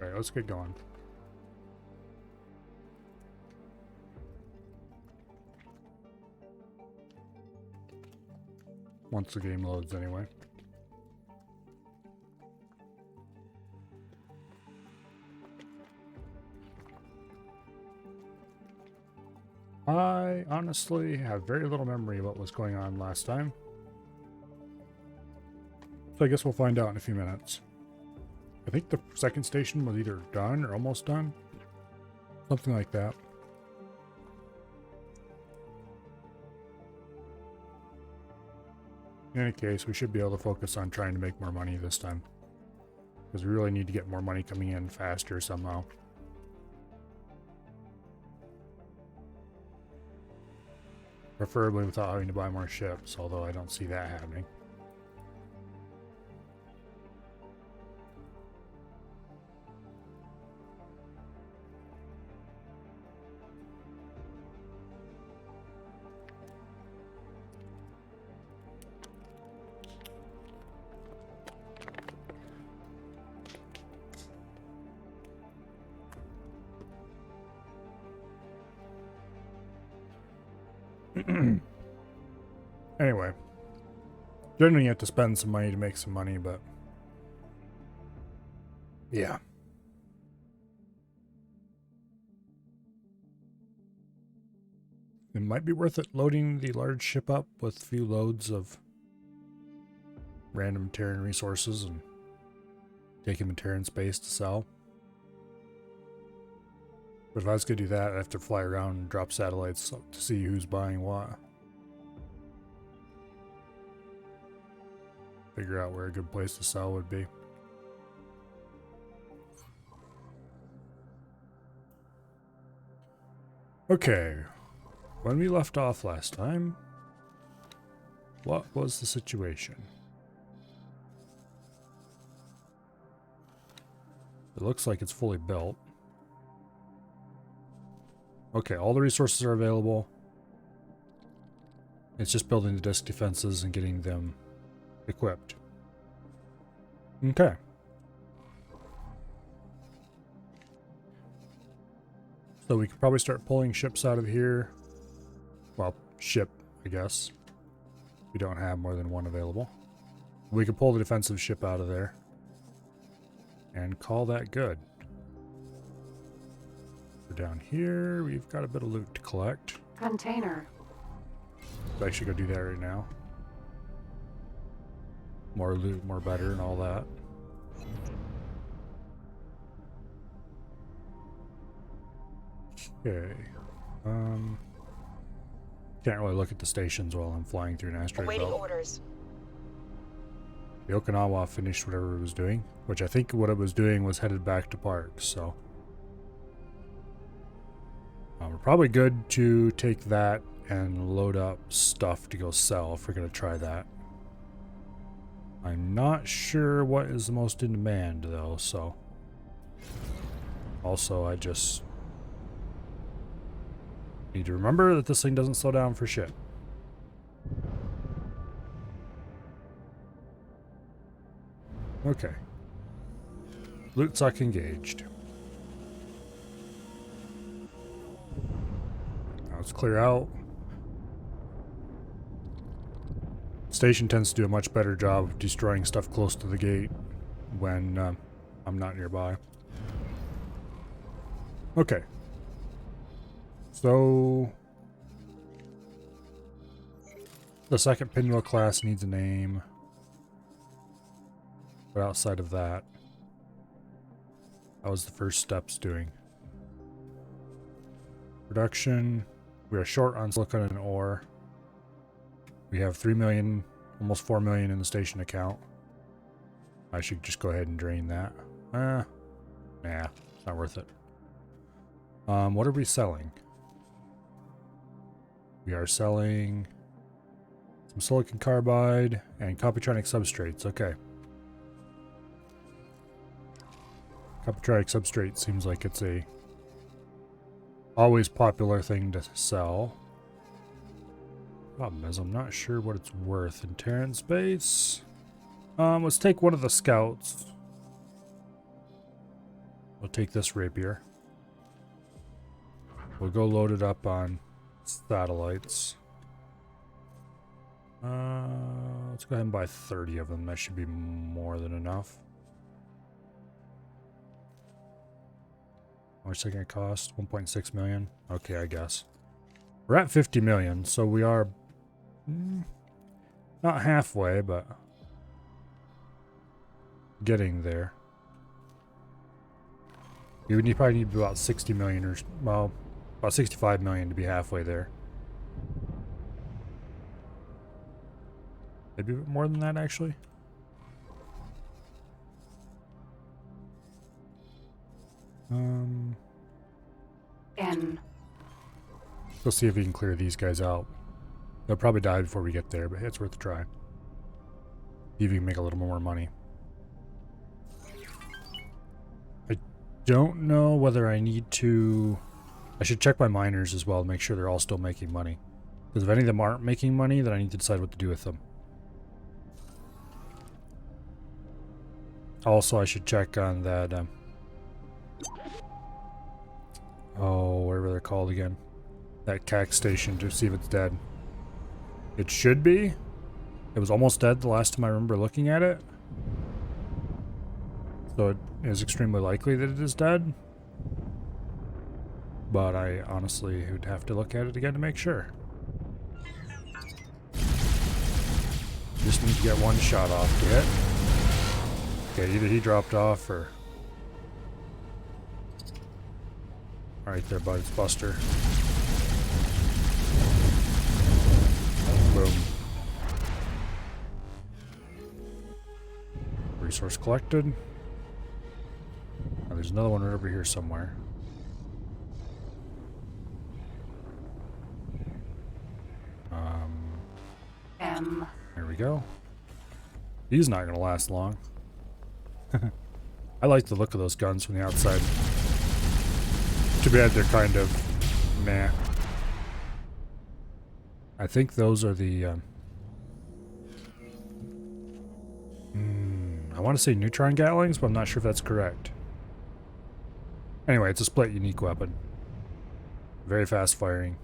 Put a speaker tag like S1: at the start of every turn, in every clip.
S1: Alright, let's get going. Once the game loads, anyway. I honestly have very little memory of what was going on last time. So I guess we'll find out in a few minutes. I think the second station was either done or almost done. Something like that. In any case, we should be able to focus on trying to make more money this time. Because we really need to get more money coming in faster somehow. Preferably without having to buy more ships, although I don't see that happening. Anyway, generally you have to spend some money to make some money, but yeah. It might be worth it loading the large ship up with a few loads of random Terran resources and taking the Terran space to sell. But if I was going to do that, I'd have to fly around and drop satellites to see who's buying what. Figure out where a good place to sell would be. Okay, when we left off last time, what was the situation? It looks like it's fully built. Okay, all the resources are available. It's just building the disc defenses and getting them equipped. Okay. So we could probably start pulling ships out of here. Well, ship, I guess. We don't have more than one available. We could pull the defensive ship out of there. And call that good. We're down here. We've got a bit of loot to collect.
S2: Container.
S1: So I should go do that right now. More loot, more better, and all that. Okay. Can't really look at the stations while I'm flying through an asteroid
S2: Awaiting
S1: belt.
S2: orders.
S1: The Okinawa finished whatever it was doing, which I think what it was doing was headed back to Park, so. We're probably good to take that and load up stuff to go sell if we're going to try that. I'm not sure what is the most in demand, though, so. Also, I just need to remember that this thing doesn't slow down for shit. Okay. Loot suck engaged. Now let's clear out. Station tends to do a much better job of destroying stuff close to the gate when I'm not nearby. Okay. So the second Pinwheel class needs a name. But outside of that, how was the first steps doing? Production. We are short on silicon and ore. We have 3 million, almost 4 million in the station account. I should just go ahead and drain that. Nah, it's not worth it. What are we selling? We are selling some silicon carbide and Computronic substrates. Okay. Computronic substrate seems like it's a always popular thing to sell. Problem is, I'm not sure what it's worth in Terran space. Let's take one of the scouts. We'll take this rapier. We'll go load it up on satellites. Let's go ahead and buy 30 of them. That should be more than enough. How much is that going to cost? 1.6 million? Okay, I guess. We're at 50 million, so we are not halfway, but getting there. You would probably need about 60 million or, well, about 65 million to be halfway there. Maybe a bit more than that, actually. We'll see if we can clear these guys out. They'll probably die before we get there, but it's worth a try. See if we can make a little more money. I don't know whether I need to... I should check my miners as well to make sure they're all still making money. Because if any of them aren't making money, then I need to decide what to do with them. Also, I should check on that... oh, whatever they're called again. That kha'ak station to see if it's dead. It should be. It was almost dead the last time I remember looking at it. So it is extremely likely that it is dead. But I honestly would have to look at it again to make sure. Just need to get one shot off to hit. Okay, either he dropped off or... Alright there, bud. It's Buster. Boom. Resource collected. Oh, there's another one right over here somewhere. There we go. He's not going to last long. I like the look of those guns from the outside. Too bad they're kind of meh. I think those are the... I want to say neutron gatlings, but I'm not sure if that's correct. Anyway, it's a split unique weapon. Very fast firing.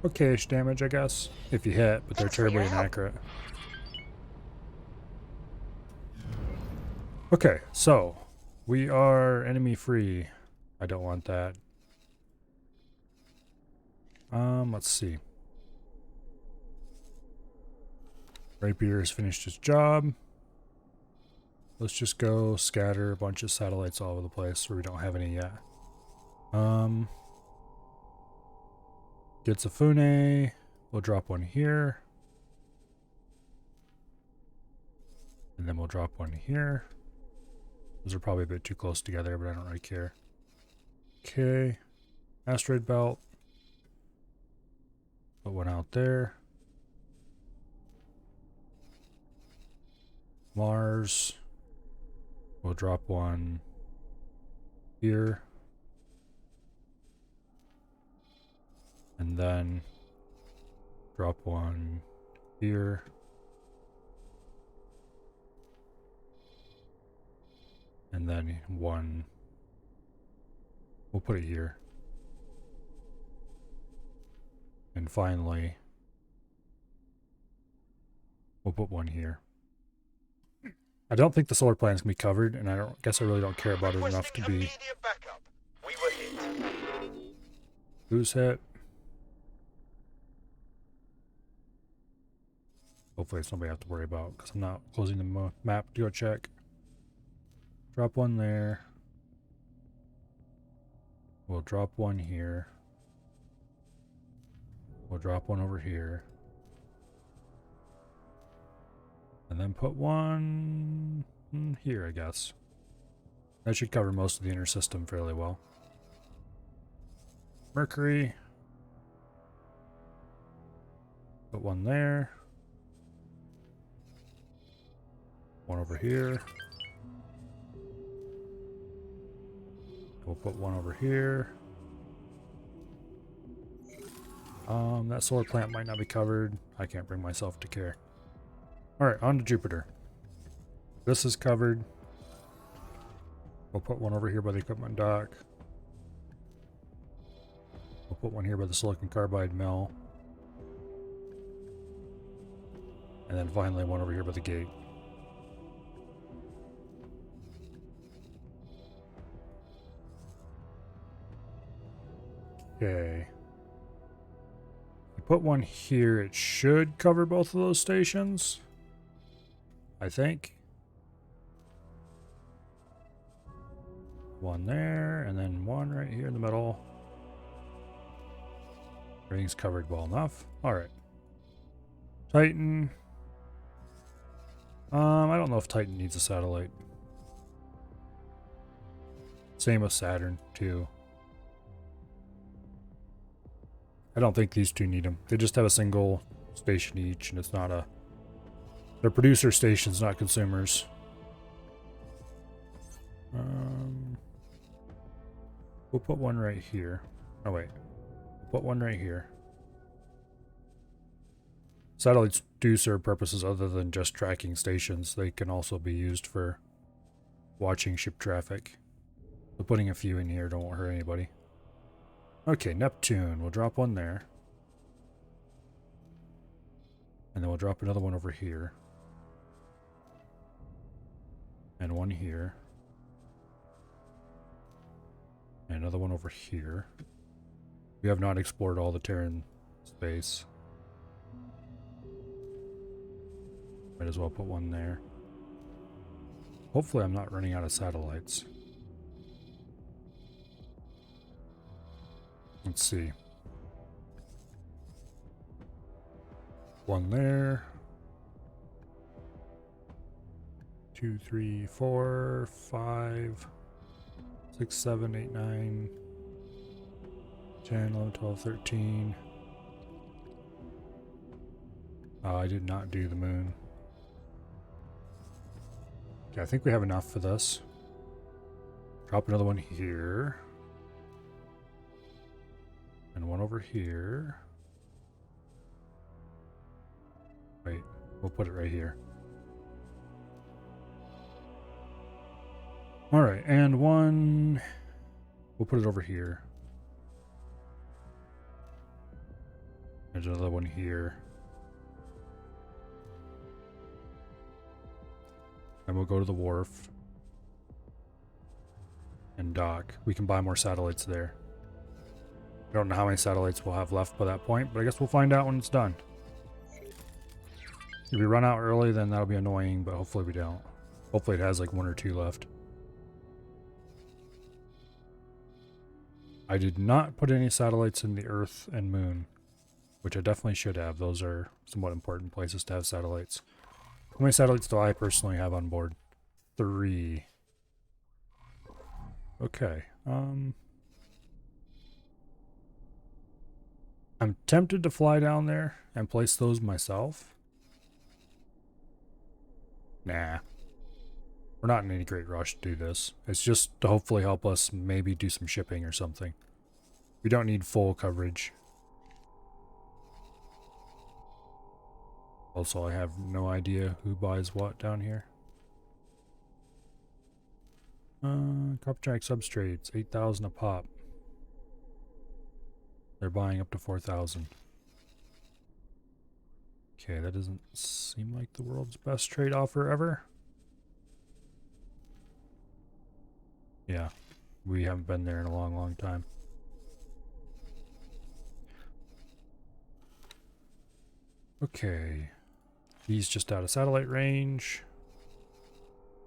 S1: Okay-ish damage, I guess, if you hit, but they're terribly inaccurate. Okay, so we are enemy free. I don't want that. Let's see. Rapier has finished his job. Let's just go scatter a bunch of satellites all over the place where we don't have any yet. Getsafune. We'll drop one here. And then we'll drop one here. Those are probably a bit too close together, but I don't really care. Okay. Asteroid belt. Put one out there. Mars. We'll drop one here. And then drop one here. And then one, we'll put it here. And finally, we'll put one here. I don't think the solar planet's gonna be covered, and I guess I really don't care about it enough to be. Who's hit? Hopefully it's nobody I have to worry about, because I'm not closing the map to go check. Drop one there. We'll drop one here. We'll drop one over here. And then put one here, I guess. That should cover most of the inner system fairly well. Mercury. Put one there. One over here. We'll put one over here. That solar plant might not be covered. I can't bring myself to care. Alright, on to Jupiter. This is covered. We'll put one over here by the equipment dock. We'll put one here by the silicon carbide mill. And then finally one over here by the gate. Okay. Put one here, it should cover both of those stations, I think. One there, and then one right here in the middle. Everything's covered well enough. Alright. Titan. I don't know if Titan needs a satellite. Same with Saturn, too. I don't think these two need them. They just have a single station each, and it's not a... They're producer stations, not consumers. We'll put one right here. Oh, wait. We'll put one right here. Satellites do serve purposes other than just tracking stations. They can also be used for watching ship traffic. So putting a few in here don't hurt anybody. Okay, Neptune. We'll drop one there. And then we'll drop another one over here. And one here. And another one over here. We have not explored all the Terran space. Might as well put one there. Hopefully I'm not running out of satellites. Let's see. One there. 2, 3, 4, 5, 6, 7, 8, 9, 10, 11, 12, 13. I did not do the moon. Okay, I think we have enough for this. Drop another one here. And one over here. Wait, we'll put it right here. Alright, and one... We'll put it over here. There's another one here. And we'll go to the wharf. And dock. We can buy more satellites there. I don't know how many satellites we'll have left by that point, but I guess we'll find out when it's done. If we run out early, then that'll be annoying, but hopefully we don't. Hopefully it has like 1 or 2 left. I did not put any satellites in the Earth and Moon, which I definitely should have. Those are somewhat important places to have satellites. How many satellites do I personally have on board? 3. Okay. I'm tempted to fly down there and place those myself. Nah. We're not in any great rush to do this. It's just to hopefully help us maybe do some shipping or something. We don't need full coverage. Also, I have no idea who buys what down here. Copper substrates, 8,000 a pop. They're buying up to 4,000. Okay, that doesn't seem like the world's best trade offer ever. Yeah, we haven't been there in a long, long time. Okay. He's just out of satellite range.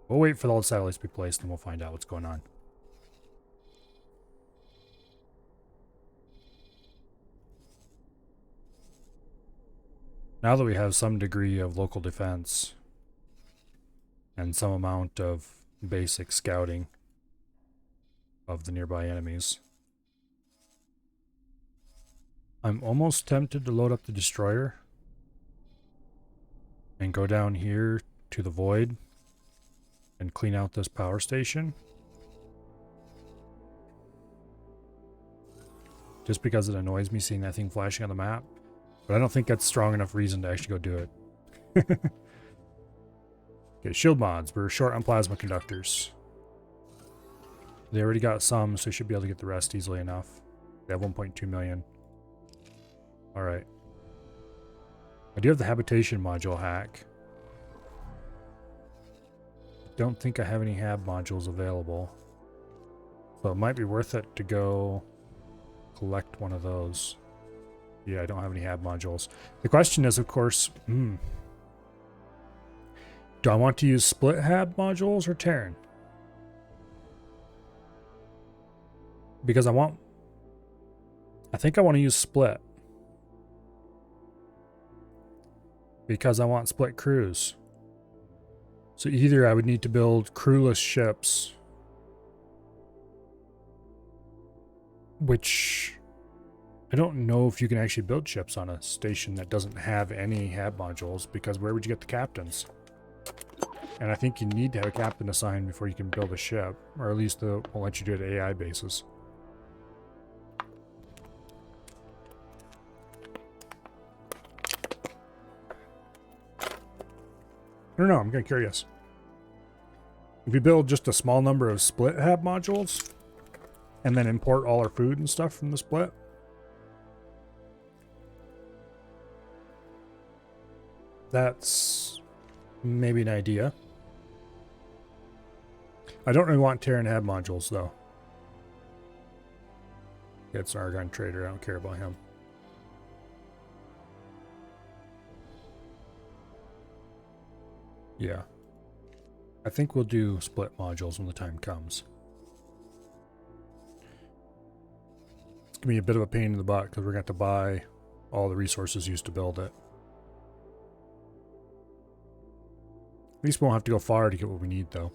S1: We'll wait for all the satellites to be placed and we'll find out what's going on. Now that we have some degree of local defense and some amount of basic scouting of the nearby enemies, I'm almost tempted to load up the destroyer and go down here to the void and clean out this power station. Just because it annoys me seeing that thing flashing on the map. But I don't think that's strong enough reason to actually go do it. Okay, shield mods. We're short on plasma conductors. They already got some, so they should be able to get the rest easily enough. They have 1.2 million. Alright. I do have the habitation module hack. Don't think I have any hab modules available. So it might be worth it to go collect one of those. Yeah, I don't have any hab modules. The question is, of course, do I want to use split hab modules or Terran? Because I think I want to use split. Because I want split crews. So either I would need to build crewless ships, which I don't know if you can actually build ships on a station that doesn't have any hab modules, because where would you get the captains? And I think you need to have a captain assigned before you can build a ship, or at least they'll let you do it at AI basis. I don't know, I'm kind of curious. If we build just a small number of split hab modules, and then import all our food and stuff from the split, that's maybe an idea. I don't really want Terran hab modules, though. Yeah, it's an Argon trader, I don't care about him. Yeah. I think we'll do split modules when the time comes. It's going to be a bit of a pain in the butt because we're going to have to buy all the resources used to build it. At least we won't have to go far to get what we need, though.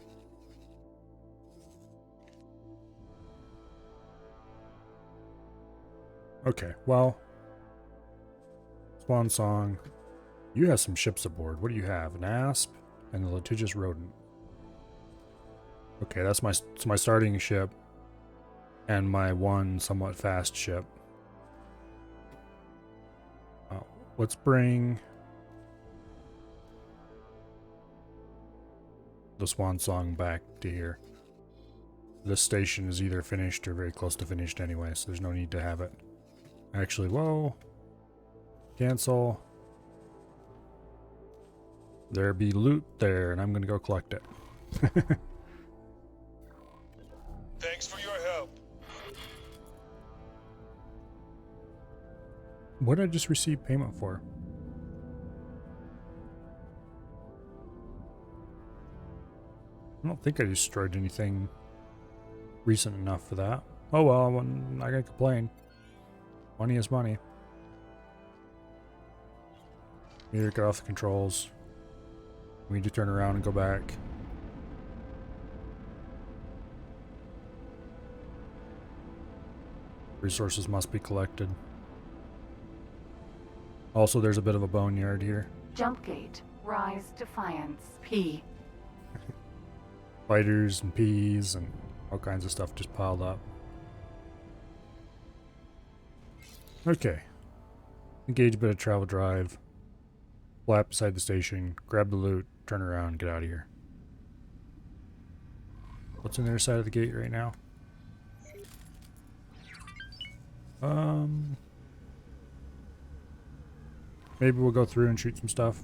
S1: Okay, well. Swan Song. You have some ships aboard. What do you have? An asp and the litigious rodent. Okay, that's my starting ship and my one somewhat fast ship. Let's bring the Swan Song back to here. This station is either finished or very close to finished anyway, so there's no need to have it. Actually, whoa. Cancel. There be loot there, and I'm going to go collect it.
S2: Thanks for your help.
S1: What did I just receive payment for? I don't think I destroyed anything recent enough for that. Oh well, I'm not going to complain. Money is money. We need to get off the controls. We need to turn around and go back. Resources must be collected. Also, there's a bit of a boneyard here.
S3: Jump gate. Rise Defiance. P.
S1: Fighters and peas and all kinds of stuff just piled up. Okay. Engage a bit of travel drive. Flap beside the station. Grab the loot. Turn around. Get out of here. What's on the other side of the gate right now? Maybe we'll go through and shoot some stuff.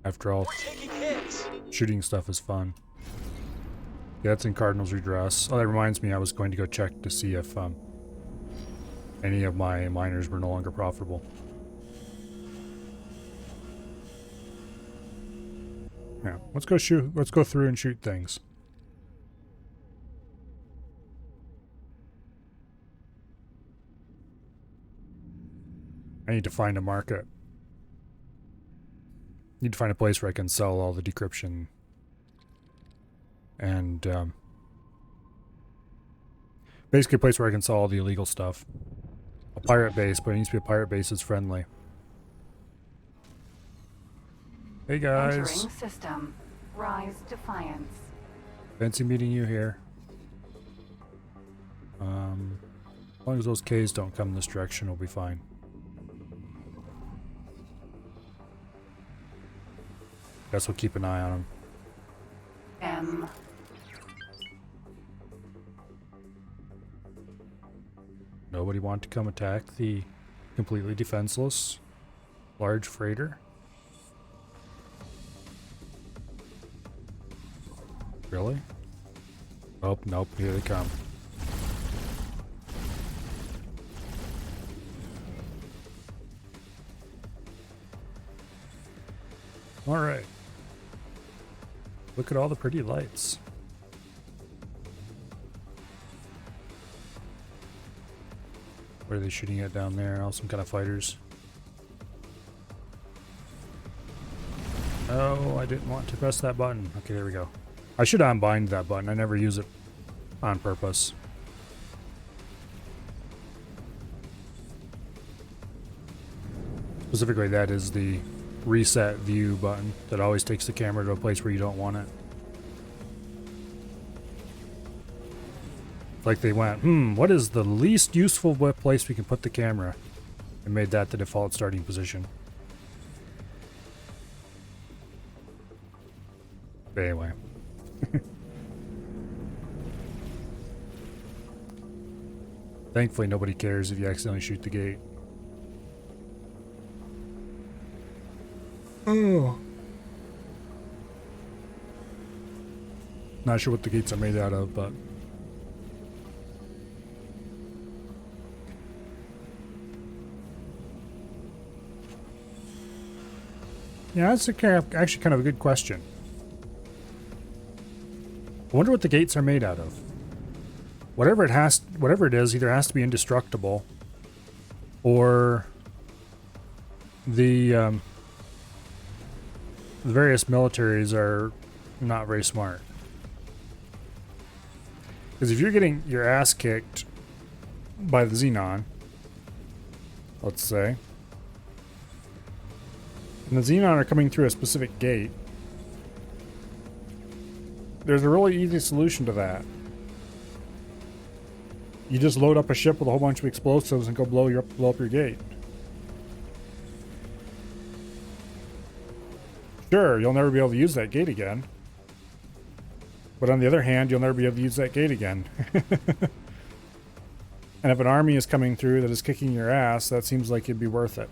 S1: After all, shooting stuff is fun. Yeah, it's in Cardinal's Redress. Oh, that reminds me, I was going to go check to see if any of my miners were no longer profitable. Yeah, let's go shoot. Let's go through and shoot things. I need to find a market. Need to find a place where I can sell all the decryption and basically a place where I can sell all the illegal stuff. A pirate base, but it needs to be a pirate base that's friendly. Hey guys.
S3: Entering system. Rise Defiance.
S1: Fancy meeting you here. As long as those Ks don't come this direction, we'll be fine. Guess we'll keep an eye on them.
S3: M.
S1: Nobody want to come attack the completely defenseless large freighter? Really? Oh, nope, here they come. Alright. Look at all the pretty lights. What are they shooting at down there? Oh, some kind of fighters. Oh, I didn't want to press that button. Okay, there we go. I should unbind that button. I never use it on purpose. Specifically, that is the reset view button that always takes the camera to a place where you don't want it. Like they went, what is the least useful place we can put the camera? And made that the default starting position. But anyway. Thankfully, nobody cares if you accidentally shoot the gate. Oh. Not sure what the gates are made out of, but... yeah, that's actually kind of a good question. I wonder what the gates are made out of. Whatever it is, either has to be indestructible, or the various militaries are not very smart. Because if you're getting your ass kicked by the Xenon, let's say, and the Xenon are coming through a specific gate, there's a really easy solution to that. You just load up a ship with a whole bunch of explosives and go blow up your gate. Sure, you'll never be able to use that gate again. But on the other hand, you'll never be able to use that gate again. And if an army is coming through that is kicking your ass, that seems like it'd be worth it.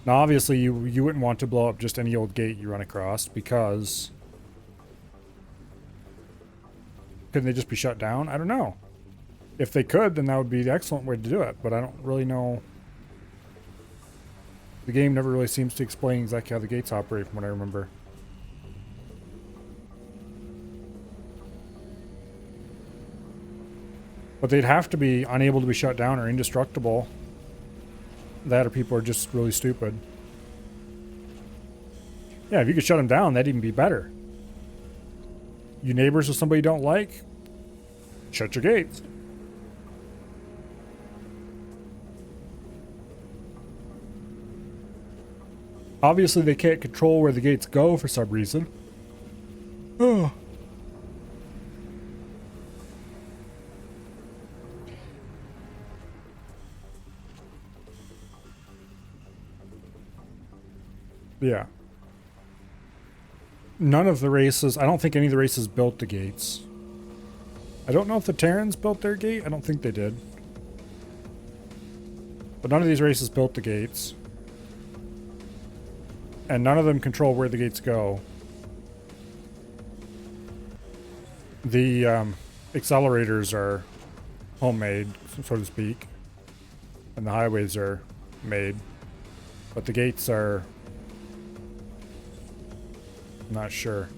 S1: Now, obviously, you wouldn't want to blow up just any old gate you run across, because... couldn't they just be shut down? I don't know. If they could, then that would be the excellent way to do it, but I don't really know. The game never really seems to explain exactly how the gates operate from what I remember. But they'd have to be unable to be shut down or indestructible. That or people are just really stupid. Yeah, if you could shut them down, that'd even be better. You neighbors with somebody you don't like, shut your gates. Obviously, they can't control where the gates go for some reason. Oh. Yeah. None of the races, I don't think any of the races built the gates. I don't know if the Terrans built their gate. I don't think they did. But none of these races built the gates. And none of them control where the gates go. The accelerators are homemade, so to speak. And the highways are made. But the gates are... not sure.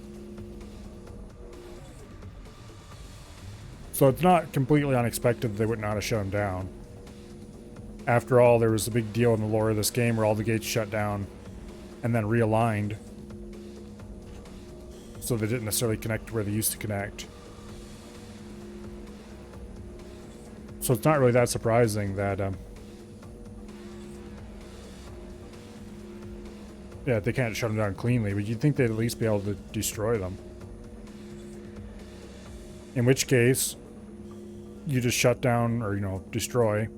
S1: So it's not completely unexpected that they would not have shut them down. After all, there was a big deal in the lore of this game where all the gates shut down and then realigned. So they didn't necessarily connect to where they used to connect. So it's not really that surprising that yeah, they can't shut them down cleanly, but you'd think they'd at least be able to destroy them. In which case, you just shut down, or, destroy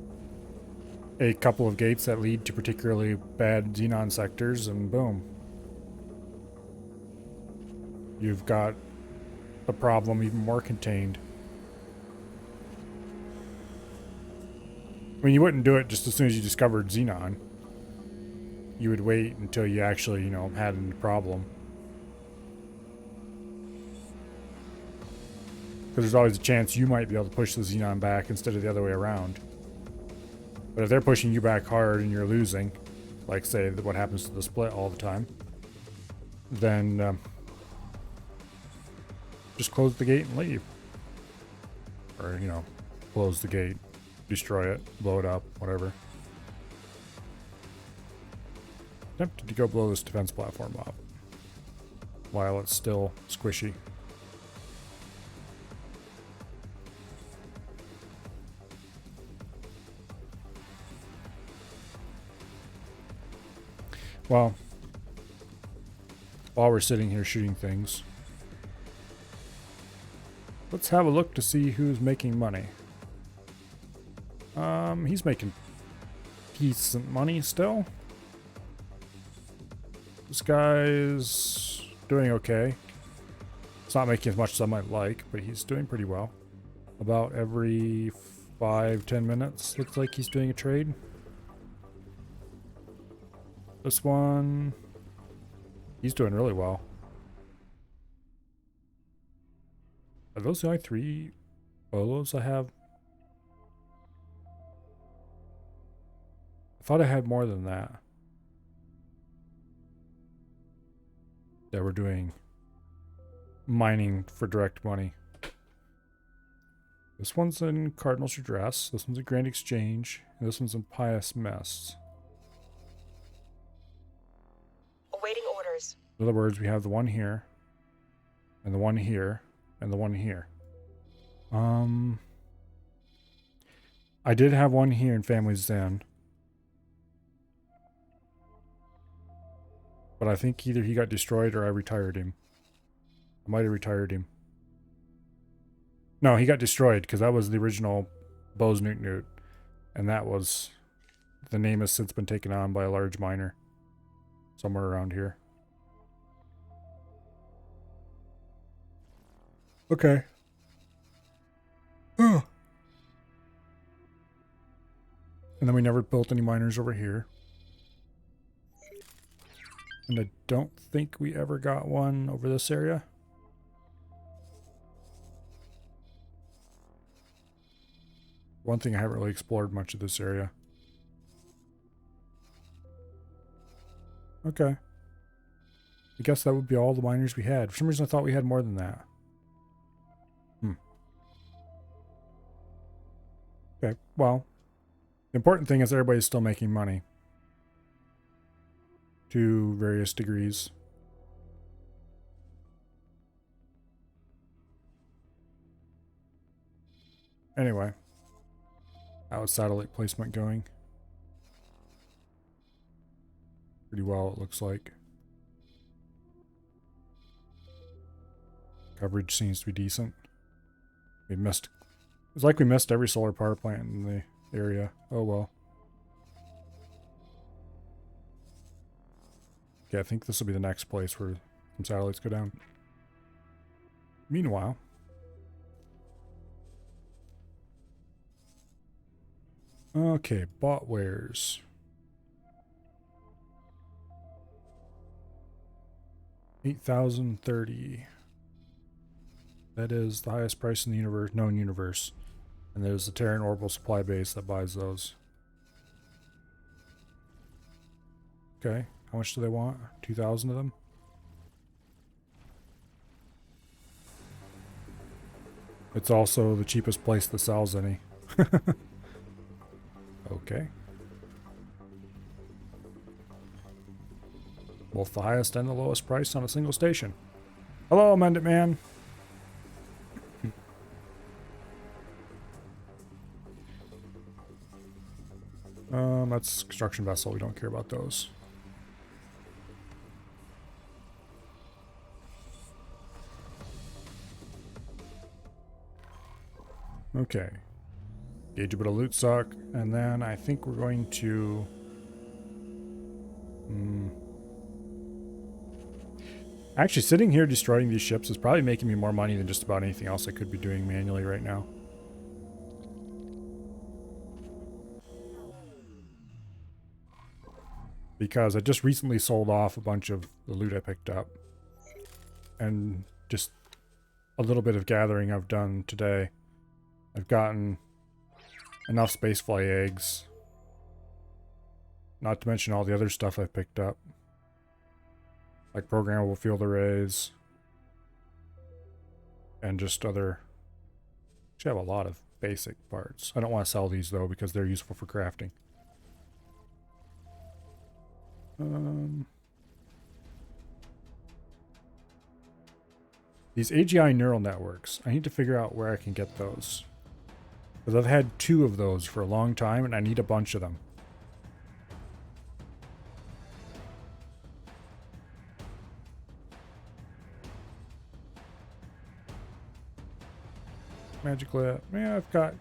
S1: a couple of gates that lead to particularly bad Xenon sectors, and boom. you've got the problem even more contained. I mean, you wouldn't do it just as soon as you discovered xenon. You would wait until you actually, you know, had a problem. Because there's always a chance you might be able to push the xenon back instead of the other way around. But if they're pushing you back hard and you're losing, like say what happens to the split all the time, then just close the gate and leave. Or, you know, close the gate, destroy it, blow it up, whatever. Tempted to go blow this defense platform up while it's still squishy. Well, while we're sitting here shooting things, let's have a look to see who's making money. He's making decent money still. This guy's doing okay. It's not making as much as I might like, but he's doing pretty well. About every 5-10 minutes, looks like he's doing a trade. This one, he's doing really well. Are those the only 3 bolos I have? I thought I had more than that. That we're doing mining for direct money. This one's in Cardinal's Redress, this one's a Grand Exchange, and this one's in Pious Mists.
S4: Awaiting orders.
S1: In other words, we have the one here, and the one here, and the one here. I did have one here in Family Zen. But I think either he got destroyed or I retired him. I might have retired him. No, he got destroyed because that was the original Bose Newt Newt. And that was... the name has since been taken on by a large miner. Somewhere around here. Okay. Oh. And then we never built any miners over here. And I don't think we ever got one over this area. One thing I haven't really explored much of this area. Okay. I guess that would be all the miners we had. For some reason I thought we had more than that. Okay, well. The important thing is everybody's still making money. To various degrees. Anyway. How's satellite placement going? Pretty well, it looks like. Coverage seems to be decent. We missed... It's like we missed every solar power plant in the area. Oh well. Okay, I think this will be the next place where some satellites go down. Meanwhile... Okay, bought wares. $8,030. That is the highest price in the universe, known universe. And there's the Terran Orbital Supply Base that buys those. Okay, how much do they want? 2,000 of them? It's also the cheapest place that sells any. Okay. Both the highest and the lowest price on a single station. Hello, Amendment Man. That's construction vessel. We don't care about those. Okay. Gauge a bit of loot suck, and then I think we're going to... Actually, sitting here destroying these ships is probably making me more money than just about anything else I could be doing manually right now. Because I just recently sold off a bunch of the loot I picked up. And just a little bit of gathering I've done today. I've gotten enough spacefly eggs. Not to mention all the other stuff I've picked up. Like programmable field arrays. And just other... Actually, I have a lot of basic parts. I don't want to sell these though because they're useful for crafting. These AGI neural networks. I need to figure out where I can get those. Because I've had 2 of those for a long time and I need a bunch of them. Magic lip. Yeah, I've got...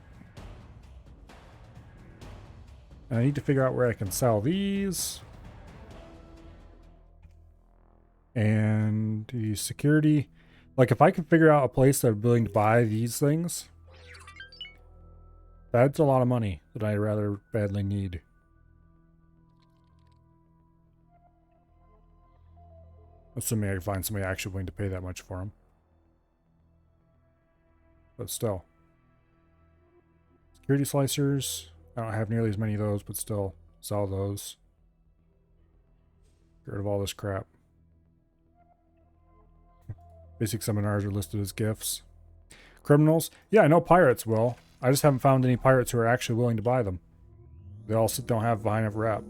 S1: And I need to figure out where I can sell these. And the security... Like, if I can figure out a place that's willing to buy these things, that's a lot of money that I rather badly need. Assuming I can find somebody actually willing to pay that much for them. But still. Security slicers. I don't have nearly as many of those, but still sell those. Get rid of all this crap. Basic seminars are listed as gifts. Criminals? Yeah, I know pirates will. I just haven't found any pirates who are actually willing to buy them. They all don't have high enough rep.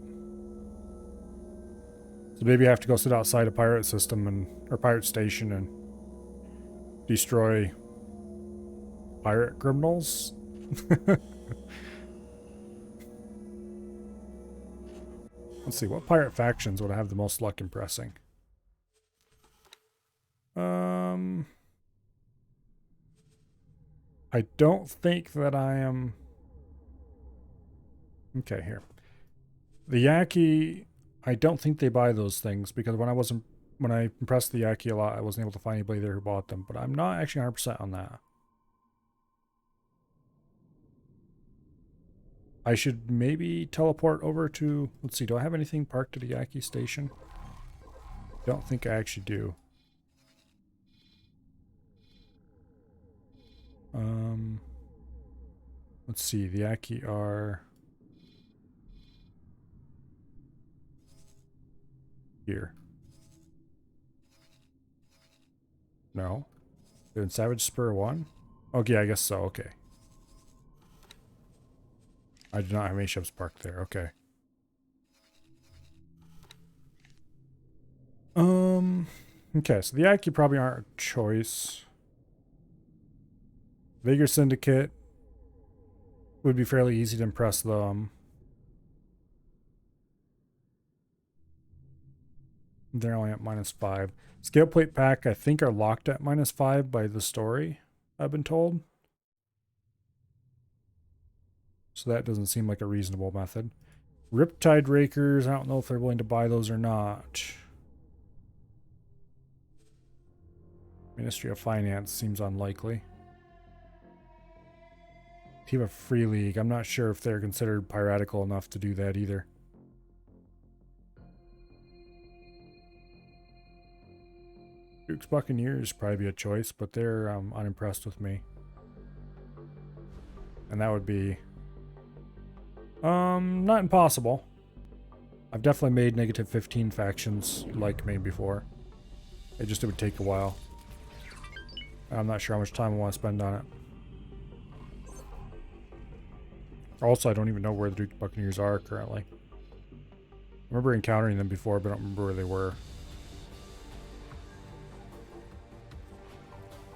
S1: So maybe I have to go sit outside a pirate system or pirate station and destroy pirate criminals. Let's see, what pirate factions would I have the most luck impressing? I don't think that I am... Okay, here. The Yaki, I don't think they buy those things because when I impressed the Yaki a lot, I wasn't able to find anybody there who bought them, but I'm not actually 100% on that. I should maybe teleport over to... Let's see, do I have anything parked at the Yaki station? Don't think I actually do. Let's see, the Yaki are... Here. No. They're in Savage Spur 1? Okay, I guess so, okay. I do not have any ships parked there, okay. Okay, so the Yaki probably aren't a choice. Vigor Syndicate would be fairly easy to impress them. They're only at -5. Scale Plate Pack, I think, are locked at -5 by the story, I've been told. So that doesn't seem like a reasonable method. Riptide Rakers, I don't know if they're willing to buy those or not. Ministry of Finance seems unlikely. Team of Free League, I'm not sure if they're considered piratical enough to do that either. Duke's Buccaneers probably be a choice, but they're unimpressed with me. And that would be... not impossible. I've definitely made -15 factions like me before. It would take a while. I'm not sure how much time I want to spend on it. Also, I don't even know where the Duke Buccaneers are currently. I remember encountering them before, but I don't remember where they were.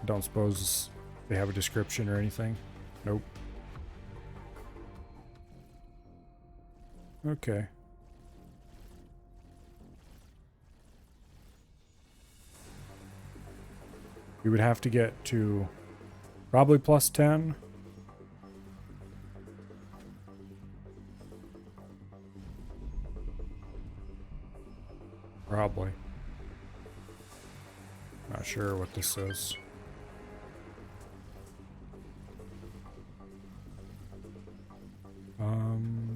S1: I don't suppose they have a description or anything. Nope. Okay. We would have to get to probably +10. Probably. Not sure what this is.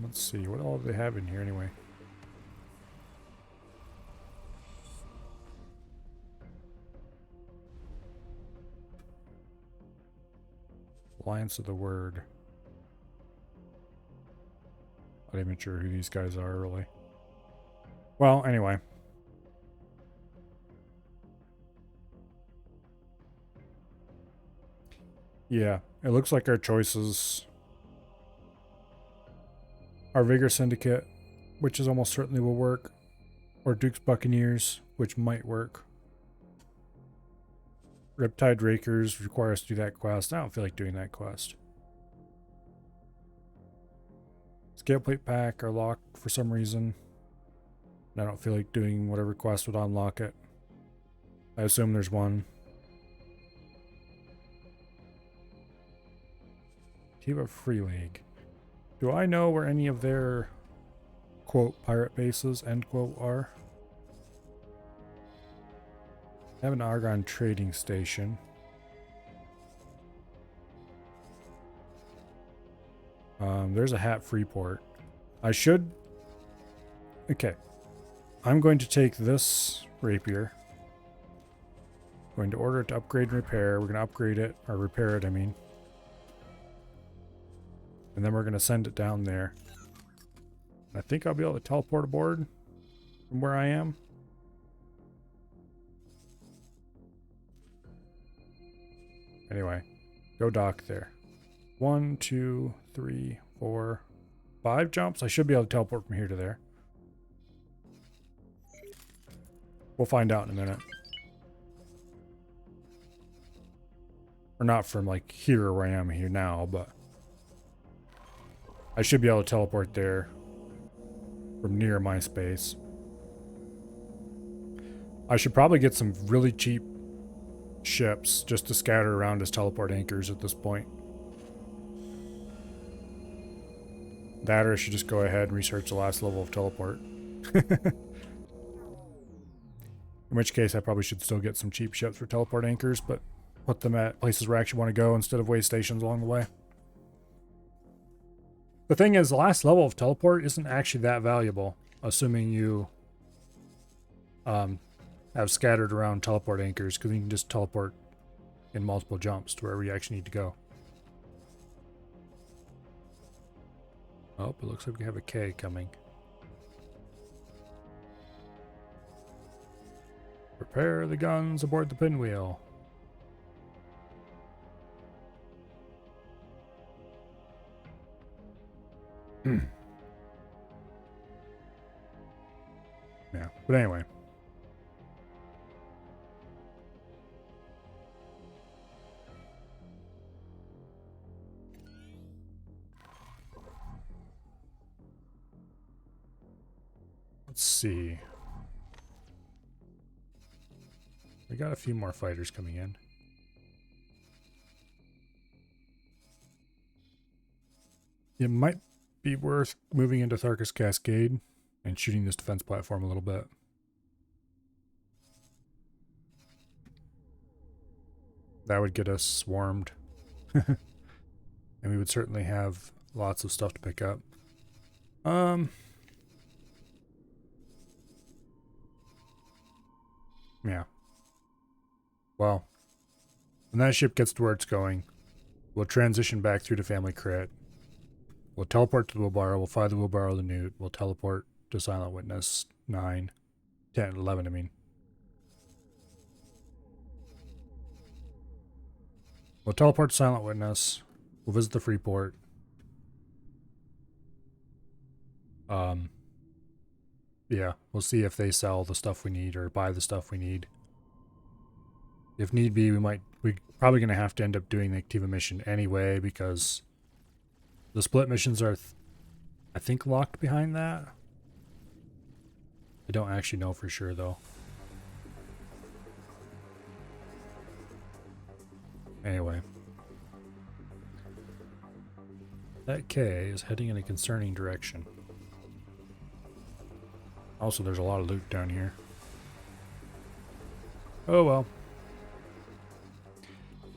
S1: Let's see. What all do they have in here anyway? Alliance of the Word. Not even sure who these guys are, really. Well, anyway. Yeah, it looks like our choices are Vigor Syndicate, which is almost certainly will work, or Duke's Buccaneers, which might work. Riptide Rakers require us to do that quest. I don't feel like doing that quest. Scale Plate Pack are locked for some reason. I don't feel like doing whatever quest would unlock it. I assume there's one. Tiva Free League. Do I know where any of their, quote, pirate bases, end quote, are? I have an Argon trading station. There's a Hat Freeport. I should... Okay. I'm going to take this rapier. Going to order it to upgrade and repair. We're going to upgrade it, or repair it, I mean. And then we're going to send it down there. I think I'll be able to teleport aboard from where I am. Anyway, go dock there. 1, 2, 3, 4, 5 jumps. I should be able to teleport from here to there. We'll find out in a minute. Or not from like here where I am here now, but I should be able to teleport there from near my space. I should probably get some really cheap ships just to scatter around as teleport anchors at this point. That or I should just go ahead and research the last level of teleport. In which case I probably should still get some cheap ships for teleport anchors, but put them at places where I actually want to go instead of way stations along the way. The thing is, the last level of teleport isn't actually that valuable, assuming you have scattered around teleport anchors, because you can just teleport in multiple jumps to wherever you actually need to go. Oh, it looks like we have a K coming. Prepare the guns aboard the pinwheel. Yeah, but anyway. Let's see. We got a few more fighters coming in. It might be worth moving into Tharkus Cascade and shooting this defense platform a little bit. That would get us swarmed. And we would certainly have lots of stuff to pick up. Yeah. Well, when that ship gets to where it's going, we'll transition back through to Family Crit. We'll teleport to the wheelbarrow. We'll fly the wheelbarrow to Newt. We'll teleport to Silent Witness 9, 10, 11, I mean. We'll teleport to Silent Witness. We'll visit the Freeport. Yeah, we'll see if they sell the stuff we need or buy the stuff we need. If need be, we're probably going to have to end up doing the Activa mission anyway, because the split missions are, I think, locked behind that. I don't actually know for sure, though. Anyway. That K is heading in a concerning direction. Also, there's a lot of loot down here. Oh well.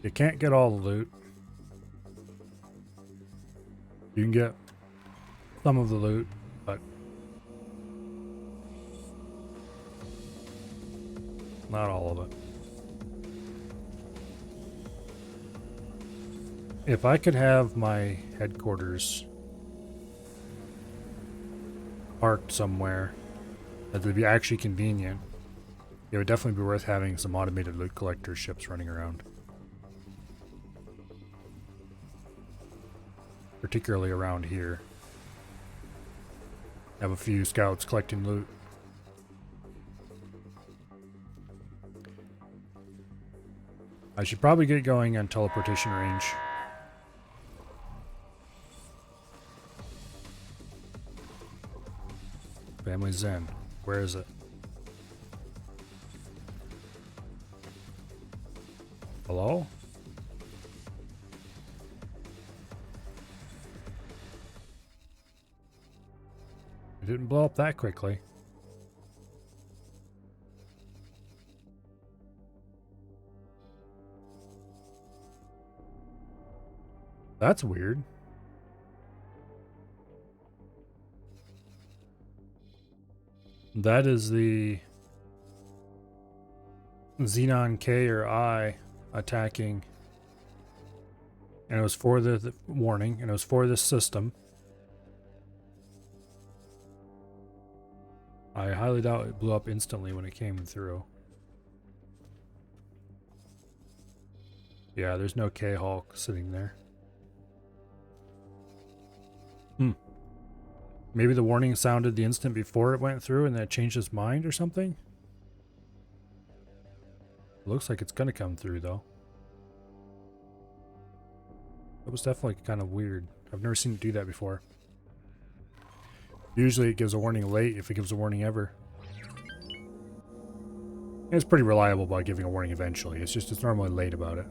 S1: You can't get all the loot. You can get some of the loot, but not all of it. If I could have my headquarters parked somewhere that would be actually convenient, it would definitely be worth having some automated loot collector ships running around. Particularly around here. Have a few scouts collecting loot. I should probably get going on teleportation range. Family Zen. Where is it? Hello? It didn't blow up that quickly. That's weird. That is the Xenon K or I attacking. And it was for the warning, and it was for this system. I highly doubt it blew up instantly when it came through. Yeah, there's no K-Hulk sitting there. Maybe the warning sounded the instant before it went through and then it changed its mind or something? Looks like it's gonna come through though. That was definitely kind of weird. I've never seen it do that before. Usually it gives a warning late if it gives a warning ever. And it's pretty reliable by giving a warning eventually. It's just it's normally late about it.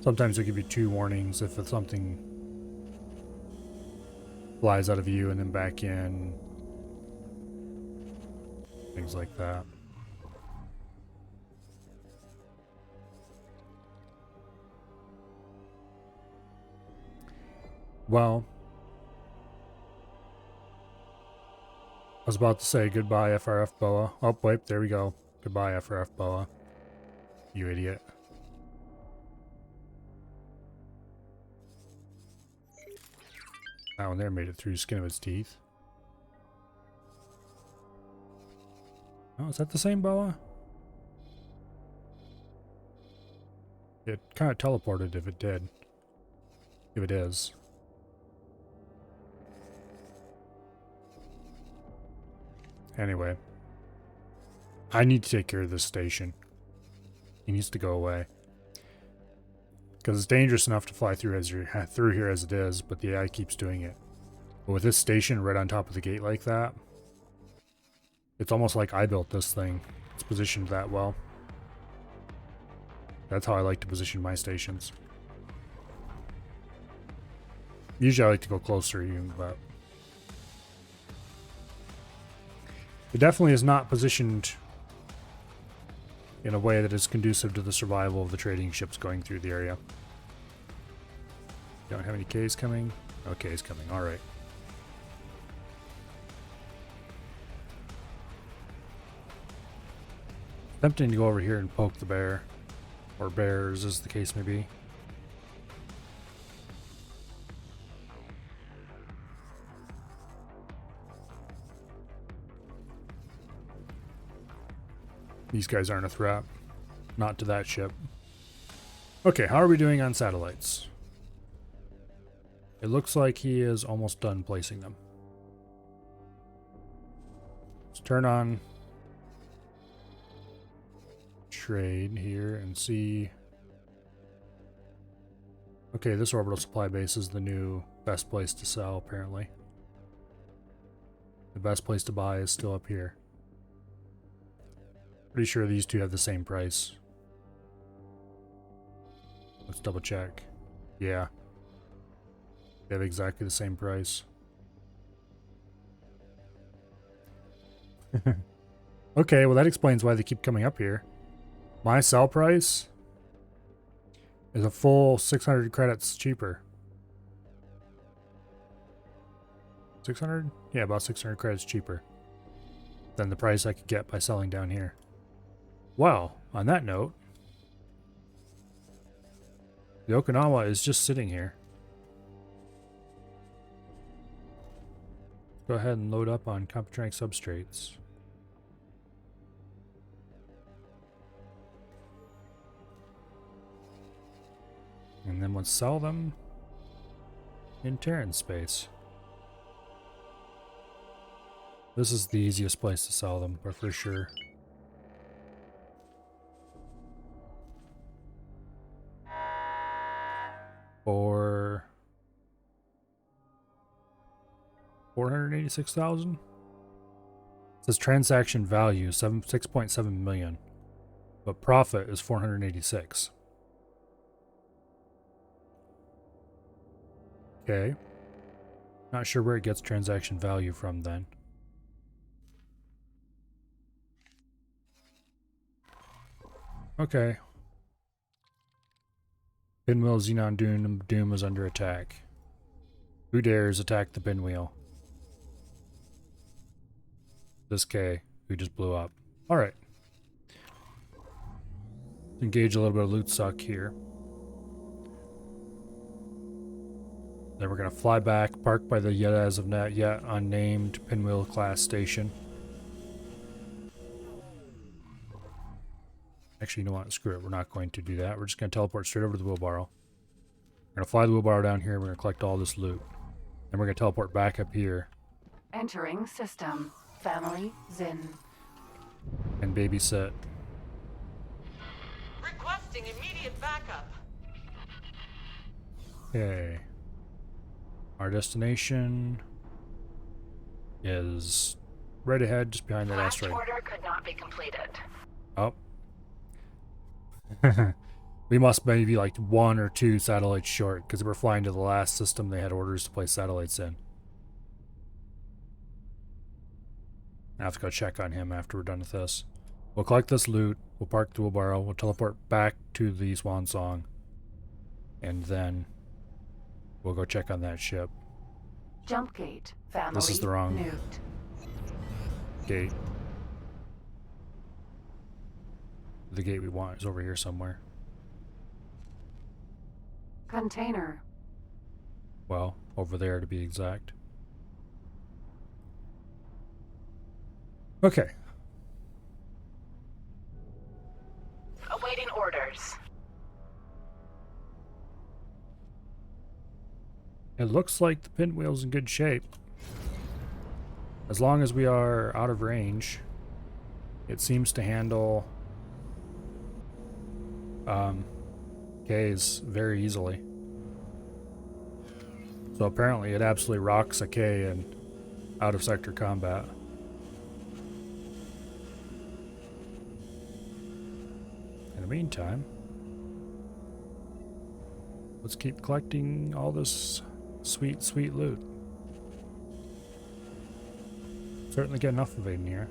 S1: Sometimes they'll give you 2 warnings if it's something flies out of view and then back in. Things like that. Well, I was about to say goodbye FRF Boa. Oh, wait, there we go. Goodbye FRF Boa. You idiot. That one there made it through the skin of its teeth. Oh, is that the same boa? It kind of teleported if it did. If it is. Anyway. I need to take care of this station. He needs to go away. Because it's dangerous enough to fly through here as it is, but the AI keeps doing it. But with this station right on top of the gate like that, it's almost like I built this thing. It's positioned that well. That's how I like to position my stations. Usually I like to go closer even, but it definitely is not positioned in a way that is conducive to the survival of the trading ships going through the area. Don't have any Ks coming? No Ks coming, alright. Tempting to go over here and poke the bear. Or bears, as the case may be. These guys aren't a threat. Not to that ship. Okay, how are we doing on satellites? It looks like he is almost done placing them. Let's turn on trade here and see. Okay, this orbital supply base is the new best place to sell, apparently. The best place to buy is still up here. Pretty sure these two have the same price. Let's double check. Yeah. They have exactly the same price. Okay, well that explains why they keep coming up here. My sell price is a full 600 credits cheaper. 600? Yeah, about 600 credits cheaper than the price I could get by selling down here. Well, on that note, the Okinawa is just sitting here. Go ahead and load up on Computronic substrates. And then we'll sell them in Terran space. This is the easiest place to sell them, but for sure. For 486,000. It says transaction value 6.7 million, but profit is 486. Okay. Not sure where it gets transaction value from then. Okay. Pinwheel Xenon Doom is under attack. Who dares attack the pinwheel? This K, who just blew up. Alright. Engage a little bit of loot suck here. Then we're going to fly back, park by the yet as of yet unnamed Pinwheel class station. Actually, you know what? Screw it. We're not going to do that. We're just going to teleport straight over to the wheelbarrow. We're going to fly the wheelbarrow down here. We're going to collect all this loot. Then we're going to teleport back up here.
S3: Entering system. Family Zin.
S1: And babysit.
S4: Requesting immediate backup.
S1: Okay. Our destination is right ahead, just behind that
S3: Last
S1: asteroid.
S3: order could not be completed.
S1: Oh. We must maybe be like 1 or 2 satellites short, because we're flying to the last system they had orders to place satellites in. I have to go check on him after we're done with this. We'll collect this loot, we'll park the wheelbarrow, we'll teleport back to the Swan Song, and then we'll go check on that ship.
S3: Jump gate. Family
S1: This is the wrong
S3: nuked.
S1: gate. The gate we want is over here somewhere.
S3: Container.
S1: Well, over there to be exact. Okay.
S3: Awaiting orders.
S1: It looks like the pinwheel's in good shape. As long as we are out of range, it seems to handle Ks very easily. So apparently it absolutely rocks a K in out of sector combat. In the meantime, let's keep collecting all this sweet, sweet loot. Certainly get enough of it in here.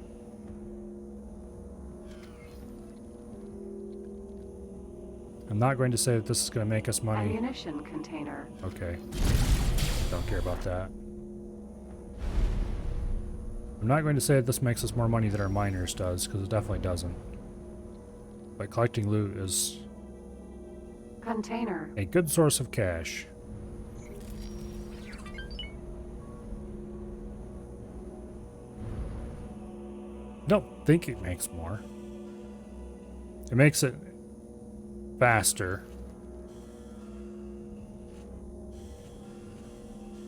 S1: I'm not going to say that this is going to make us money.
S3: Ammunition container.
S1: Okay. Don't care about that. I'm not going to say that this makes us more money than our miners does, because it definitely doesn't. But collecting loot is
S3: Container.
S1: a good source of cash. Don't think it makes more. It makes it faster.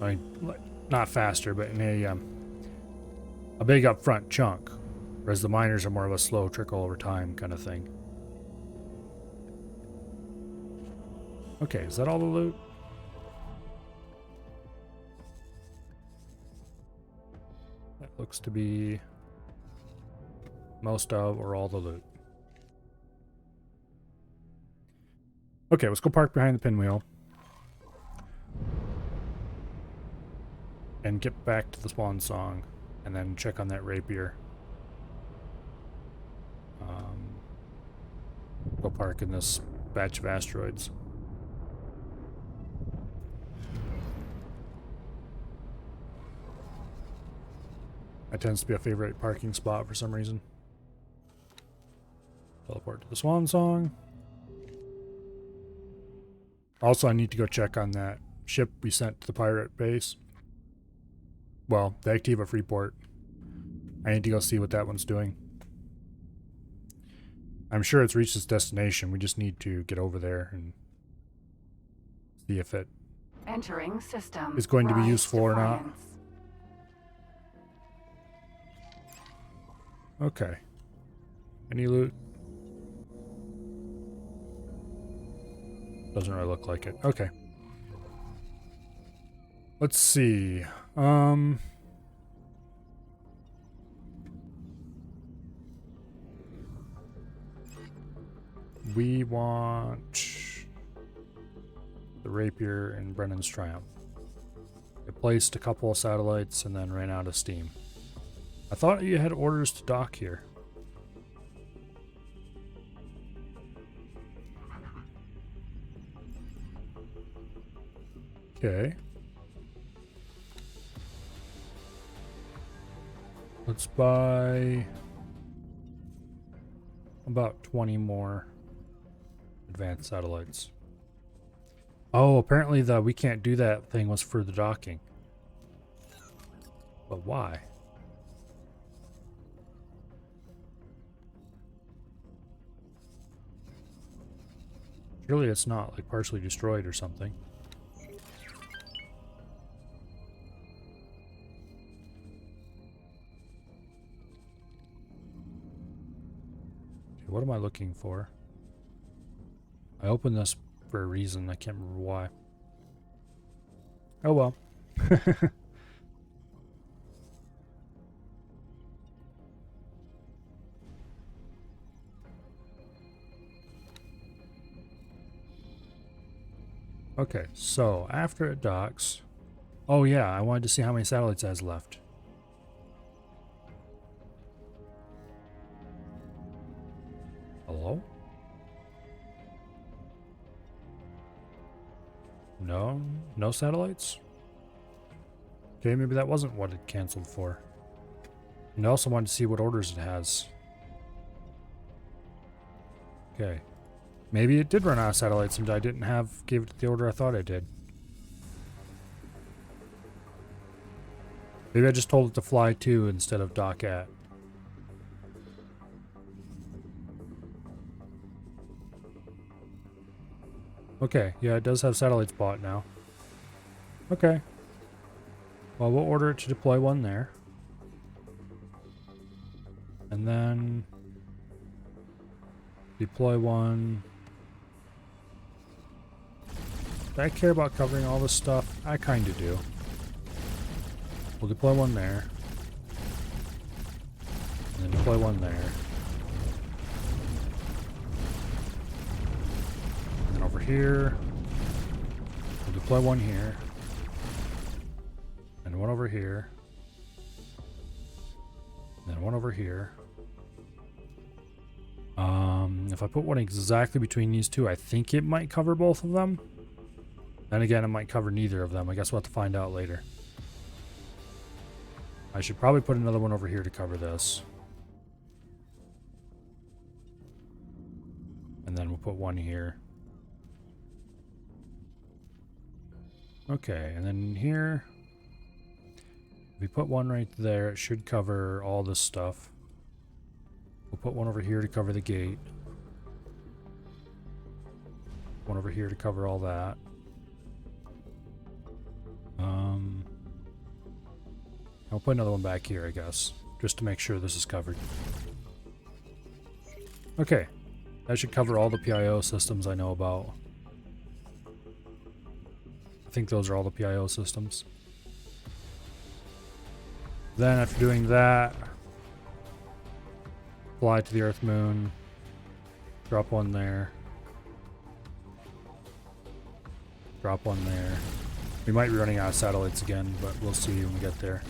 S1: I mean, not faster, but in a big upfront chunk, whereas the miners are more of a slow trickle over time kind of thing. Okay, is that all the loot? That looks to be most of or all the loot. Okay, let's go park behind the pinwheel and get back to the Swan Song and then check on that rapier. ballpark in this batch of asteroids. That tends to be a favorite parking spot for some reason. Teleport to the Swan Song. Also, I need to go check on that ship we sent to the pirate base. Well, the Activa Freeport. I need to go see what that one's doing. I'm sure it's reached its destination. We just need to get over there and see if it
S3: Entering system.
S1: is going to be
S3: Rise
S1: useful or not.
S3: defiance.
S1: Okay. Any loot? Doesn't really look like it. Okay. Let's see. We want the Rapier and Brennan's Triumph. It placed a couple of satellites and then ran out of steam. I thought you had orders to dock here. Okay. Let's buy about 20 more advanced satellites. Oh, apparently the we can't do that thing was for the docking. But why? Surely it's not like partially destroyed or something. Okay, what am I looking for? I opened this for a reason. I can't remember why. Oh well. Okay, so after it docks... Oh yeah, I wanted to see how many satellites it has left. Hello? No? No satellites? Okay, maybe that wasn't what it canceled for. And I also wanted to see what orders it has. Okay. Maybe it did run out of satellites and I didn't gave it the order I thought I did. Maybe I just told it to fly to instead of dock at. Okay, yeah, it does have satellites bought now. Okay. Well, we'll order it to deploy one there. And then deploy one. Do I care about covering all this stuff? I kind of do. We'll deploy one there. And then deploy one there. And then over here. We'll deploy one here. And one over here. And then one over here. If I put one exactly between these two, I think it might cover both of them. Then again, it might cover neither of them. I guess we'll have to find out later. I should probably put another one over here to cover this. And then we'll put one here. Okay, and then here, if we put one right there, it should cover all this stuff. We'll put one over here to cover the gate. One over here to cover all that. I'll put another one back here, I guess, just to make sure this is covered. Okay, that should cover all the PIO systems I know about. I think those are all the PIO systems. Then after doing that, fly to the Earth Moon, drop one there, drop one there. We might be running out of satellites again, but we'll see when we get there.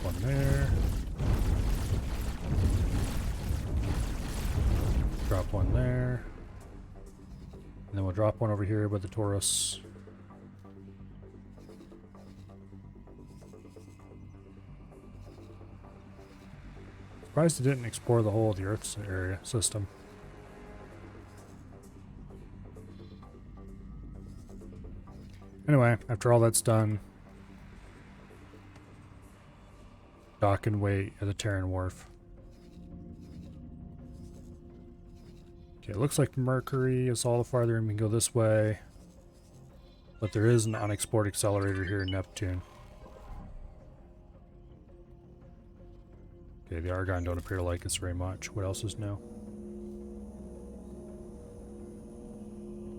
S1: One there. then we'll drop one over here with the Taurus. Surprised it didn't explore the whole of the Earth's area system. Anyway, after all that's done, dock and wait at the Terran Wharf. Okay, it looks like Mercury is all the farther and we can go this way. But there is an unexplored accelerator here in Neptune. Okay, the Argon don't appear to like us very much. What else is new?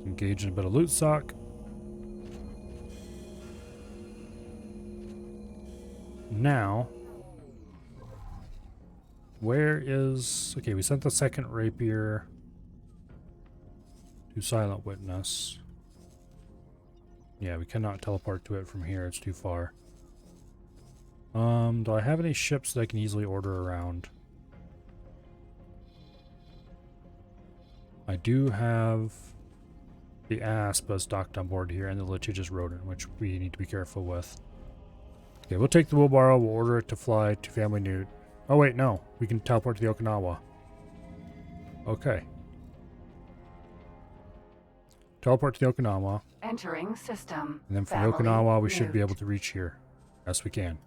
S1: Engage in a bit of loot sock. Now, where is... Okay, we sent the second rapier to Silent Witness. Yeah, we cannot teleport to it from here. It's too far. Do I have any ships that I can easily order around? I do have the Asp that's docked on board here and the litigious rodent, which we need to be careful with. Okay, we'll take the wheelbarrow. We'll order it to fly to Family Newt. Oh wait, no. We can teleport to the Okinawa. Okay. Teleport to the Okinawa.
S3: Entering system.
S1: And then from
S3: Family
S1: Okinawa, we should
S3: Newt.
S1: be able to reach here. Yes, we can.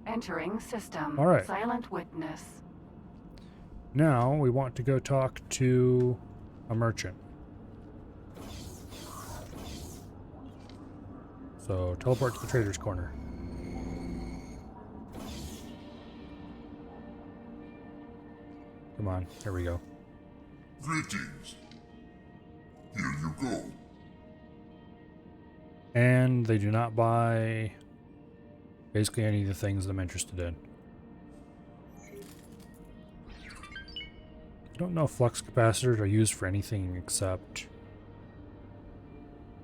S3: Entering system.
S1: All right.
S3: Silent Witness.
S1: Now, we want to go talk to a merchant. So, teleport to the Trader's Corner. Come on, here we go.
S2: Greetings. Here you go.
S1: And they do not buy basically any of the things that I'm interested in. I don't know if flux capacitors are used for anything except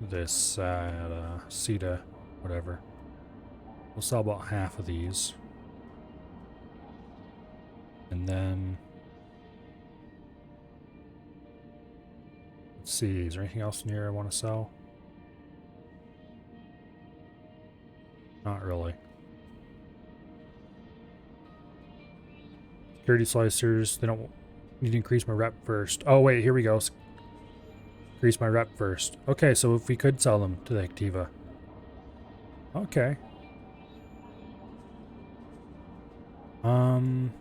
S1: this CETA, whatever. We'll sell about half of these. And then let's see, is there anything else in here I want to sell? Not really. Security slicers, they don't need to increase my rep first. Oh wait, here we go. Increase my rep first. Okay, so if we could sell them to the Activa. Okay.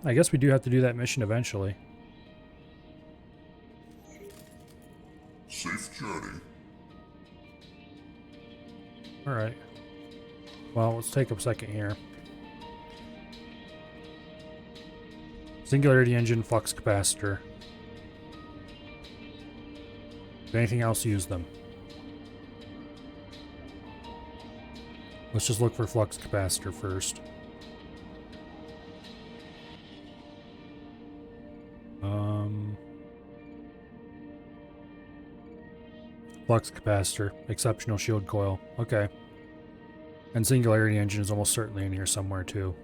S1: I guess we do have to do that mission eventually.
S2: Safe journey.
S1: Alright. Well, let's take a second here. Singularity engine, flux capacitor. If anything else, use them. Let's just look for flux capacitor first. Flux capacitor, exceptional shield coil. Okay. And singularity engine is almost certainly in here somewhere too.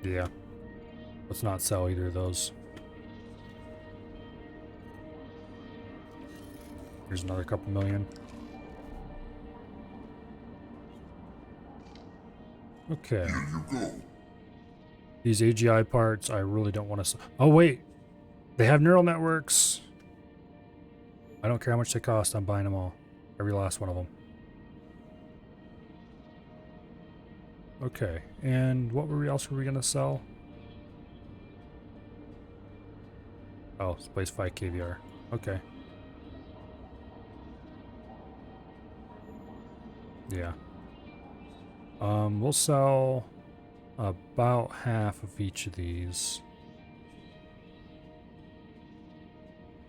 S1: Yeah. Let's not sell either of those. Here's another couple million. Okay.
S2: Here you go.
S1: These AGI parts, I really don't want to sell. Oh, wait. They have neural networks. I don't care how much they cost. I'm buying them all. Every last one of them. Okay. And what else were we going to sell? Oh, Space 5 KVR. Okay. Yeah. We'll sell about half of each of these.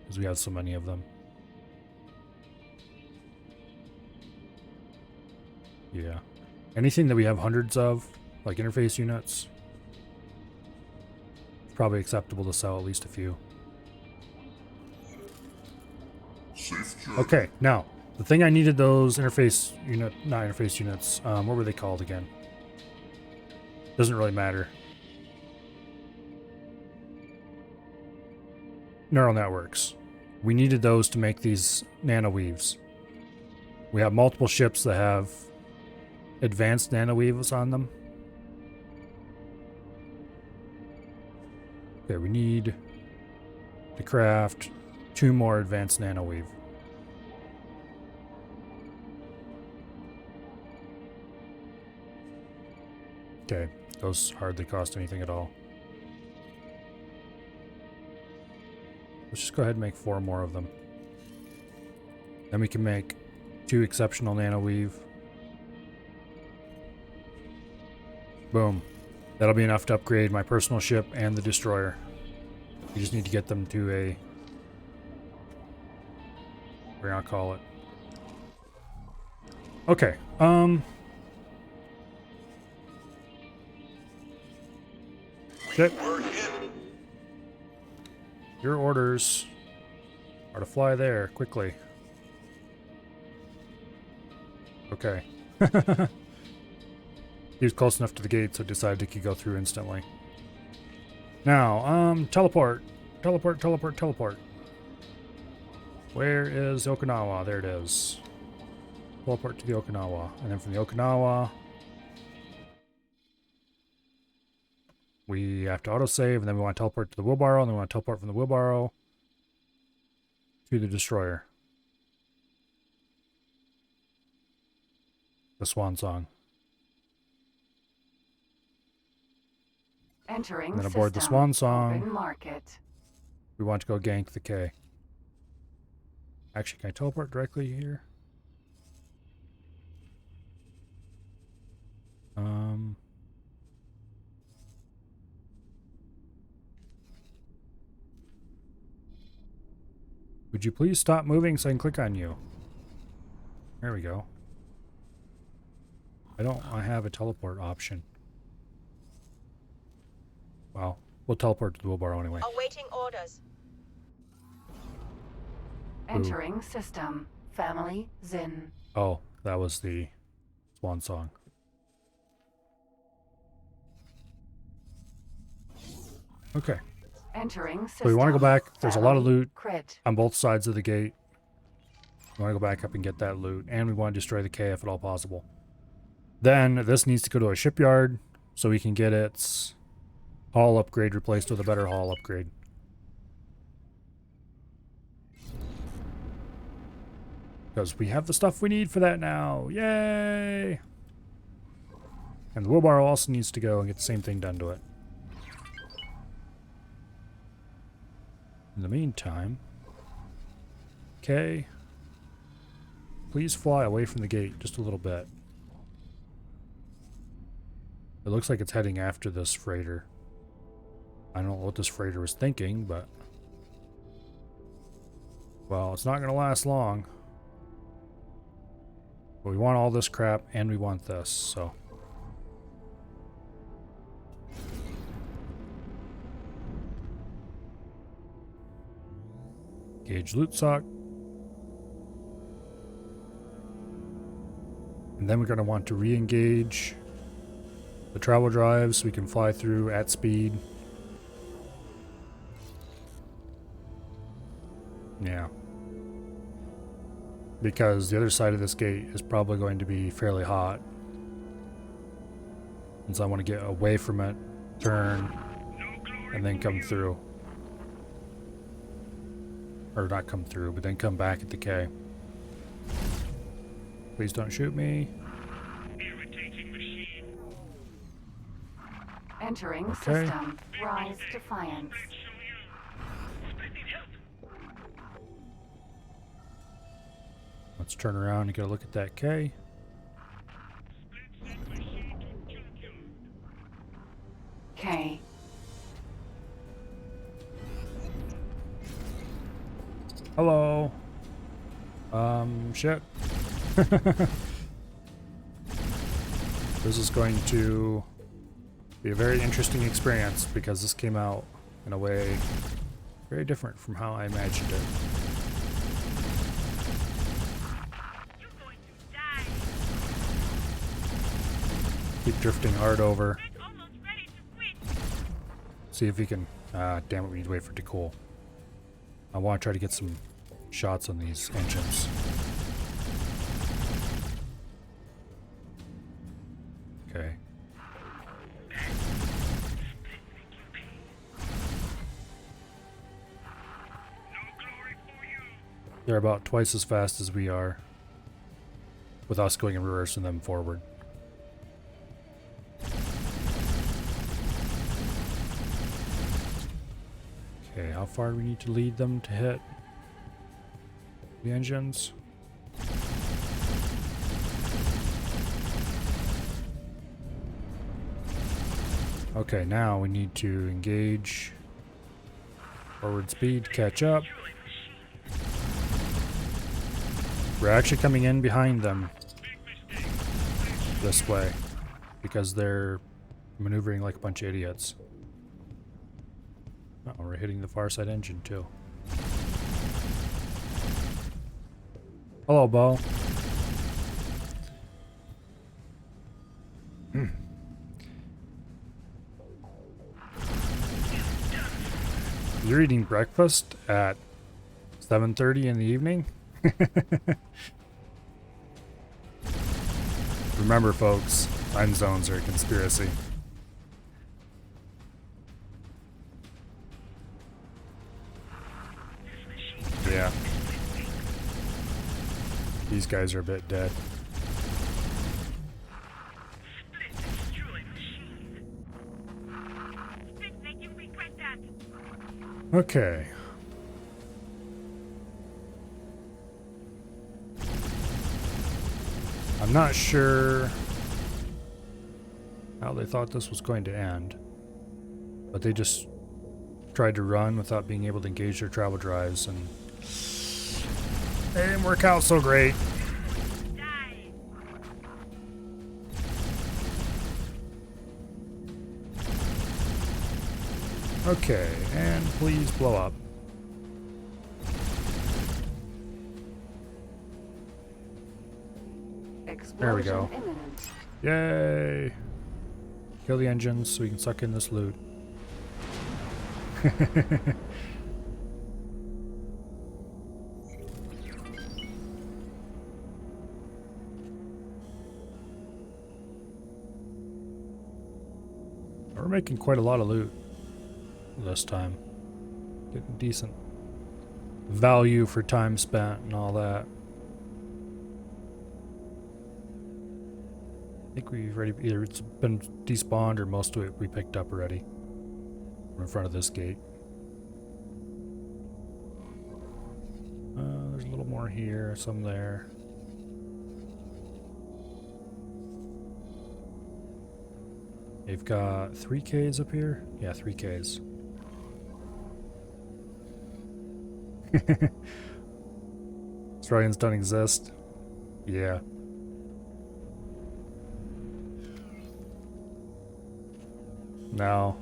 S1: Because we have so many of them. Yeah. Anything that we have hundreds of, like interface units, it's probably acceptable to sell at least a few.
S2: Safe journey.
S1: Okay, now, the thing I needed those not interface units, what were they called again? Doesn't really matter. neural networks. We needed those to make these nanoweaves. We have multiple ships that have advanced nanoweaves on them. Okay, we need to craft 2 more advanced nanoweave. Okay, those hardly cost anything at all. Let's just go ahead and make 4 more of them. Then we can make 2 exceptional nanoweave. Boom. That'll be enough to upgrade my personal ship and the destroyer. We just need to get them to a... we're gonna call it. Okay, shit. Your orders are to fly there quickly. Okay. He was close enough to the gate, so decided he could go through instantly. Now, teleport. Teleport, teleport, teleport. Where is Okinawa? There it is. Teleport to the Okinawa. And then from the Okinawa, we have to autosave, and then we want to teleport to the wheelbarrow, and then we want to teleport from the wheelbarrow to the destroyer. The swan song.
S3: Entering
S1: And then aboard the swan song,
S3: market.
S1: we want to go gank the K. Actually, can I teleport directly here? Would you please stop moving so I can click on you? There we go. I have a teleport option. Well, we'll teleport to the wheelbarrow anyway.
S4: Awaiting orders.
S3: Entering system. Family Zin.
S1: Oh, that was the swan song. Okay.
S3: Entering system.
S1: So we want to go back. There's a lot of
S3: Family
S1: loot
S3: Crit.
S1: on both sides of the gate. We want to go back up and get that loot. And we want to destroy the K if at all possible. Then this needs to go to a shipyard so we can get its hull upgrade replaced with a better hull upgrade. Because we have the stuff we need for that now. Yay! And the wheelbarrow also needs to go and get the same thing done to it. In the meantime, okay, please fly away from the gate just a little bit. It looks like it's heading after this freighter. I don't know what this freighter was thinking, but... well, it's not going to last long. But we want all this crap, and we want this, so... Gauge loot sock. And then we're going to want to re-engage the travel drive so we can fly through at speed. Yeah. Because the other side of this gate is probably going to be fairly hot. And so I want to get away from it, turn, and then come through. Or not come through, but then come back at the K. Please don't shoot me.
S3: Entering
S1: Okay.
S3: system. Rise Defiance.
S1: Let's turn around and get a look at that K.
S3: K.
S1: Hello. Shit. This is going to be a very interesting experience because this came out in a way very different from how I imagined it.
S4: You're going to die.
S1: Keep drifting hard over.
S4: It's almost ready to quit.
S1: See if we can... damn it, we need to wait for it to cool. I want to try to get some shots on these engines. Okay. They're about twice as fast as we are, with us going in reverse and them forward. Okay, how far do we need to lead them to hit the engines? Okay, now we need to engage forward speed to catch up. We're actually coming in behind them this way because they're maneuvering like a bunch of idiots. Oh, we're hitting the far side engine too. Hello, Bo. You're eating breakfast at 7:30 in the evening? Remember, folks, time zones are a conspiracy. Yeah. These guys are a bit dead. Okay. I'm not sure how they thought this was going to end, but they just tried to run without being able to engage their travel drives, and they didn't work out so great. Okay, and please blow up. There we go.
S3: Imminent.
S1: Yay! Kill the engines so we can suck in this loot. We're making quite a lot of loot this time. Getting decent value for time spent and all that. I think we've already, either it's been despawned or most of it we picked up already. We're in front of this gate. There's a little more here, some there. They've got 3Ks up here? Yeah, 3Ks. Australians don't exist? Yeah. No.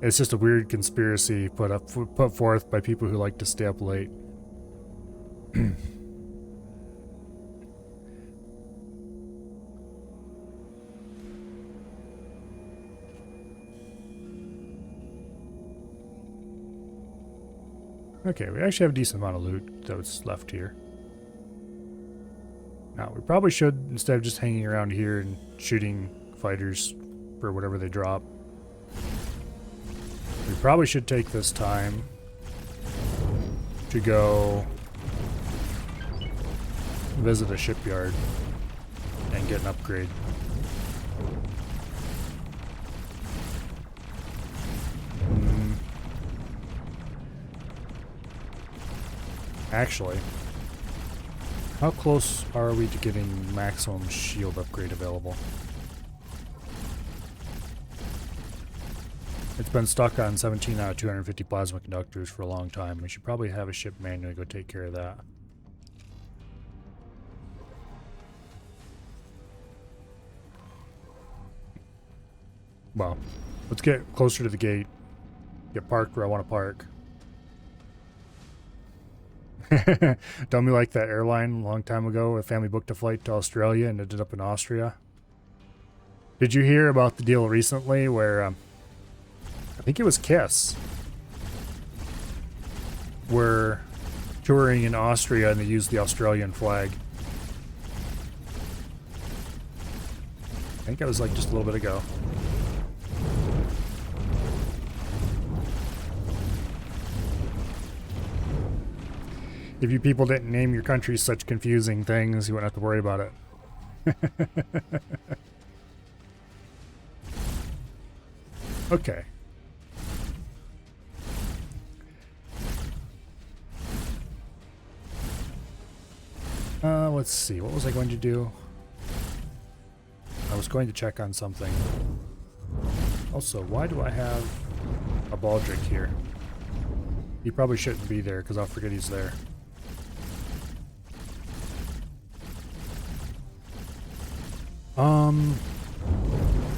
S1: It's just a weird conspiracy put forth by people who like to stay up late. Okay, we actually have a decent amount of loot that's left here. Now, we probably should, instead of just hanging around here and shooting fighters for whatever they drop, we probably should take this time to go visit a shipyard and get an upgrade. Actually, how close are we to getting maximum shield upgrade available? It's been stuck on 17 out of 250 plasma conductors for a long time. We should probably have a ship manually go take care of that. Well, let's get closer to the gate. Get parked where I want to park. Don't be like that airline a long time ago. A family booked a flight to Australia and ended up in Austria. Did you hear about the deal recently where... I think it was Kiss. were touring in Austria and they used the Australian flag. I think that was like just a little bit ago. If you people didn't name your countries such confusing things, you wouldn't have to worry about it. Okay. Let's see. What was I going to do? I was going to check on something. Also, why do I have a baldric here? He probably shouldn't be there because I'll forget he's there.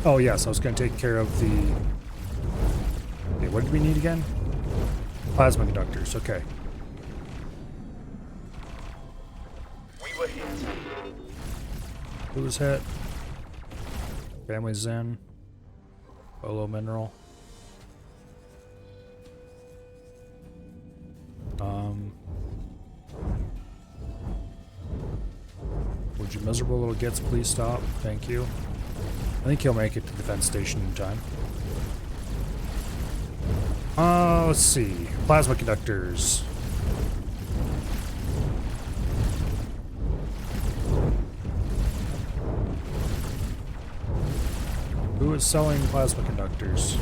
S1: Oh yes, I was going to take care of the... Wait, what did we need again? Plasma conductors, okay.
S5: We were hit.
S1: Who was hit? Family Zen. Bolo Mineral. Would you miserable little gits please stop? Thank you. I think he'll make it to the defense station in time. Let's see. Plasma conductors. Who is selling plasma conductors?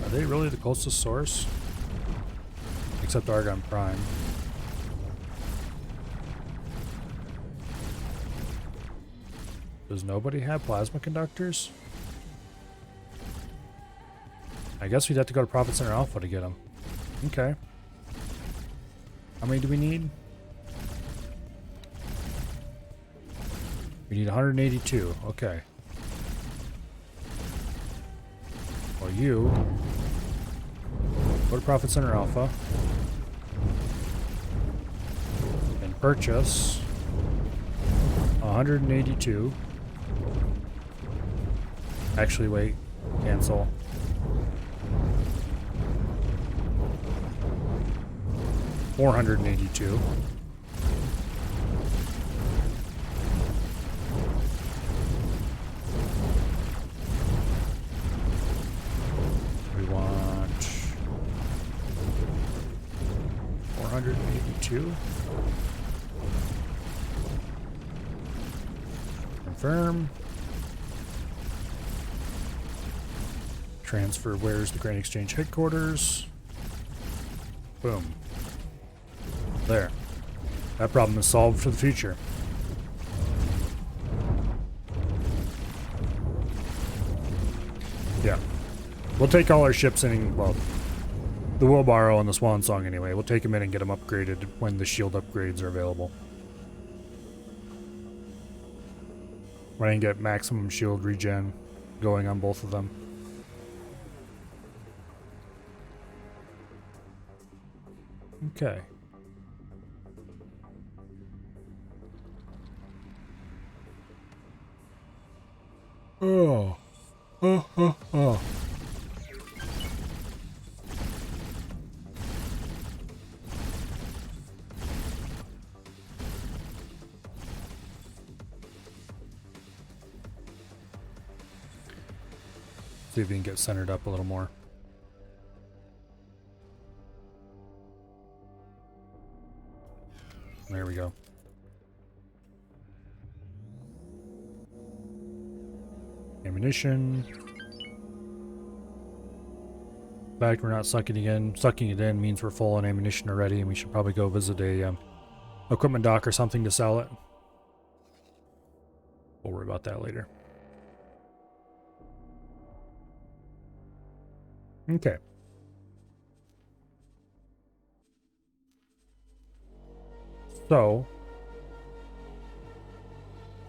S1: Are they really the closest source? Except Argon Prime. Does nobody have plasma conductors? I guess we'd have to go to Profit Center Alpha to get them. Okay. How many do we need? We need 182. Okay. Well, you go to Profit Center Alpha and purchase 182. Actually, wait. Cancel. $482. We want 482. Confirm. Transfer where's the Grain Exchange headquarters. Boom. There. That problem is solved for the future. Yeah. We'll take all our ships in, well, the Wheelbarrow and the Swan Song anyway. We'll take them in and get them upgraded when the shield upgrades are available. When I can get maximum shield regen going on both of them. Okay. Oh. Oh. See if we can get centered up a little more. There we go. Ammunition. In fact, we're not sucking it in. Sucking it in means we're full on ammunition already, and we should probably go visit a equipment dock or something to sell it. We'll worry about that later. Okay. So,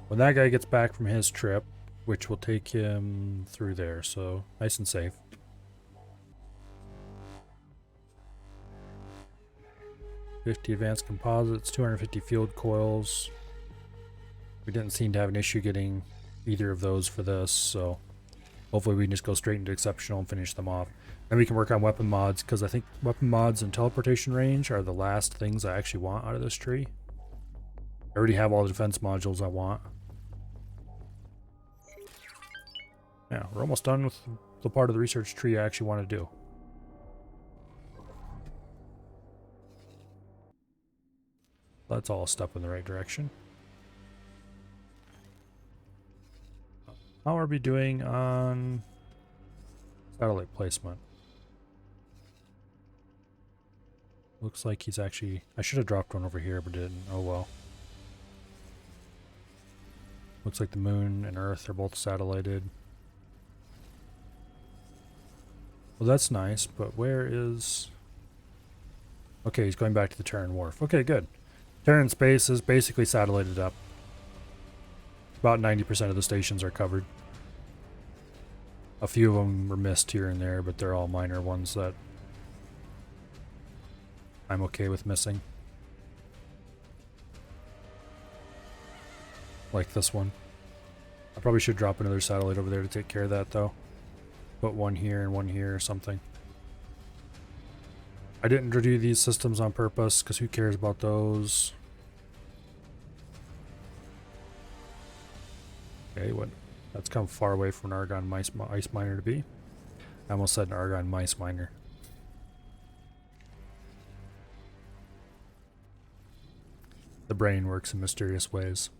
S1: when that guy gets back from his trip, which will take him through there, so nice and safe. $50 advanced composites, 250 field coils. We didn't seem to have an issue getting either of those for this, so Hopefully we can just go straight into exceptional and finish them off. Then we can work on weapon mods, because I think weapon mods and teleportation range are the last things I actually want out of this tree. I already have all the defense modules I want. Yeah, we're almost done with the part of the research tree I actually want to do. That's all a step in the right direction. How are we doing on satellite placement? Looks like he's actually... I should have dropped one over here, but didn't. Oh well. Looks like the moon and Earth are both satellited. Well, that's nice, but where is... Okay, he's going back to the Terran Wharf. Okay, good. Terran space is basically satellited up. About 90% of the stations are covered. A few of them were missed here and there, but they're all minor ones that I'm okay with missing. Like this one. I probably should drop another satellite over there to take care of that, though. Put one here and one here or something. I didn't do these systems on purpose, because who cares about those? Okay, what? That's come far away from an Argon ice miner to be. I almost said an Argon mice miner. The brain works in mysterious ways.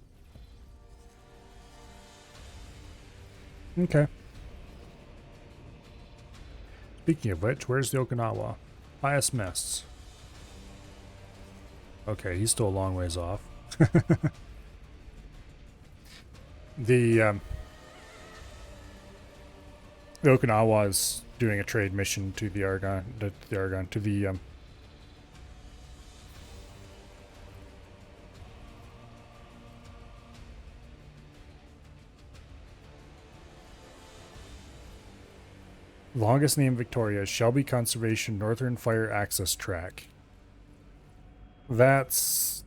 S1: Okay. Speaking of which, where's the Okinawa? Highest mists. Okay, he's still a long ways off. The Okinawa is doing a trade mission to the Argon, longest name Victoria, Shelby Conservation Northern Fire Access Track. That's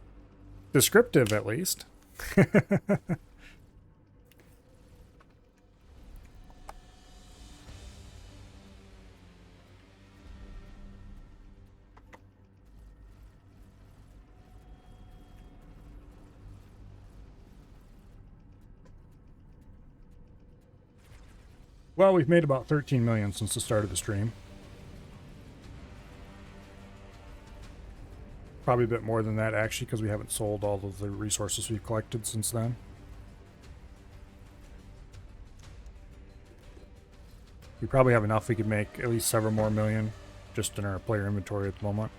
S1: descriptive, at least. Well, we've made about 13 million since the start of the stream. Probably a bit more than that, actually, because we haven't sold all of the resources we've collected since then. We probably have enough we could make at least several more million just in our player inventory at the moment.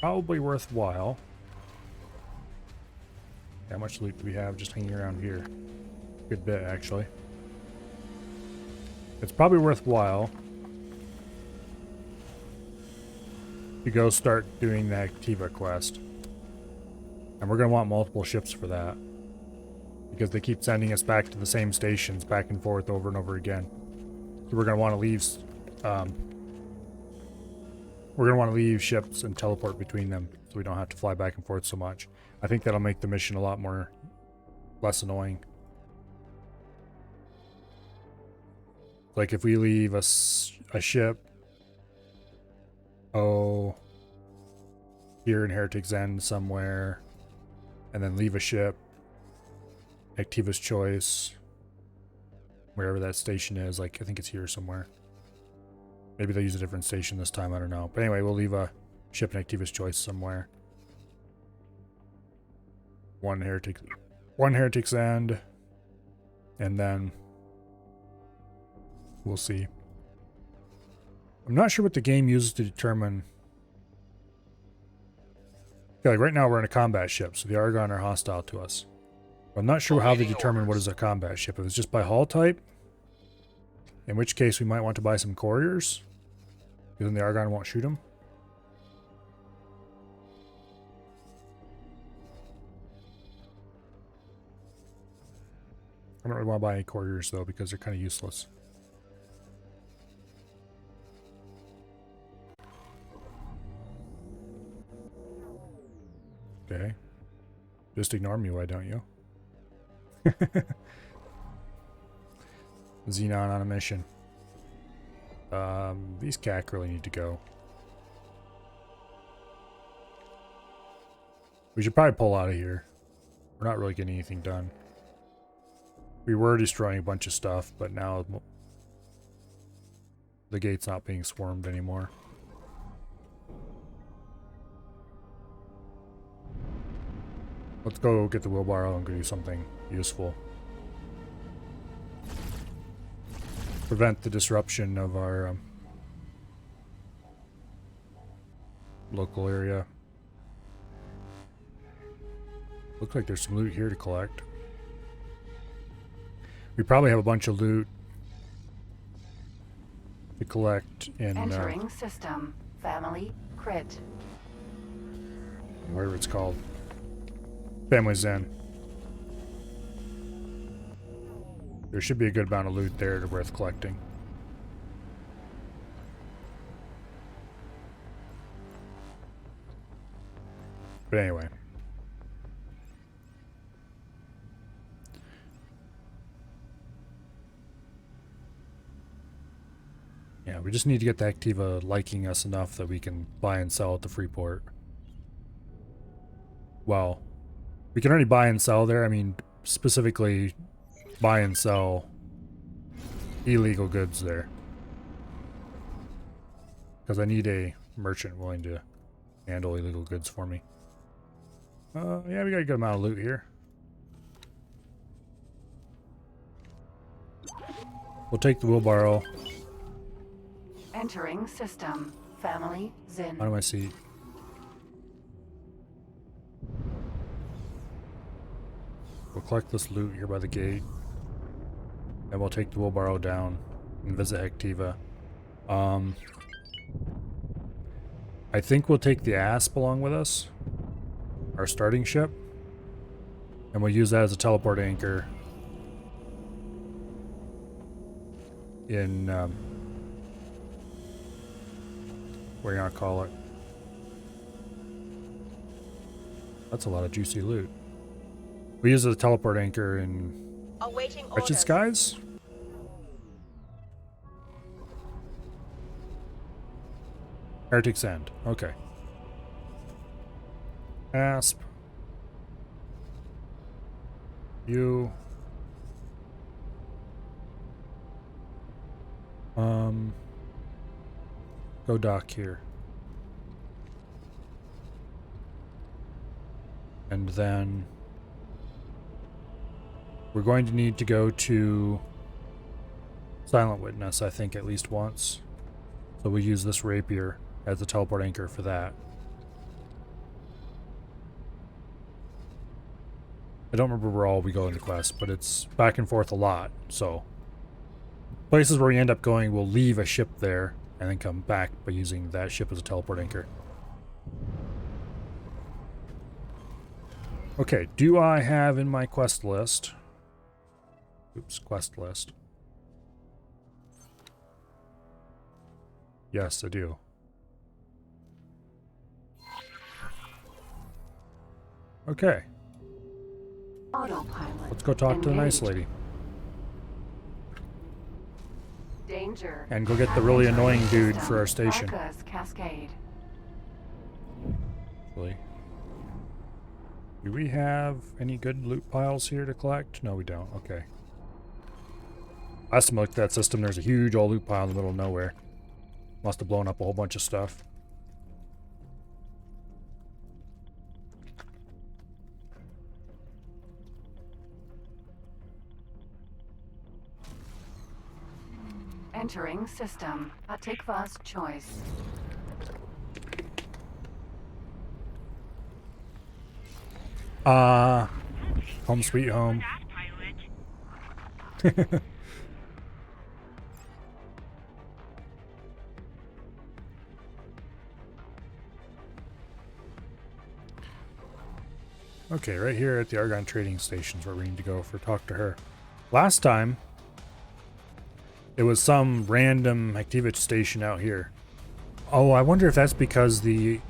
S1: Probably worthwhile. How much loot do we have just hanging around here? Good bit, actually. It's probably worthwhile to go start doing the Activa quest. And we're going to want multiple ships for that, because they keep sending us back to the same stations back and forth over and over again. So we're going to want to leave ships and teleport between them so we don't have to fly back and forth so much. I think that'll make the mission a lot less annoying. Like if we leave a ship, here in Heretic's End somewhere, and then leave a ship, Activa's Choice, wherever that station is, like I think it's here somewhere. Maybe they'll use a different station this time, I don't know. But anyway, we'll leave a ship in Activa's Choice somewhere. One Heretic's End, and then we'll see. I'm not sure what the game uses to determine. Yeah, like right now we're in a combat ship, so the Argon are hostile to us. I'm not sure how they determine what is a combat ship. If it's just by hull type, in which case we might want to buy some couriers, because then the Argon won't shoot them. I don't really want to buy any couriers though, because they're kind of useless. Okay. Just ignore me, why don't you? Xenon on a mission. These kha'ak really need to go. We should probably pull out of here. We're not really getting anything done. We were destroying a bunch of stuff, but now the gate's not being swarmed anymore. Let's go get the wheelbarrow and go do something useful. Prevent the disruption of our local area. Looks like there's some loot here to collect. We probably have a bunch of loot to collect in
S3: Entering system. Family crit.
S1: whatever it's called. Family Zen. There should be a good amount of loot there worth collecting. But anyway. Yeah, we just need to get the Activa liking us enough that we can buy and sell at the Freeport. Well, we can already buy and sell there. I mean, specifically buy and sell illegal goods there. Because I need a merchant willing to handle illegal goods for me. Yeah, we got a good amount of loot here. We'll take the wheelbarrow.
S3: Entering system. Family Zen.
S1: Out of my seat. We'll collect this loot here by the gate. And we'll take the wheelbarrow down and visit Activa. I think we'll take the Asp along with us. Our starting ship. And we'll use that as a teleport anchor. In, what are you gonna call it? That's a lot of juicy loot. We use it as a teleport anchor in
S4: Awaiting
S1: Wretched
S4: orders.
S1: Skies? Heretic's End. Okay. Asp. You. Go dock here. And then we're going to need to go to Silent Witness, I think, at least once. So we'll use this rapier as a teleport anchor for that. I don't remember where all we go in the quest, but it's back and forth a lot, so places where we end up going, we'll leave a ship there and then come back by using that ship as a teleport anchor. Okay, do I have in my quest list... Oops, quest list. Yes, I do. Okay,
S3: Autopilot.
S1: let's go talk to the nice
S3: engaged.
S1: lady.
S3: Danger.
S1: And go get the really annoying dude for our station.
S3: Marcus Cascade.
S1: Really. Do we have any good loot piles here to collect? No, we don't. Okay. Last time I looked at that system, there's a huge old loot pile in the middle of nowhere. Must have blown up a whole bunch of stuff.
S3: Entering system. Atikva's choice.
S1: Home sweet home.
S4: That pilot.
S1: Okay, right here at the Argon Trading Station's where we need to go for talk to her. Last time, it was some random Activity station out here. Oh, I wonder if that's because the...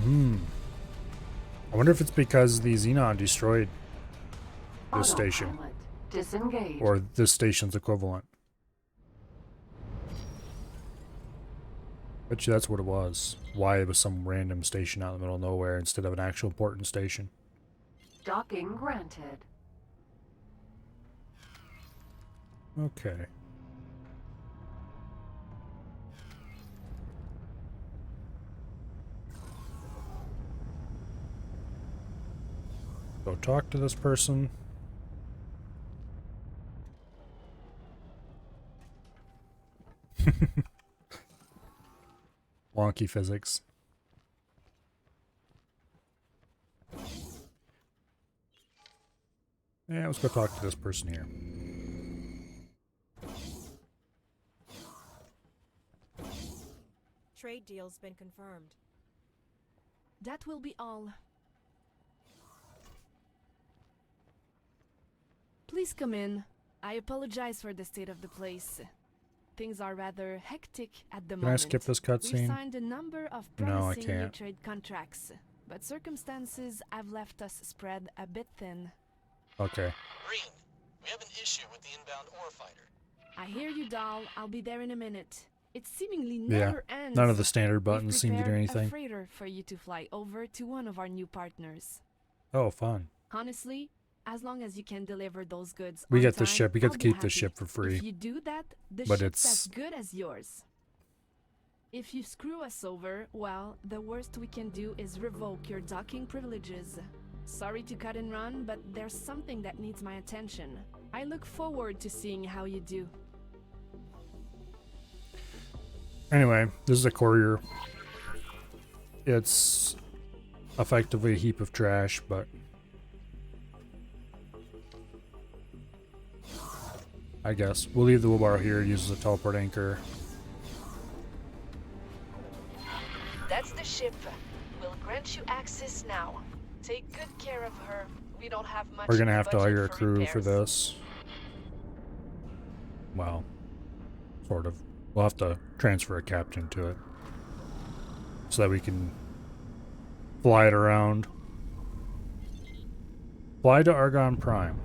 S1: I wonder if it's because the Xenon destroyed this station.
S3: Autopilot disengaged.
S1: Or this station's equivalent. Bet you that's what it was. Why it was some random station out in the middle of nowhere instead of an actual important station.
S3: Docking granted.
S1: Okay. Go talk to this person. Wonky physics. Yeah, let's go talk to this person here.
S6: Trade deal's been confirmed.
S7: That will be all. Please come in. I apologize for the state of the place. Things are rather hectic at the
S1: Can
S7: moment.
S1: I skip this
S7: We've
S1: cutscene?
S7: signed a number of
S1: No, I
S7: promising new
S1: can't.
S7: trade contracts, but circumstances have left us spread a bit thin.
S1: Okay.
S8: Green, we have an issue with the inbound ore fighter.
S7: I hear you, doll. I'll be there in a minute. It seemingly
S1: Yeah,
S7: never ends.
S1: none of the standard
S7: We've
S1: buttons seem to do
S7: prepared
S1: anything.
S7: a freighter for you to fly over to one of our new partners.
S1: Oh, fun.
S7: Honestly, as long as you can deliver those goods
S1: We
S7: on
S1: get this
S7: time,
S1: ship. We get
S7: I'll
S1: to
S7: be
S1: keep this
S7: happy.
S1: ship for free.
S7: If you do that, the
S1: But
S7: ship's
S1: it's-
S7: as good as yours. If you screw us over, well, the worst we can do is revoke your docking privileges. Sorry to cut and run, but there's something that needs my attention. I look forward to seeing how you do.
S1: Anyway, this is a courier. It's effectively a heap of trash, but I guess we'll leave the wheelbarrow here. It uses a teleport anchor.
S7: That's the ship. We'll grant you access now. Take good care of her. We don't have much.
S1: We're gonna have to
S7: budget
S1: hire a crew for
S7: repairs.
S1: this. Well, sort of. We'll have to transfer a captain to it so that we can fly it around. Fly to Argon Prime.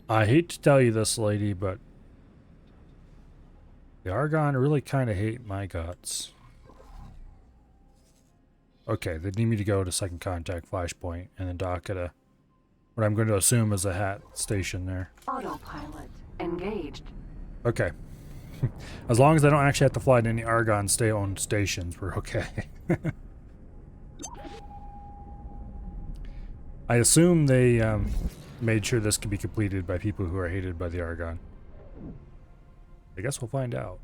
S1: I hate to tell you this, lady, but the Argon really kind of hate my guts. Okay, they need me to go to second contact flashpoint and then dock at a what I'm going to assume is a hat station there.
S3: Autopilot engaged.
S1: Okay. As long as I don't actually have to fly to any Argon state-owned stations, we're okay. I assume they made sure this could be completed by people who are hated by the Argon. I guess we'll find out.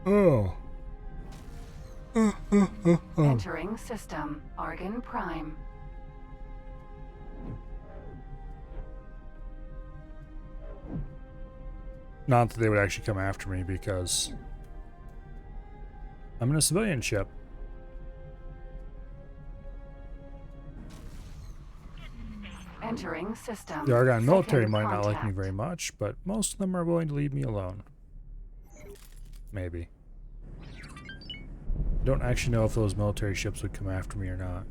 S1: Oh.
S3: Entering system. Argon Prime.
S1: Not that they would actually come after me because I'm in a civilian ship.
S3: Entering system.
S1: The Argon military
S3: Second
S1: might not like me
S3: contact.
S1: very much, but most of them are willing to leave me alone. Maybe. Don't actually know if those military ships would come after me or not.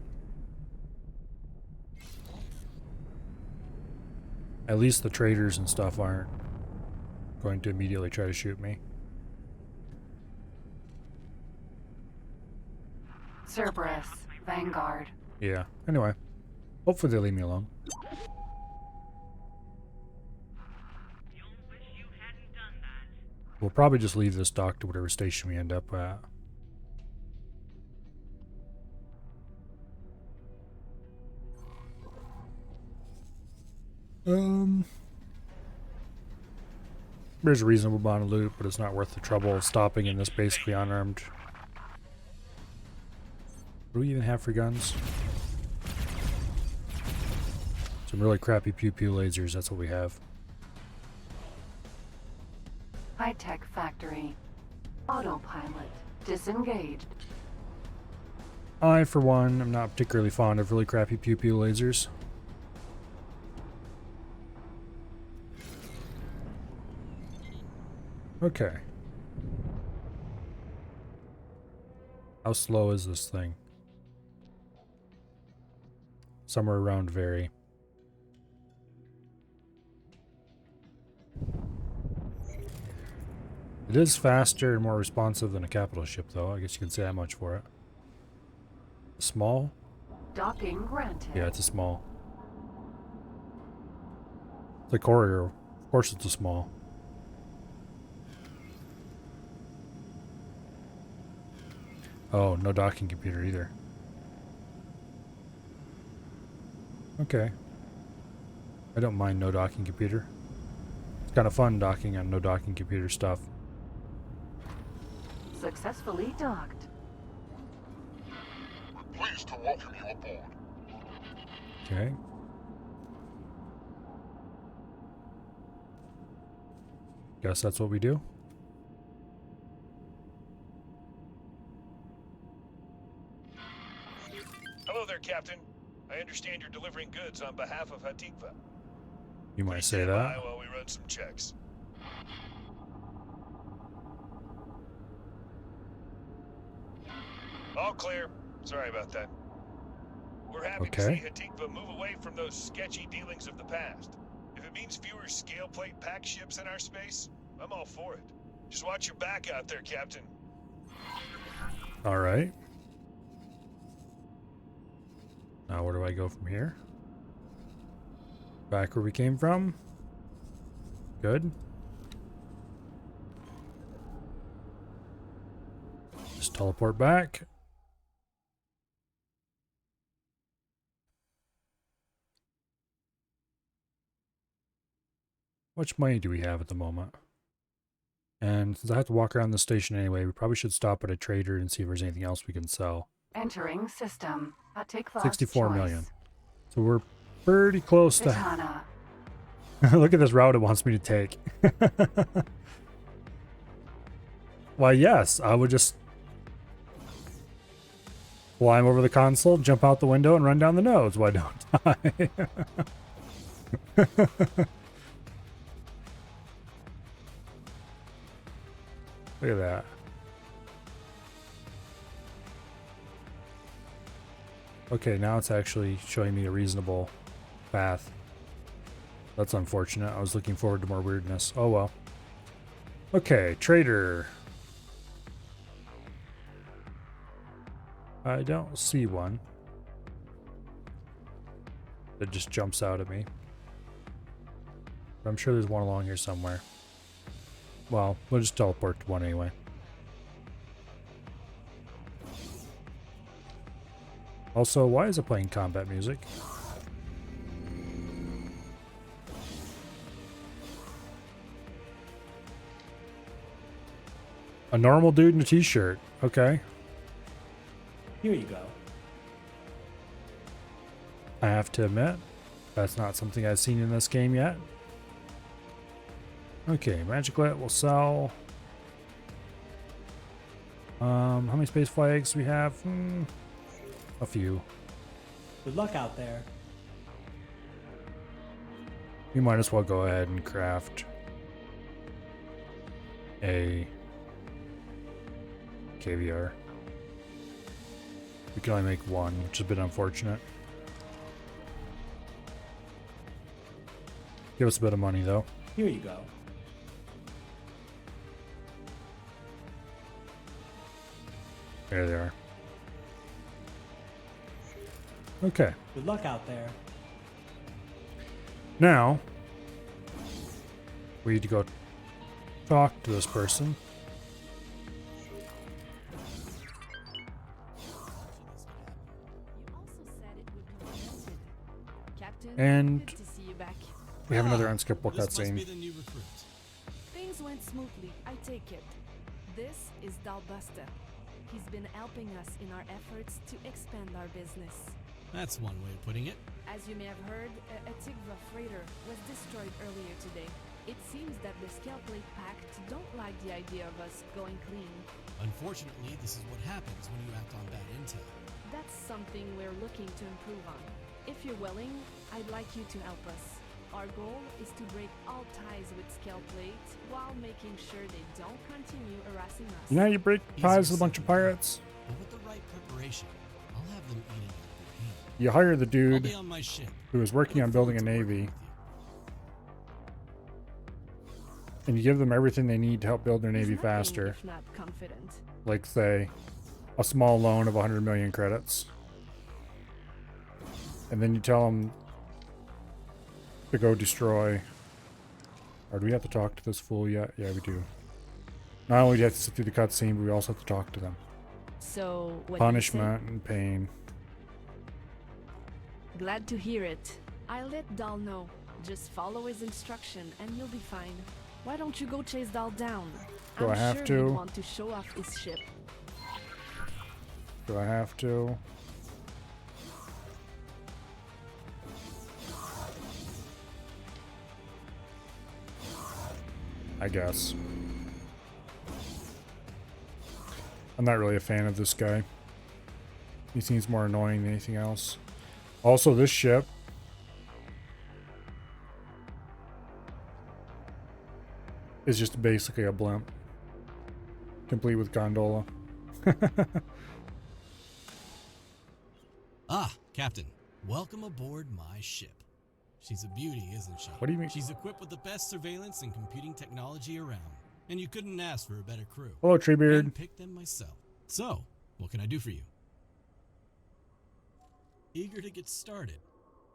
S1: At least the traders and stuff aren't going to immediately try to shoot me.
S3: Cerberus. Vanguard.
S1: Yeah. Anyway. Hopefully they leave me alone. We'll probably just leave this dock to whatever station we end up at. There's a reasonable amount of loot, but it's not worth the trouble of stopping in this basically unarmed. What do we even have for guns? Some really crappy pew-pew lasers, that's what we have.
S3: High-tech factory. Autopilot. Disengaged.
S1: I, for one, am not particularly fond of really crappy pew-pew lasers. Okay. How slow is this thing? somewhere around very. It is faster and more responsive than a capital ship, though. I guess you can say that much for it. Small?
S3: Docking granted.
S1: Yeah, it's a small. It's a corridor. Of course it's a small. Oh, no docking computer either. Okay. I don't mind no docking computer. It's kind of fun docking on no docking computer stuff.
S3: Successfully docked.
S2: We're pleased to welcome you aboard.
S1: Okay. Guess that's what we do.
S5: Hello there, Captain. I understand you're delivering goods on behalf of Hatikva.
S1: You might
S5: Please
S1: say
S5: stand by
S1: that.
S5: while we run some checks. All clear. Sorry about that. We're happy to see
S1: Okay.
S5: Hatikva move away from those sketchy dealings of the past. If it means fewer scale plate pack ships in our space, I'm all for it. Just watch your back out there, Captain.
S1: All right. Now where do I go from here? Back where we came from. Good. Just teleport back. How much money do we have at the moment? And since I have to walk around the station anyway, we probably should stop at a trader and see if there's anything else we can sell.
S3: Entering system. Hatikva's
S1: 64
S3: choice.
S1: million. So we're pretty close to...
S3: Kitana.
S1: Look at this route it wants me to take. Why, yes, I would just climb over the console, jump out the window, and run down the nodes. Why don't I? Look at that. Okay, now it's actually showing me a reasonable path. That's unfortunate. I was looking forward to more weirdness. Oh well. Okay, trader. I don't see one. That just jumps out at me. But I'm sure there's one along here somewhere. Well, we'll just teleport to one anyway. Also, why is it playing combat music? A normal dude in a t-shirt. Okay.
S9: Here you go.
S1: I have to admit, that's not something I've seen in this game yet. Okay, Magiclet will sell. How many space flags do we have? A few.
S9: Good luck out there.
S1: We might as well go ahead and craft a KVR. We can only make one, which is a bit unfortunate. Give us a bit of money though.
S9: Here you go.
S1: There they are. Okay.
S9: Good luck out there.
S1: Now, we need to go talk to this person.
S7: You also said it would be prevented. Captain,
S1: And
S7: good to see you back.
S1: we have another unskippable
S8: This must be
S1: cutscene.
S8: the new recruit.
S7: Things went smoothly, I take it. This is Dalbuster. He's been helping us in our efforts to expand our business.
S8: That's one way of putting it.
S7: As you may have heard, a Tigva freighter was destroyed earlier today. It seems that the Scaleplate Pact don't like the idea of us going clean.
S8: Unfortunately, this is what happens when you act on bad intel.
S7: That's something we're looking to improve on. If you're willing, I'd like you to help us. Our goal is to break all ties with Scaleplate while making sure they don't continue harassing us.
S1: You know how you break ties with a bunch of pirates?
S8: But with the right preparation, I'll have them eating out of your hand.
S1: You hire the
S8: I'll
S1: dude
S8: be on my ship.
S1: who is working
S8: I
S1: on
S8: look
S1: building a
S8: forward to working
S1: navy,
S8: with you.
S1: and you give them everything they need to help build their
S7: There's
S1: navy
S7: nothing
S1: faster.
S7: if not confident.
S1: Like, say, a small loan of 100 million credits. And then you tell them to go destroy. Or do we have to talk to this fool yet? Yeah, we do. Not only do you have to sit through the cutscene, but we also have to talk to them.
S7: So, what do you say?
S1: Punishment and pain.
S7: Glad to hear it. I'll let Dahl know. Just follow his instruction and you'll be fine. Why don't you go chase Dahl down?
S1: Do I have
S7: sure
S1: to?
S7: he'd want to show off his ship.
S1: Do I have to? I guess. I'm not really a fan of this guy. He seems more annoying than anything else. Also, this ship is just basically a blimp. Complete with gondola.
S8: Ah, Captain. Welcome aboard my ship. She's a beauty, isn't she?
S1: What do you mean?
S8: She's equipped with the best surveillance and computing technology around. And you couldn't ask for a better crew.
S1: Hello, Treebeard.
S8: I picked them myself. So, what can I do for you? Eager to get started?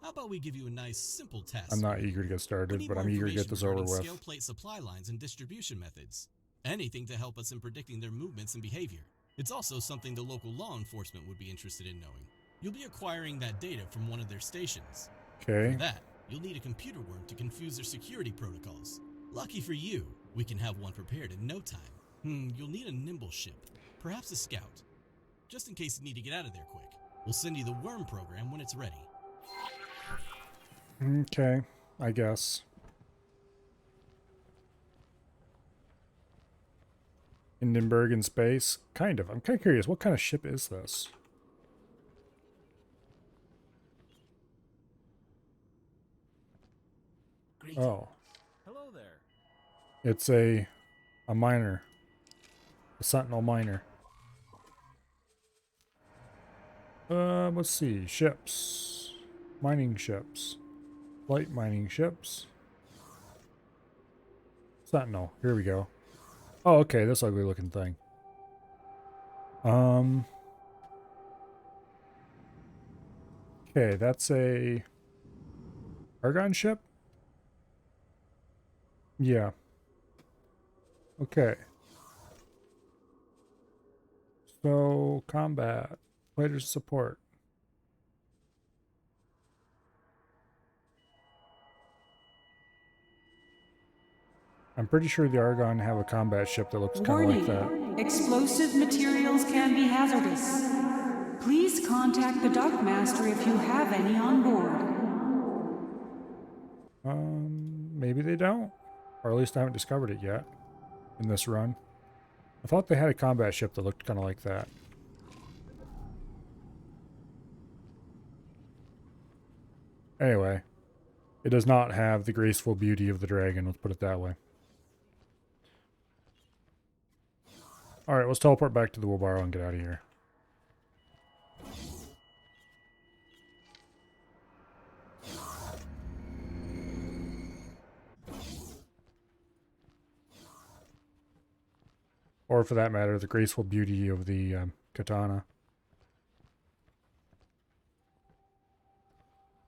S8: How about we give you a nice, simple task?
S1: I'm not eager to get started, but I'm eager to get this over with.
S8: Scale plate supply lines and distribution methods. Anything to help us in predicting their movements and behavior. It's also something the local law enforcement would be interested in knowing. You'll be acquiring that data from one of their stations.
S1: Okay.
S8: For that, you'll need a computer worm to confuse their security protocols. Lucky for you, we can have one prepared in no time. You'll need a nimble ship, perhaps a scout. Just in case you need to get out of there quick. We'll send you the worm program when it's ready.
S1: Okay, I guess. Hindenburg in space? Kind of. I'm kind of curious. What kind of ship is this? Oh.
S10: Hello there.
S1: It's a miner. A sentinel miner. Let's see. Ships. Mining ships. Light mining ships. Sentinel. Here we go. Oh, okay. This ugly looking thing. Okay, that's a Argon ship? Yeah. Okay. So, combat. Players support. I'm pretty sure the Argon have a combat ship that looks kind of like that.
S11: Explosive materials can be hazardous. Please contact the dockmaster if you have any on board.
S1: Maybe they don't. Or at least I haven't discovered it yet in this run. I thought they had a combat ship that looked kind of like that. Anyway, it does not have the graceful beauty of the dragon, let's put it that way. Alright, let's teleport back to the wheelbarrow and get out of here. Or for that matter, the graceful beauty of the katana.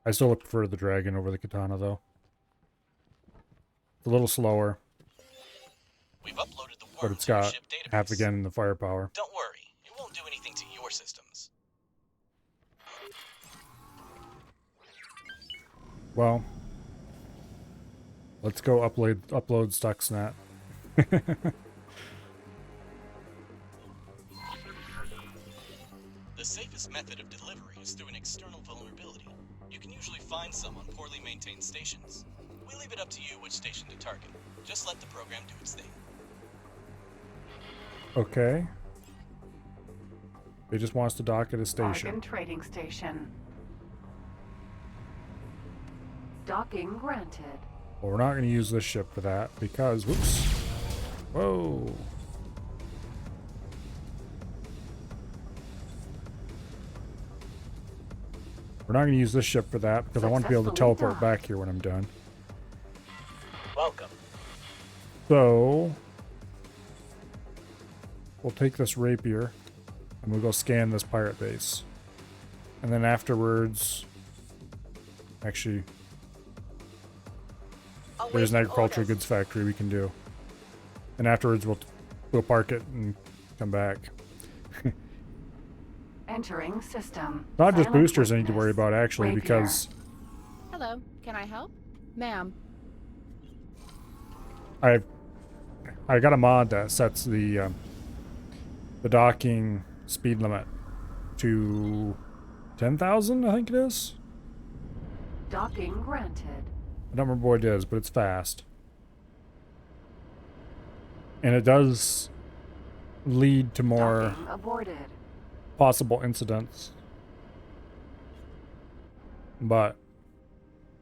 S1: I still prefer the dragon over the katana, though. It's a little slower.
S8: We've uploaded the
S1: But it's got half again the firepower.
S8: Don't worry, it won't do anything to your systems.
S1: Well, let's go upload Stuxnet.
S8: The safest method of delivery is through an external vulnerability. You can usually find some on poorly maintained stations. We leave it up to you which station to target. Just let the program do its thing.
S1: Okay. It just wants to dock at a station.
S3: Bargain trading station. Docking granted.
S1: Well, we're not going to use this ship for that because, whoops. Whoa. We're not going to use this ship for that because I want to be able to
S3: Successfully
S1: teleport
S3: docked.
S1: back here when I'm done.
S9: Welcome.
S1: So we'll take this rapier and we'll go scan this pirate base. And then afterwards, actually, there's an agricultural goods factory we can do. And afterwards we'll park it and come back.
S3: Entering system.
S1: Not just
S3: Silent
S1: boosters I need to worry
S3: witness.
S1: about actually
S3: Rapier.
S1: because
S7: Hello, can I help? Ma'am.
S1: I got a mod that sets the docking speed limit to 10,000, I think it is.
S3: Docking granted.
S1: I don't remember what it is, but it's fast. And it does lead to more
S3: Docking aborted.
S1: possible incidents. But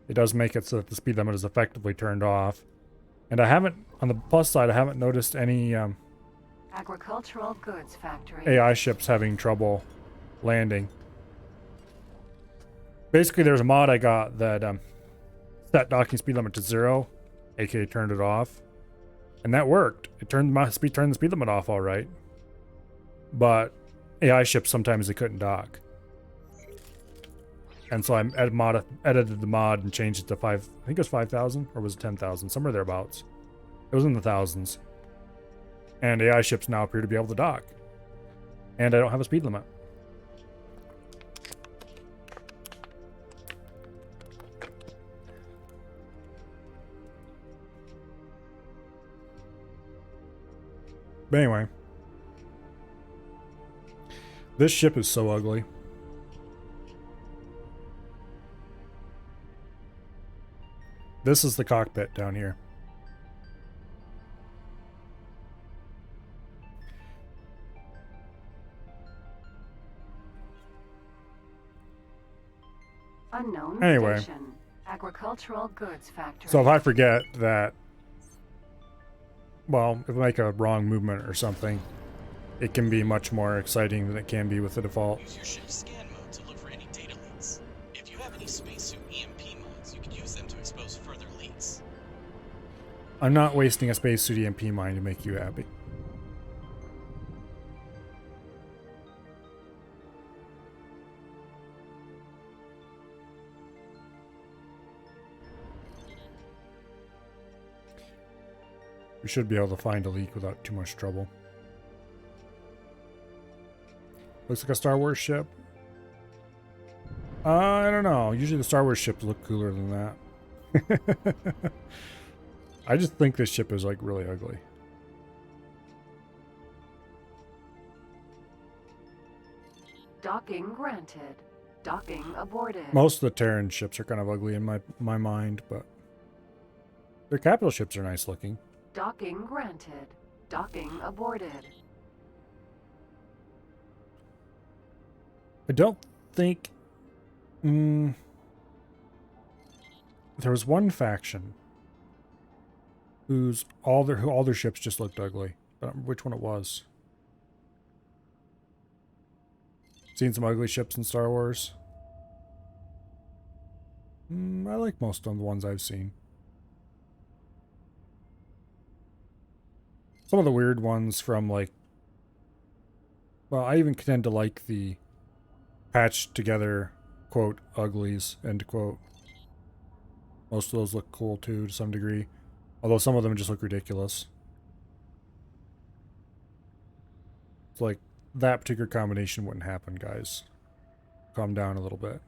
S1: it does make it so that the speed limit is effectively turned off. And I haven't, on the plus side, I haven't noticed any
S3: Agricultural goods factory.
S1: AI ships having trouble landing. Basically, there's a mod I got that set docking speed limit to 0, aka turned it off, and that worked. It turned the speed limit off all right, but AI ships sometimes they couldn't dock, and so I edited the mod and changed it to 5. I think it was 5,000 or was it 10,000, somewhere thereabouts. It was in the thousands, and AI ships now appear to be able to dock, and I don't have a speed limit. But anyway, this ship is so ugly. This is the cockpit down here.
S3: Unknown
S1: Anyway.
S3: station. Agricultural goods factory.
S1: So if I forget that, well, if I make a wrong movement or something, it can be much more exciting than it can be with the default.
S8: Use your ship's scan mode to look for any data leaks. If you have any spacesuit EMP mods, you can use them to expose further leaks.
S1: I'm not wasting a spacesuit EMP mine to make you happy. We should be able to find a leak without too much trouble. Looks like a Star Wars ship. I don't know. Usually the Star Wars ships look cooler than that. I just think this ship is like really ugly.
S3: Docking granted. Docking aborted.
S1: Most of the Terran ships are kind of ugly in my mind, but their capital ships are nice looking.
S3: Docking granted. Docking aborted.
S1: I don't think... there was one faction who all their ships just looked ugly. I don't remember which one it was. Seen some ugly ships in Star Wars. I like most of the ones I've seen. Some of the weird ones from like... Well, I even tend to like the patched together, quote, uglies, end quote. Most of those look cool too, to some degree. Although some of them just look ridiculous. It's like, that particular combination wouldn't happen, guys. Calm down a little bit.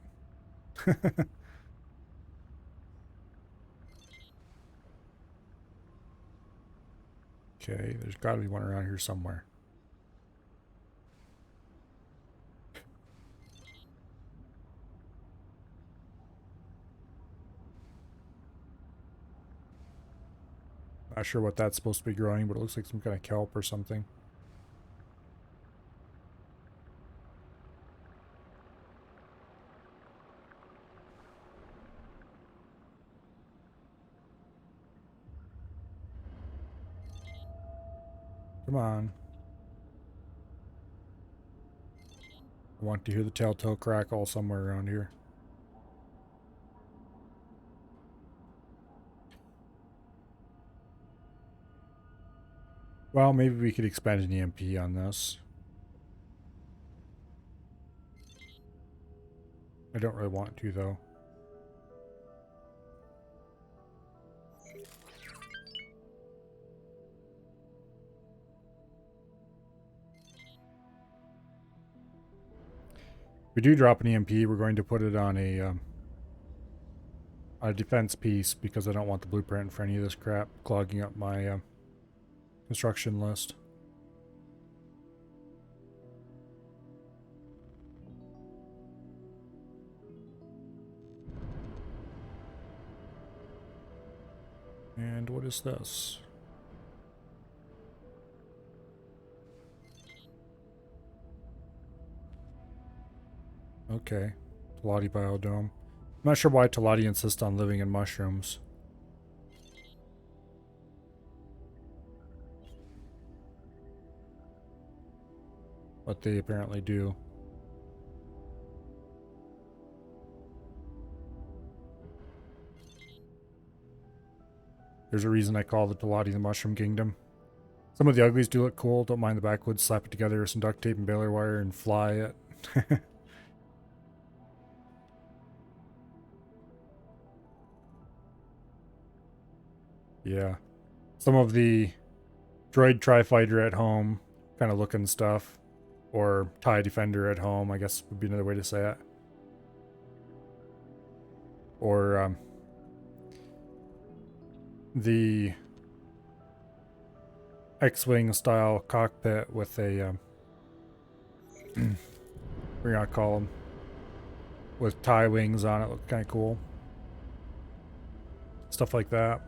S1: Okay, there's got to be one around here somewhere. Not sure what that's supposed to be growing, but it looks like some kind of kelp or something. Come on. I want to hear the telltale crackle somewhere around here. Well, maybe we could expand an EMP on this. I don't really want to, though. If we do drop an EMP, we're going to put it on a defense piece because I don't want the blueprint for any of this crap clogging up my construction list. And what is this? Okay, Talati biodome. I'm not sure why Talati insists on living in mushrooms. But they apparently do. There's a reason I call the Talati the Mushroom Kingdom. Some of the uglies do look cool. Don't mind the backwoods. Slap it together with some duct tape and baler wire and fly it. Yeah. Some of the droid tri-fighter at home kind of looking stuff. Or TIE Defender at home, I guess would be another way to say it. Or the X-Wing style cockpit with a what are you gonna call them? With TIE wings on it, look kind of cool. Stuff like that.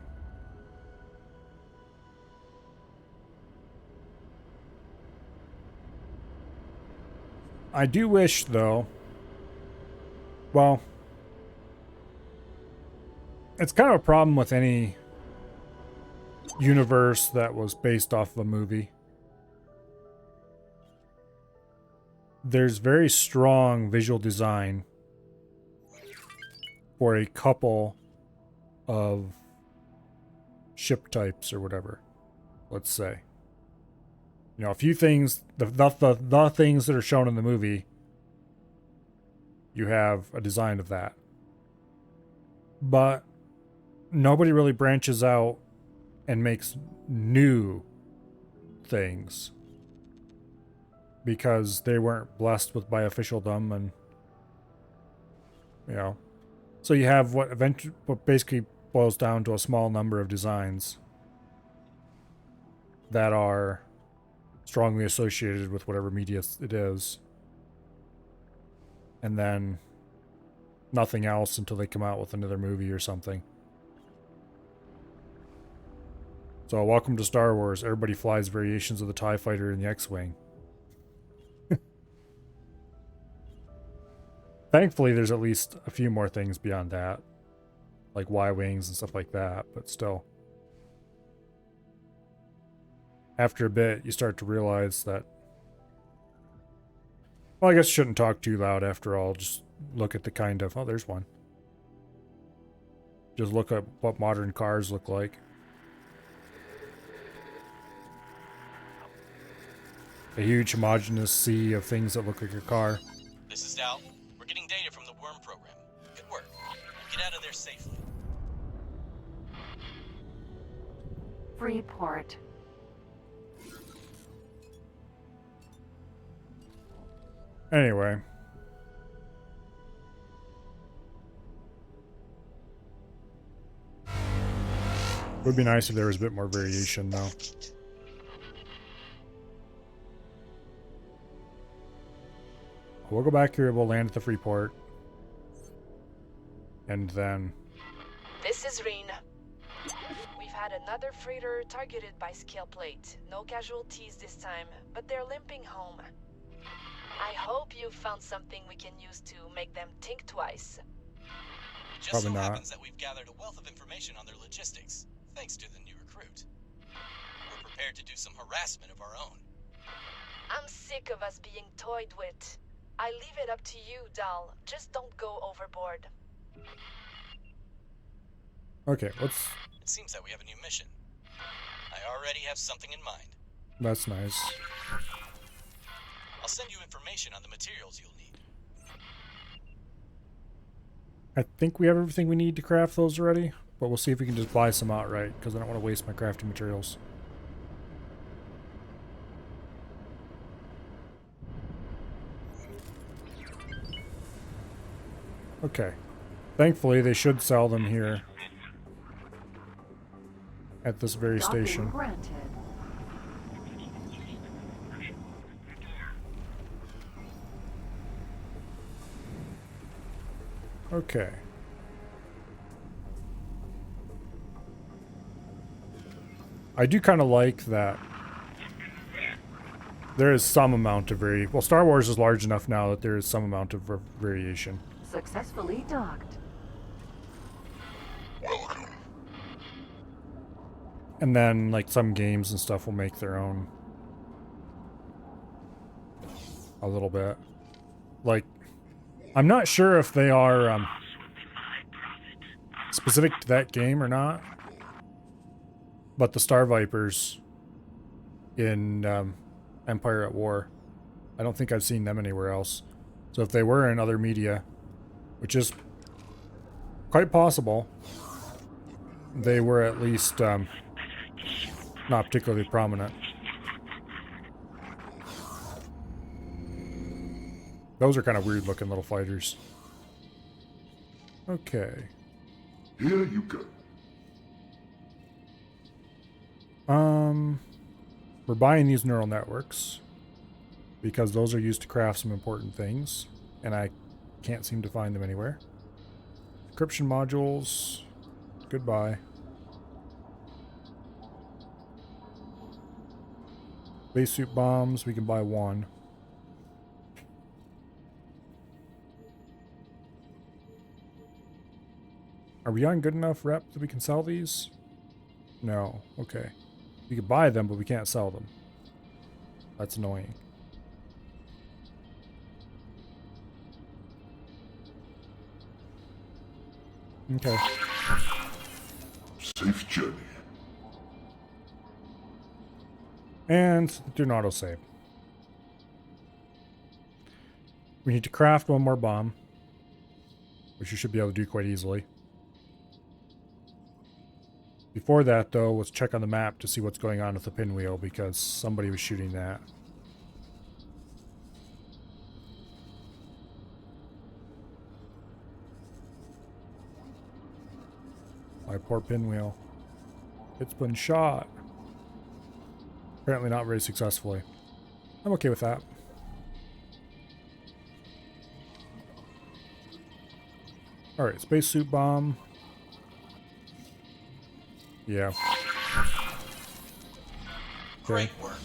S1: I do wish, though, well, it's kind of a problem with any universe that was based off of a movie. There's very strong visual design for a couple of ship types or whatever, let's say. You know, a few things, the things that are shown in the movie, you have a design of that. But nobody really branches out and makes new things because they weren't blessed with by officialdom, and you know, so you have what basically boils down to a small number of designs that are strongly associated with whatever media it is, and then nothing else until they come out with another movie or something. So welcome to Star Wars. Everybody flies variations of the TIE Fighter and the X-Wing. Thankfully, there's at least a few more things beyond that, like Y-Wings and stuff like that, but still. After a bit, you start to realize that, well, I guess I shouldn't talk too loud after all. Just look at the kind of, oh, there's one. Just look at what modern cars look like. A huge homogeneous sea of things that look like a car.
S8: This is Dal. We're getting data from the worm program. Good work. Get out of there safely.
S3: Freeport.
S1: Anyway. It would be nice if there was a bit more variation, though. We'll go back here, we'll land at the Freeport. And then...
S7: This is Reen. We've had another freighter targeted by scale plate. No casualties this time, but they're limping home. I hope you've found something we can use to make them think twice.
S8: Just
S1: Probably
S8: so
S1: not.
S8: happens that we've gathered a wealth of information on their logistics, thanks to the new recruit. We're prepared to do some harassment of our own.
S7: I'm sick of us being toyed with. I leave it up to you, Dal. Just don't go overboard.
S1: Okay, let's...
S8: It seems that we have a new mission. I already have something in mind.
S1: That's nice.
S8: I'll send you information on the materials you'll need.
S1: I think we have everything we need to craft those already, but we'll see if we can just buy some outright, because I don't want to waste my crafting materials. Okay. Thankfully, they should sell them here at this very
S3: Docking
S1: station.
S3: granted.
S1: Okay. I do kind of like that there is some amount of well, Star Wars is large enough now that there is some amount of variation.
S3: Successfully docked.
S2: Welcome.
S1: And then, like, some games and stuff will make their own. A little bit. Like, I'm not sure if they are specific to that game or not. But the Star Vipers in Empire at War, I don't think I've seen them anywhere else. So if they were in other media, which is quite possible, they were at least not particularly prominent. Those are kind of weird looking little fighters. Okay.
S2: Here you go.
S1: We're buying these neural networks because those are used to craft some important things, and I can't seem to find them anywhere. Encryption modules, goodbye. Spacesuit bombs, we can buy one. Are we on good enough rep that we can sell these? No, okay. We can buy them, but we can't sell them. That's annoying. Okay.
S2: Safe journey.
S1: And do an autosave. We need to craft one more bomb, which you should be able to do quite easily. Before that, though, let's check on the map to see what's going on with the pinwheel, because somebody was shooting that. My poor pinwheel. It's been shot. Apparently not very successfully. I'm okay with that. Alright, spacesuit bomb. Yeah.
S8: Great work.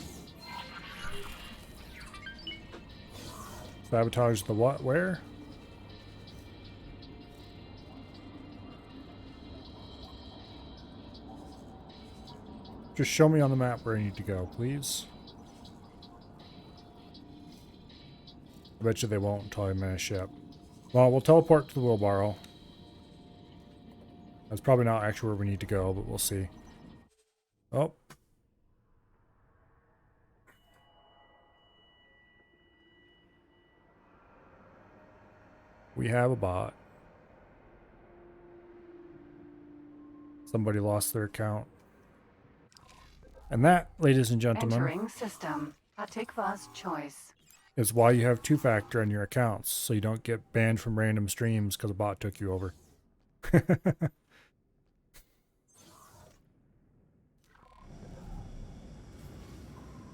S1: Sabotage the what? Where? Just show me on the map where I need to go, please. I bet you they won't until I'm in a ship. Well, we'll teleport to the wheelbarrow. That's probably not actually where we need to go, but we'll see. Oh. We have a bot. Somebody lost their account. And that, ladies and gentlemen,
S3: Entering system. Atikva's choice.
S1: is why you have two-factor on your accounts, so you don't get banned from random streams because a bot took you over.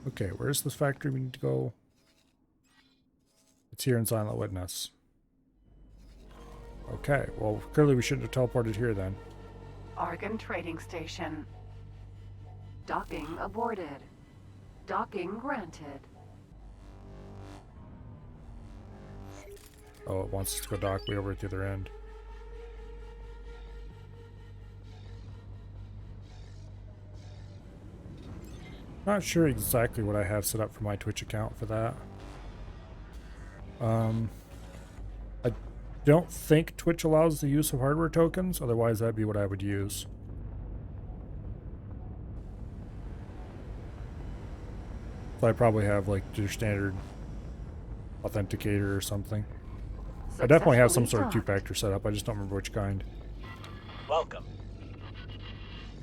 S1: Okay, where's this factory we need to go? It's here in Silent Witness. Okay, well, clearly we shouldn't have teleported here then.
S3: Argon trading station. Docking aborted. Docking granted.
S1: Oh, it wants us to go dock way over at the other end. Not sure exactly what I have set up for my Twitch account for that. I don't think Twitch allows the use of hardware tokens, otherwise that'd be what I would use. So I probably have like your standard authenticator or something. I definitely have some sort of two-factor setup. I just don't remember which kind.
S9: Welcome.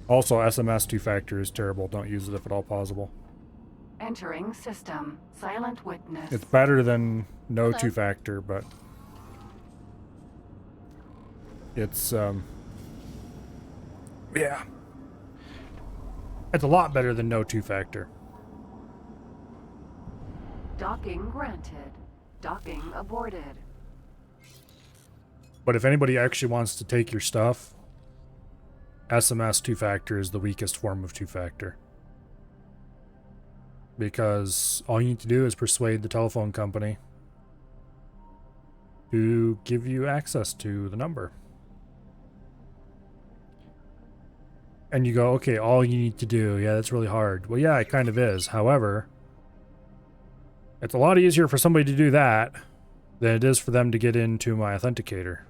S1: Also, SMS two-factor is terrible. Don't use it if at all possible.
S3: Entering system. Silent witness.
S1: It's better than no
S7: Hello.
S1: two-factor, but it's yeah. It's a lot better than no two-factor.
S3: Docking granted. Docking aborted.
S1: But if anybody actually wants to take your stuff, SMS two-factor is the weakest form of two-factor. Because all you need to do is persuade the telephone company to give you access to the number. And you go, okay, all you need to do, yeah, that's really hard. Well, yeah, it kind of is. However, it's a lot easier for somebody to do that than it is for them to get into my authenticator.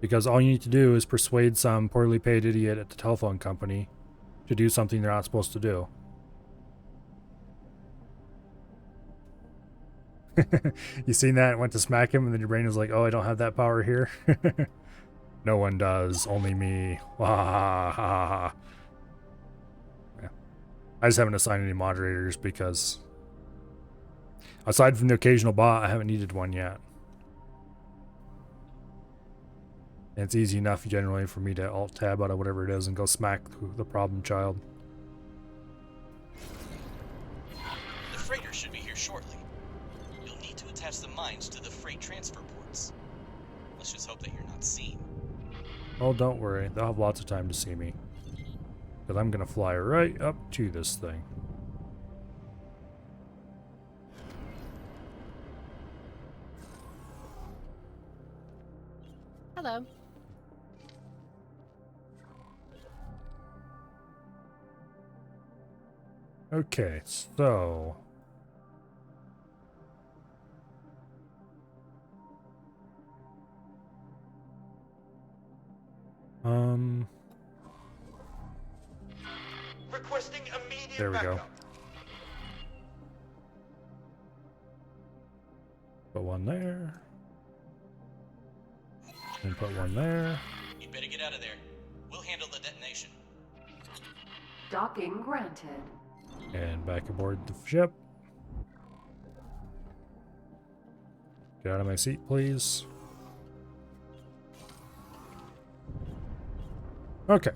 S1: Because all you need to do is persuade some poorly paid idiot at the telephone company to do something they're not supposed to do. You seen that? Went to smack him and then your brain was like, oh, I don't have that power here. No one does, only me. Yeah. I just haven't assigned any moderators because aside from the occasional bot, I haven't needed one yet. And it's easy enough generally for me to alt-tab out of whatever it is and go smack the problem child.
S8: The freighter should be here shortly. You'll need to attach the mines to the freight transfer ports. Let's just hope that you're not seen.
S1: Oh, don't worry. They'll have lots of time to see me. Because I'm going to fly right up to this thing.
S7: Hello.
S1: Okay, so...
S9: Requesting immediate
S1: There we go.
S9: backup.
S1: Put one there. And put one there.
S8: You'd better get out of there. We'll handle the detonation.
S3: Docking granted.
S1: And back aboard the ship. Get out of my seat, please. Okay.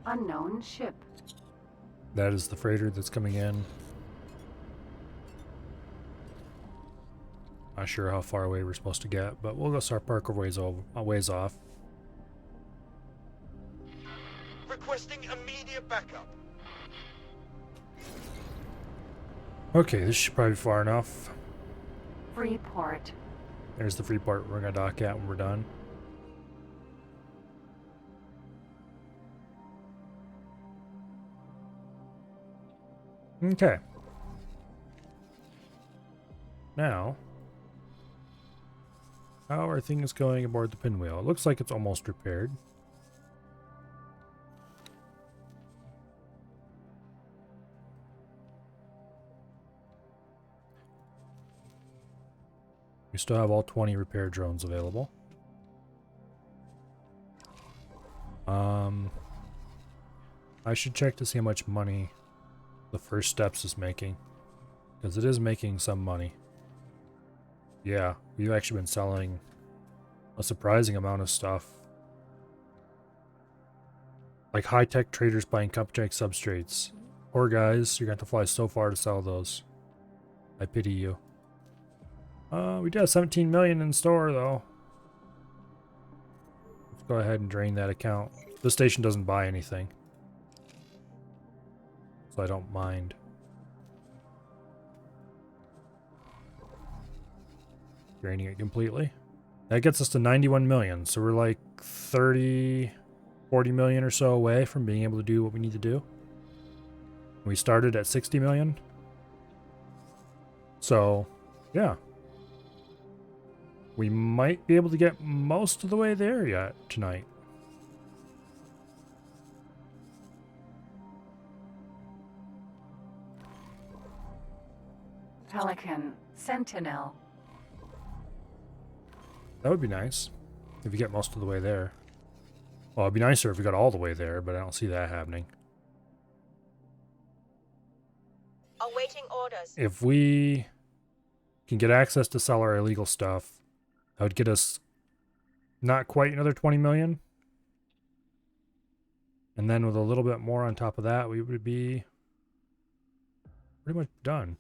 S3: Unknown ship.
S1: That is the freighter that's coming in. Not sure how far away we're supposed to get, but we'll go start park a ways off.
S9: Requesting immediate backup.
S1: Okay, this should probably be far enough.
S3: Free port.
S1: There's the free port we're gonna dock at when we're done. Okay. Now, how are things going aboard the pinwheel? It looks like it's almost repaired. We still have all 20 repair drones available. I should check to see how much money the First Steps is making, because it is making some money. Yeah, we've actually been selling a surprising amount of stuff. Like high-tech traders buying cupcake substrates. Poor guys, you're going to have to fly so far to sell those. I pity you. We do have 17 million in store, though. Let's go ahead and drain that account. This station doesn't buy anything, so I don't mind. Draining it completely. That gets us to 91 million, so we're like 30, 40 million or so away from being able to do what we need to do. We started at 60 million. So, yeah. We might be able to get most of the way there yet tonight.
S3: Pelican, Sentinel.
S1: That would be nice if you get most of the way there. Well, it'd be nicer if we got all the way there, but I don't see that happening.
S4: Awaiting orders.
S1: If we can get access to sell our illegal stuff, that would get us not quite another 20 million. And then with a little bit more on top of that, we would be pretty much done.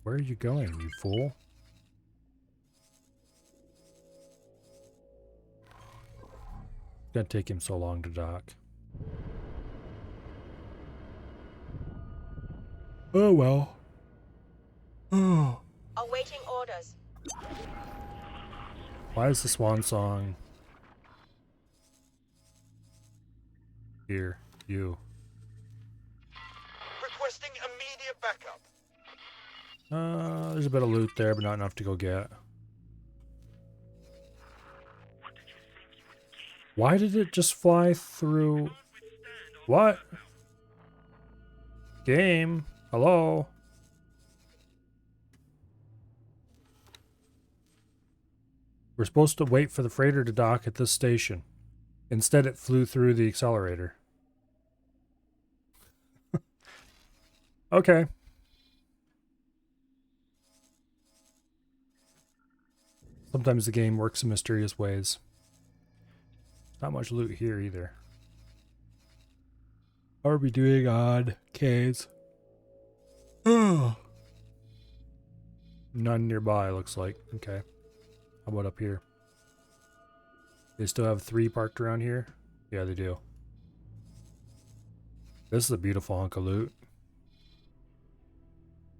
S1: Where are you going, you fool? It's gonna take him so long to dock. Oh well. Oh.
S4: Awaiting orders.
S1: Why is the swan song here? You.
S9: Requesting immediate backup.
S1: There's a bit of loot there, but not enough to go get. Why did it just fly through? What? Game? Hello? We're supposed to wait for the freighter to dock at this station. Instead, it flew through the accelerator. Okay. Sometimes the game works in mysterious ways. Not much loot here either. How are we doing on K's? Oh. None nearby, looks like. Okay. How about up here? They still have 3 parked around here? Yeah, they do. This is a beautiful hunk of loot.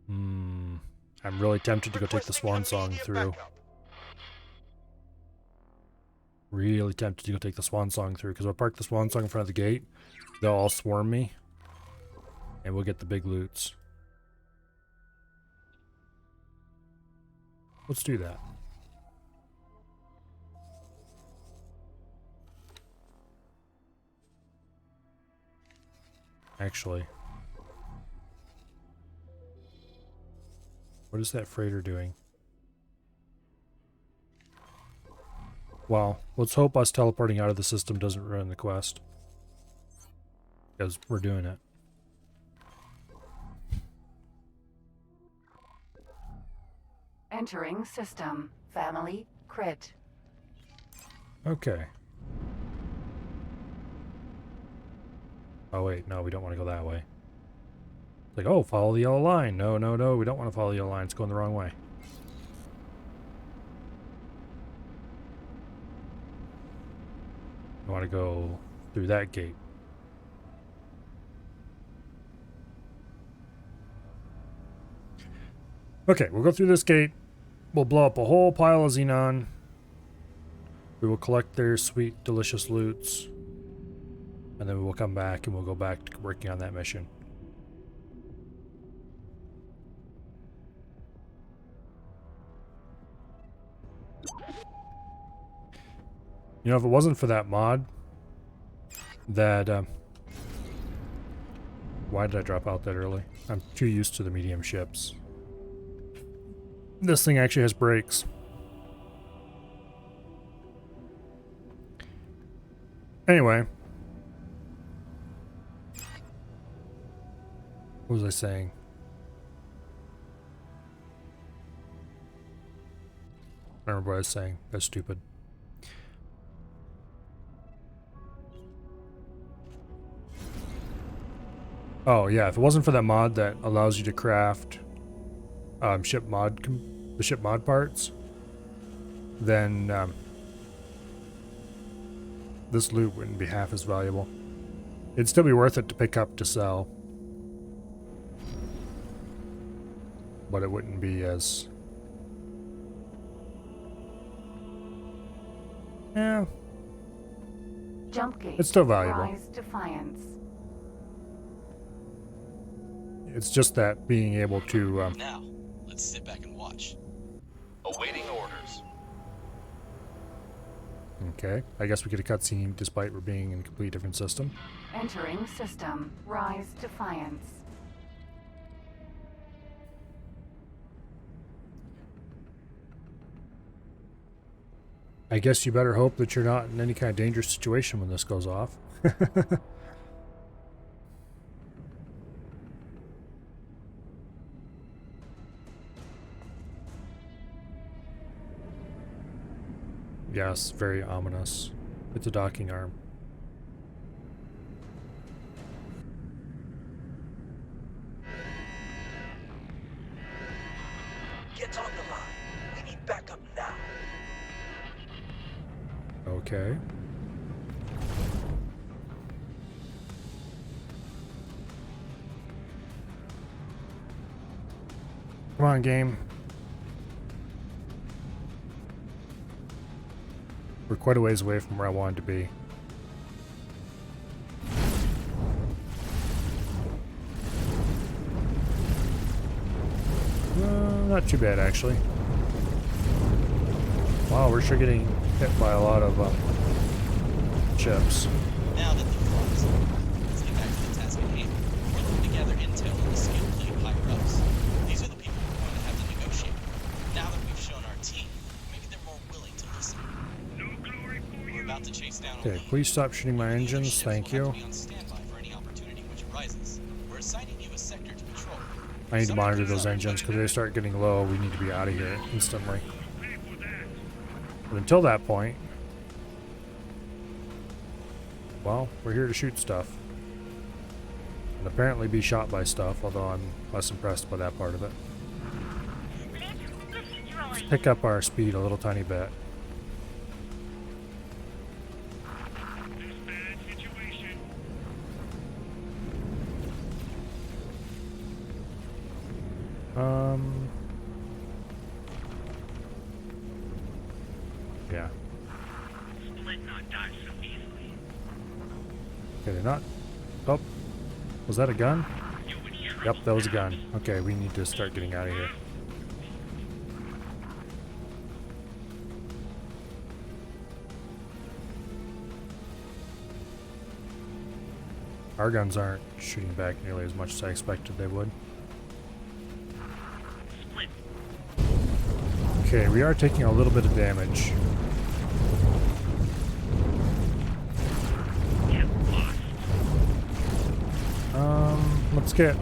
S1: I'm really tempted to go take the swan song through. Really tempted to go take the swan song through, because I'll park the swan song in front of the gate. They'll all swarm me. And we'll get the big loots. Let's do that. Actually. What is that freighter doing? Well, let's hope us teleporting out of the system doesn't ruin the quest. Because we're doing it.
S3: Entering system. Family, crit.
S1: Okay. Oh wait, no, we don't want to go that way. It's like, oh, follow the yellow line. No, no, no, we don't want to follow the yellow line. It's going the wrong way. We want to go through that gate. Okay, we'll go through this gate. We'll blow up a whole pile of xenon. We will collect their sweet, delicious loots. And then we will come back and we'll go back to working on that mission. You know, if it wasn't for that mod, that, why did I drop out that early? I'm too used to the medium ships. This thing actually has brakes. Anyway. What was I saying? I don't remember what I was saying. That's stupid. Oh yeah, if it wasn't for that mod that allows you to craft the ship mod parts, then this loot wouldn't be half as valuable. It'd still be worth it to pick up to sell, but it wouldn't be as... Yeah.
S3: Jump gate.
S1: It's still valuable.
S3: Rise Defiance.
S1: It's just that being able to...
S8: Now, let's sit back and watch.
S9: Awaiting orders.
S1: Okay, I guess we get a cutscene despite we're being in a completely different system.
S3: Entering system. Rise Defiance.
S1: I guess you better hope that you're not in any kind of dangerous situation when this goes off. Yes, very ominous. It's a docking arm.
S9: Get on the line. We need backup now.
S1: Okay. Come on, game. We're quite a ways away from where I wanted to be. Not too bad, actually. Wow, we're sure getting hit by a lot of ships.
S8: Now that the front is over, let's get back to the task at hand. We're looking to gather intel on the skill plate higher-ups. These are the people we're going to have to negotiate. Now that we've shown our team, maybe they're more willing to listen. We're about to chase down a
S1: Okay,
S8: lead.
S1: please stop shooting my engines,
S8: Ships
S1: thank
S8: will
S1: you.
S8: have to be on standby for any opportunity which arises. We're assigning you a sector to patrol.
S1: I need to monitor those engines because they start getting low. We need to be out of here instantly. But until that point, well, we're here to shoot stuff. And apparently be shot by stuff, although I'm less impressed by that part of it. Let's pick up our speed a little tiny bit. Yeah. Okay, they're not. Oh, was that a gun? Yep, that was a gun. Okay, we need to start getting out of here. Our guns aren't shooting back nearly as much as I expected they would. Okay, we are taking a little bit of damage. Let's get...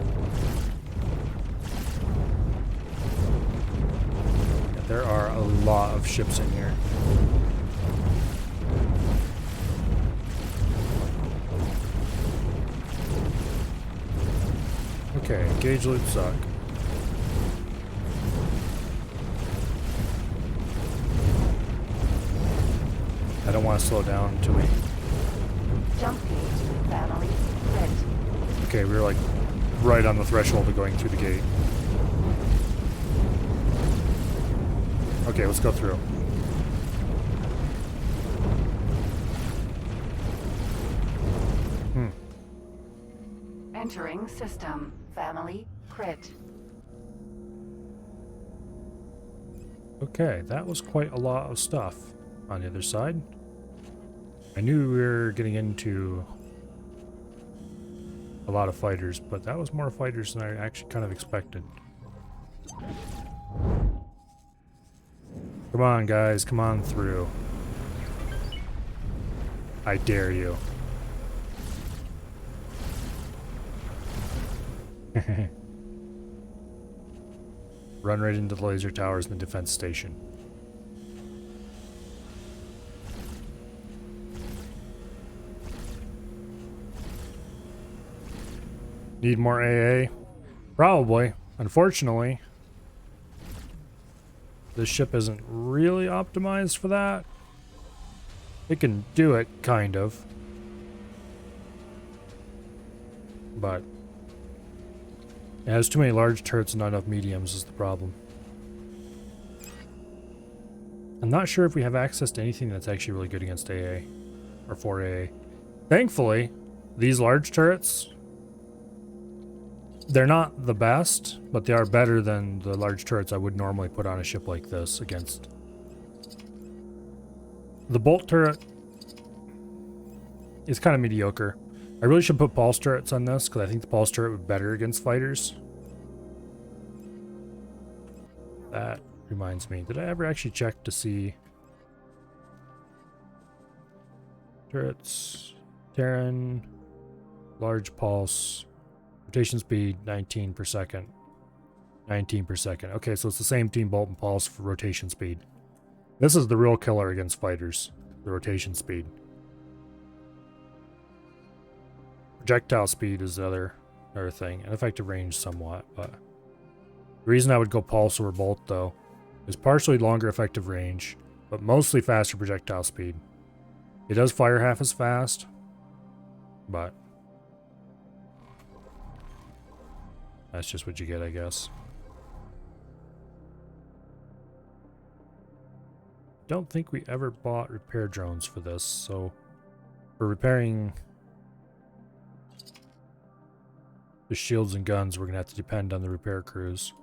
S1: Yeah, there are a lot of ships in here. Okay, engage loot suck. I don't want to slow down until we...
S3: Jump gate, family, crit.
S1: Okay, we were like right on the threshold of going through the gate. Okay, let's go through.
S3: Entering system, family, crit.
S1: Okay, that was quite a lot of stuff on the other side. I knew we were getting into a lot of fighters, but that was more fighters than I actually kind of expected. Come on, guys, come on through. I dare you. Run right into the laser towers in the defense station. Need more AA? Probably. Unfortunately, this ship isn't really optimized for that. It can do it, kind of. But it has too many large turrets and not enough mediums is the problem. I'm not sure if we have access to anything that's actually really good against AA. Or for AA. Thankfully, these large turrets, they're not the best, but they are better than the large turrets I would normally put on a ship like this against. The bolt turret is kind of mediocre. I really should put pulse turrets on this, because I think the pulse turret would be better against fighters. That reminds me, did I ever actually check to see Turrets. Terran. Large pulse. Rotation speed 19 per second. 19 per second. Okay, so it's the same Team Bolt and Pulse for rotation speed. This is the real killer against fighters. The rotation speed. Projectile speed is the other thing. And effective range somewhat, but the reason I would go Pulse over Bolt though is partially longer effective range, but mostly faster projectile speed. It does fire half as fast, but that's just what you get, I guess. Don't think we ever bought repair drones for this, so for repairing the shields and guns, we're gonna have to depend on the repair crews.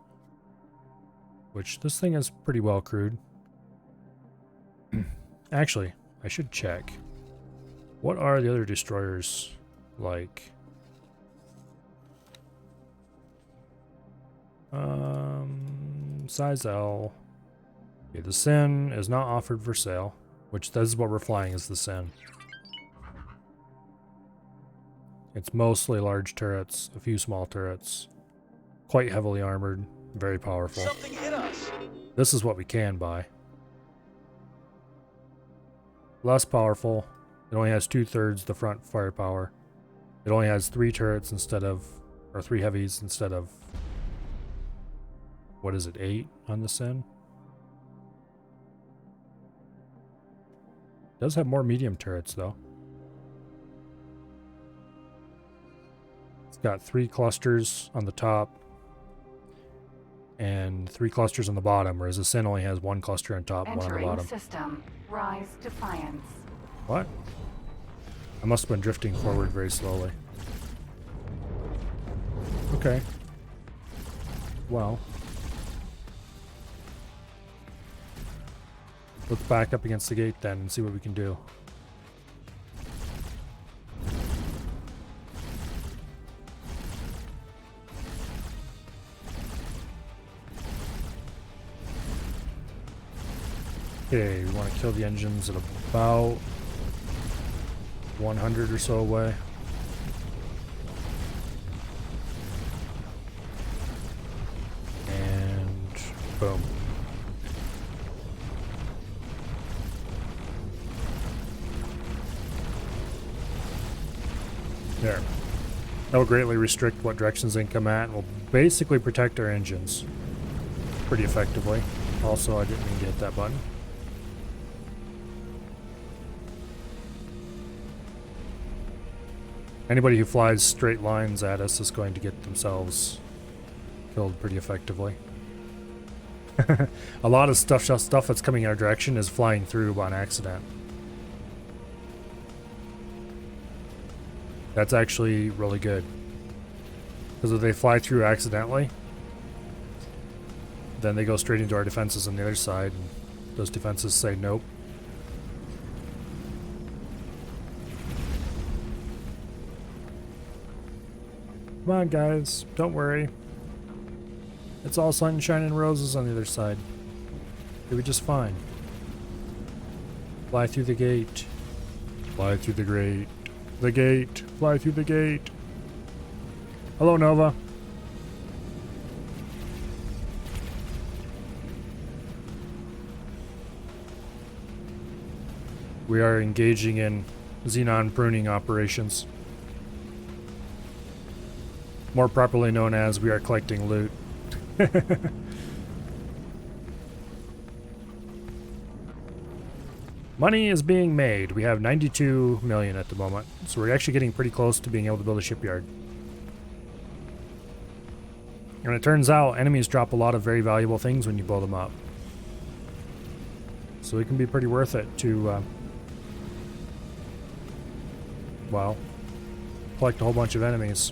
S1: Which this thing is pretty well crewed. Actually, I should check. What are the other destroyers like? Size L. Okay, the Sin is not offered for sale, which this is what we're flying is the Sin. It's mostly large turrets, a few small turrets. Quite heavily armored, very powerful.
S9: Something hit us.
S1: This is what we can buy. Less powerful. It only has 2/3 the front firepower. It only has 3 turrets instead of, or 3 heavies instead of, what is it, 8 on the Sin? It does have more medium turrets though. It's got 3 clusters on the top and 3 clusters on the bottom, whereas the Sin only has 1 cluster on top and 1 on the bottom.
S3: System. Rise Defiance.
S1: What? I must have been drifting forward very slowly. Okay. Well. Let's back up against the gate then and see what we can do. Okay, we want to kill the engines at about 100 or so away. And boom. There. That will greatly restrict what directions they can come at and will basically protect our engines pretty effectively. Also, I didn't mean to hit that button. Anybody who flies straight lines at us is going to get themselves killed pretty effectively. A lot of stuff that's coming in our direction is flying through on accident. That's actually really good. Because if they fly through accidentally, then they go straight into our defenses on the other side, and those defenses say nope. Come on, guys. Don't worry. It's all sunshine and roses on the other side. It'll be just fine. Fly through the gate. Fly through the grate. The gate. Fly through the gate. Hello, Nova. We are engaging in xenon pruning operations. More properly known as we are collecting loot. Money is being made. We have 92 million at the moment. So we're actually getting pretty close to being able to build a shipyard. And it turns out enemies drop a lot of very valuable things when you blow them up. So it can be pretty worth it to, well, collect a whole bunch of enemies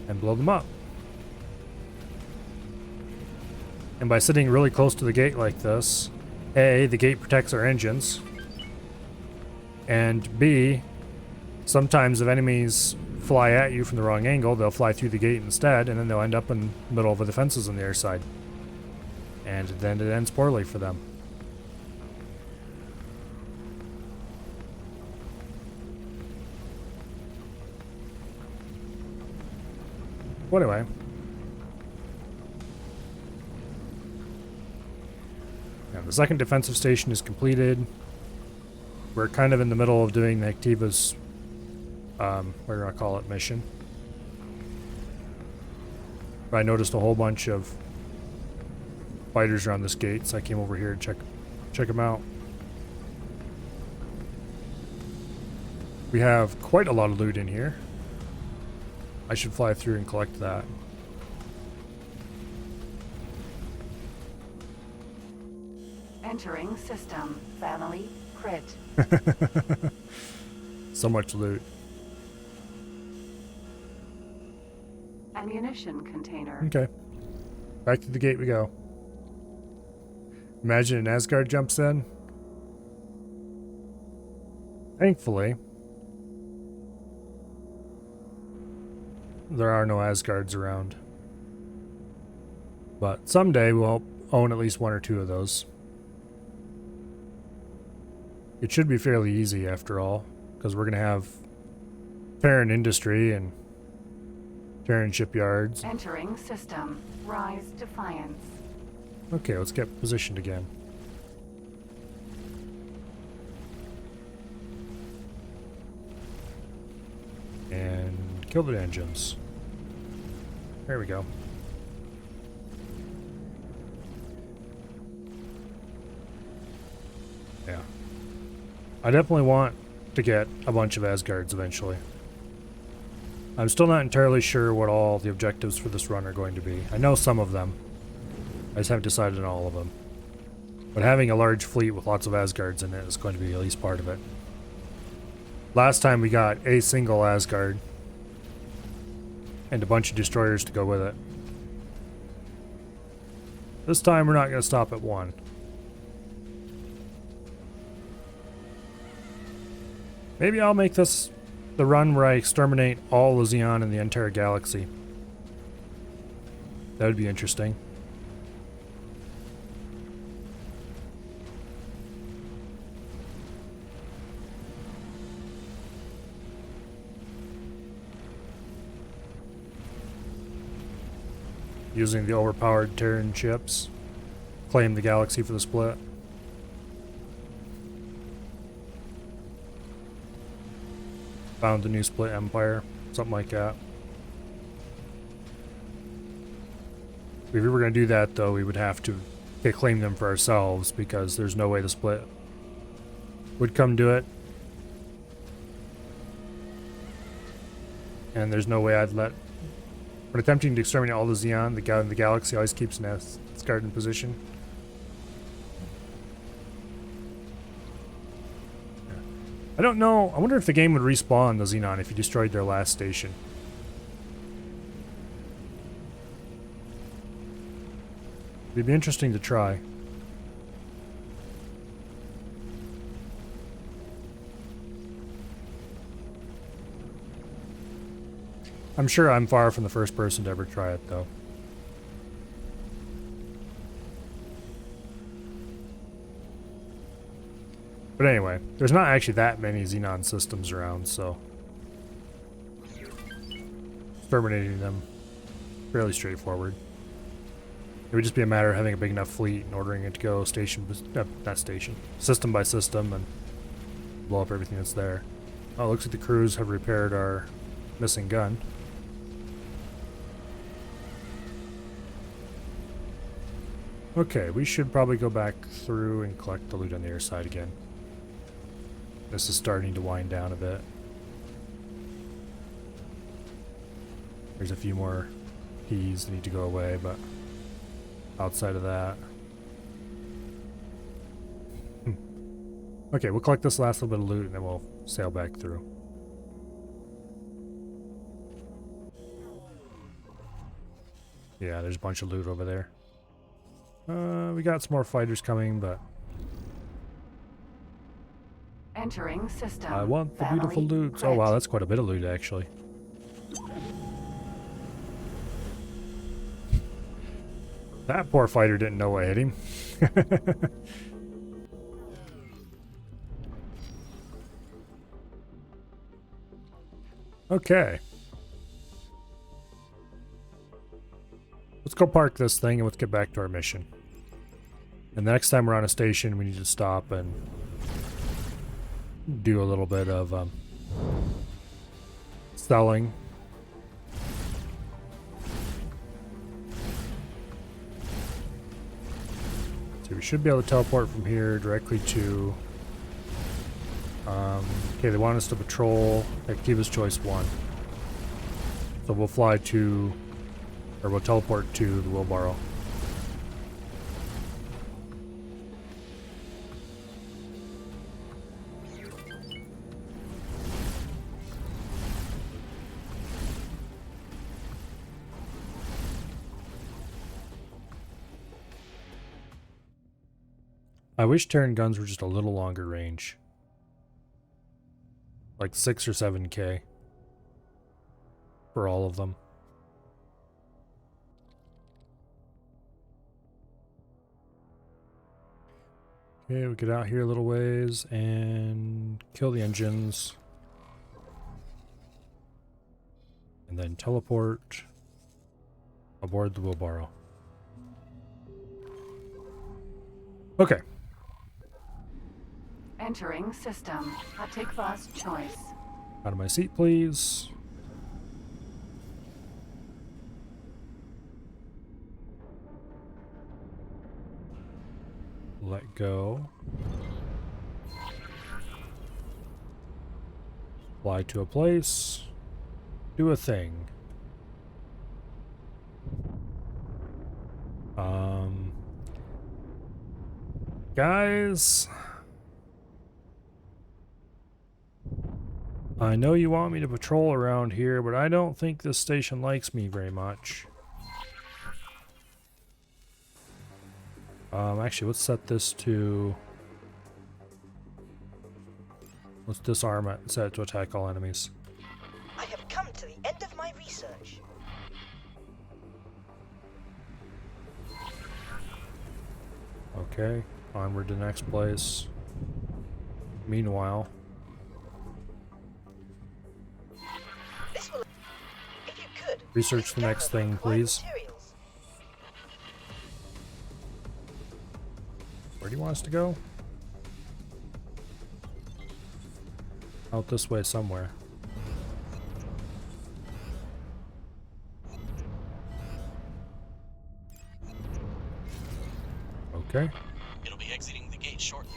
S1: and blow them up. And by sitting really close to the gate like this, A, the gate protects our engines, and B, sometimes if enemies fly at you from the wrong angle, they'll fly through the gate instead, and then they'll end up in the middle of the defenses on the other side. And then it ends poorly for them. So anyway. Yeah, the second defensive station is completed. We're kind of in the middle of doing the Activa's, what do I call it, mission. I noticed a whole bunch of fighters around this gate, so I came over here to check them out. We have quite a lot of loot in here. I should fly through and collect that.
S3: Entering system. Family. Crit.
S1: So much loot.
S3: Ammunition container.
S1: Okay. Back to the gate we go. Imagine an Asgard jumps in. Thankfully, there are no Asgards around. But someday we'll own at least one or two of those. It should be fairly easy after all, because we're going to have Terran industry and Terran shipyards.
S3: Entering system. Rise Defiance.
S1: Okay, let's get positioned again. And kill the engines. There we go. Yeah. I definitely want to get a bunch of Asgards eventually. I'm still not entirely sure what all the objectives for this run are going to be. I know some of them. I just haven't decided on all of them. But having a large fleet with lots of Asgards in it is going to be at least part of it. Last time we got a single Asgard. And a bunch of destroyers to go with it. This time we're not going to stop at one. Maybe I'll make this the run where I exterminate all the Xeon in the entire galaxy. That would be interesting. Using the overpowered Terran ships. Claim the galaxy for the split. Found the new split empire. Something like that. If we were going to do that, though, we would have to claim them for ourselves, because there's no way the split would come to it. And there's no way I'd let... When attempting to exterminate all the Xeon, the guy in the galaxy always keeps an Asgard in position. Yeah. I don't know. I wonder if the game would respawn the Xenon if you destroyed their last station. It'd be interesting to try. I'm sure I'm far from the first person to ever try it, though. But anyway, there's not actually that many Xenon systems around, so exterminating them fairly straightforward. It would just be a matter of having a big enough fleet and ordering it to go system by system, and blow up everything that's there. Oh, looks like the crews have repaired our missing gun. Okay, we should probably go back through and collect the loot on the other side again. This is starting to wind down a bit. There's a few more keys that need to go away, but outside of that... Okay, we'll collect this last little bit of loot and then we'll sail back through. Yeah, there's a bunch of loot over there. We got some more fighters coming, but...
S3: Entering system.
S1: I want the beautiful loot. Oh wow, that's quite a bit of loot, actually. That poor fighter didn't know I hit him. Okay. let's go park this thing and let's get back to our mission. And the next time we're on a station, we need to stop and do a little bit of selling. So we should be able to teleport from here directly to... okay, they want us to patrol Activa's Choice 1. So we'll fly to... or we'll teleport to the wheelbarrow. I wish Terran guns were just a little longer range. Like 6 or 7K. For all of them. Okay, we get out here a little ways and kill the engines. And then teleport aboard the wheelbarrow. Okay.
S3: Entering system. Hatikva's choice.
S1: Out of my seat, please. Let go. Fly to a place. Do a thing. Guys, I know you want me to patrol around here, but I don't think this station likes me very much. Actually, let's set this to... let's disarm it and set it to attack all enemies.
S9: I have come to the end of my research.
S1: Okay, onward to the next place. Meanwhile...
S9: This will... if you could,
S1: research the next thing, please.
S9: materials.
S1: Where do you want us to go? Out this way somewhere. Okay.
S8: It'll be exiting the gate shortly.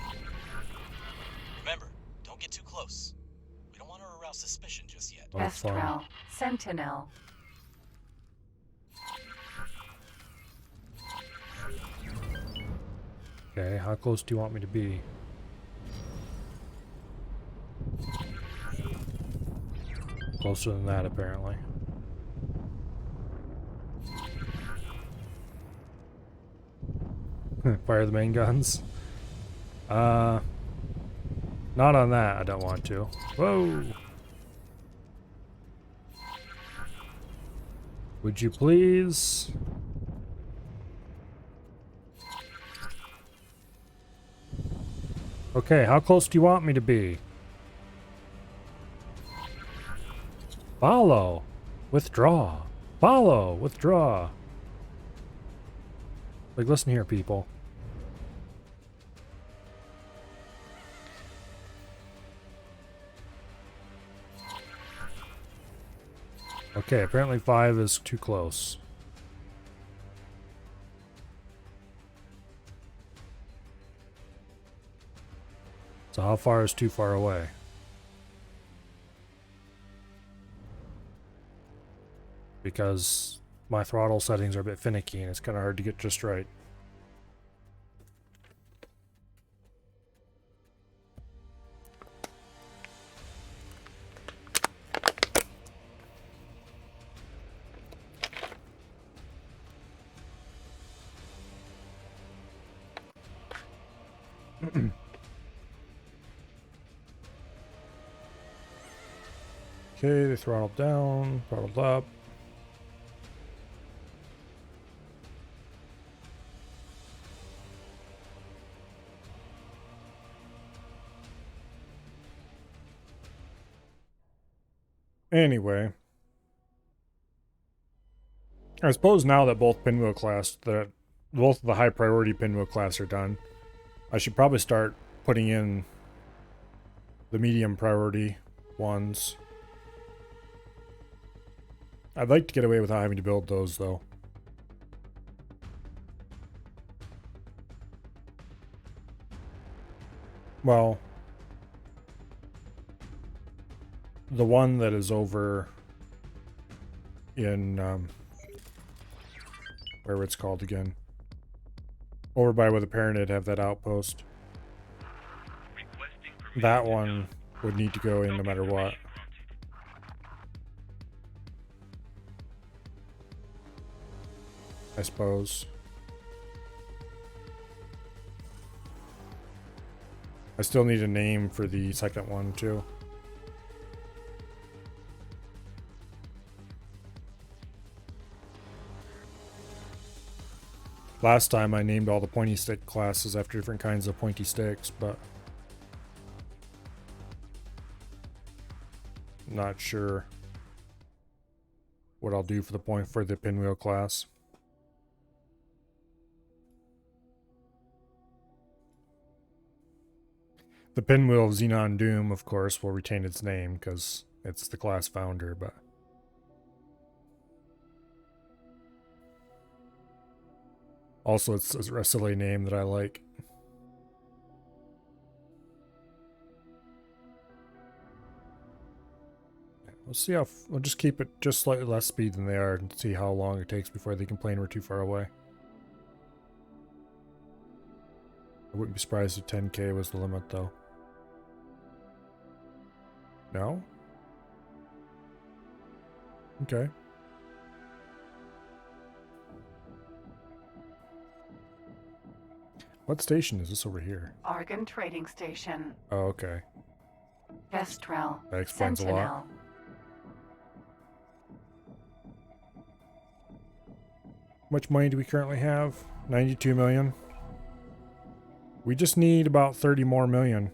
S8: Remember, don't get too close. We don't want to arouse suspicion just yet.
S1: Oh, fun.
S3: Estrel. Sentinel.
S1: Okay, how close do you want me to be? Closer than that, apparently. Fire the main guns. Not on that, I don't want to. Whoa! Would you please? Okay, how close do you want me to be? Follow. Withdraw. Follow. Withdraw. Like, listen here, people. Okay, apparently 5 is too close. So how far is too far away? Because my throttle settings are a bit finicky and it's kind of hard to get just right. Okay, they throttled down, throttled up. Anyway. I suppose now that both both the high priority pinwheel class are done, I should probably start putting in the medium priority ones. I'd like to get away without having to build those though. Well, the one that is over in whatever it's called again, over by where the Paranid have that outpost, that one would need to go in no matter what. I suppose. I still need a name for the second one too. Last time I named all the pointy stick classes after different kinds of pointy sticks, but not sure what I'll do for the pinwheel class. The pinwheel of Xenon Doom, of course, will retain its name because it's the class founder, but also it's a silly name that I like. We'll just keep it just slightly less speed than they are and see how long it takes before they complain we're too far away. I wouldn't be surprised if 10k was the limit though. No? Okay. What station is this over here?
S3: Argon Trading Station.
S1: Oh, okay.
S3: Kestrel.
S1: That explains a lot.
S3: Sentinel.
S1: How much money do we currently have? 92 million. We just need about 30 more million.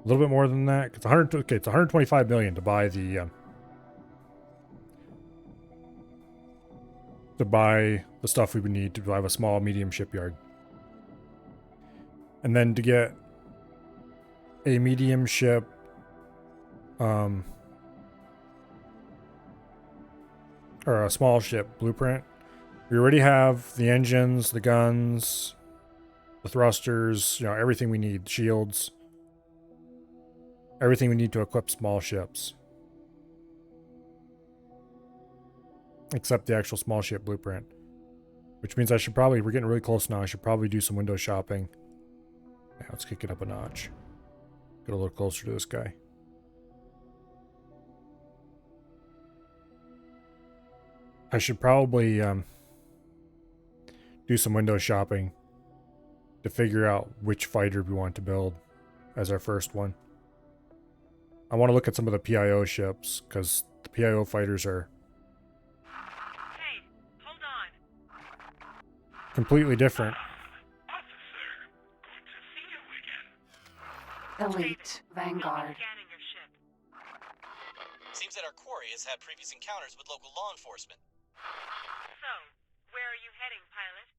S1: A little bit more than that. It's 125 million to buy the stuff we would need to have a small, medium shipyard. And then to get a medium ship, or a small ship blueprint, we already have the engines, the guns, the thrusters, everything we need, shields, everything we need to equip small ships. Except the actual small ship blueprint. Which means we're getting really close now, I should probably do some window shopping. Yeah, let's kick it up a notch. Get a little closer to this guy. I should probably do some window shopping to figure out which fighter we want to build as our first one. I want to look at some of the PIO ships, because the PIO fighters are completely different.
S3: Elite Vanguard.
S10: Seems that our quarry has had previous encounters with local law enforcement.
S9: So, where are you heading, pilot?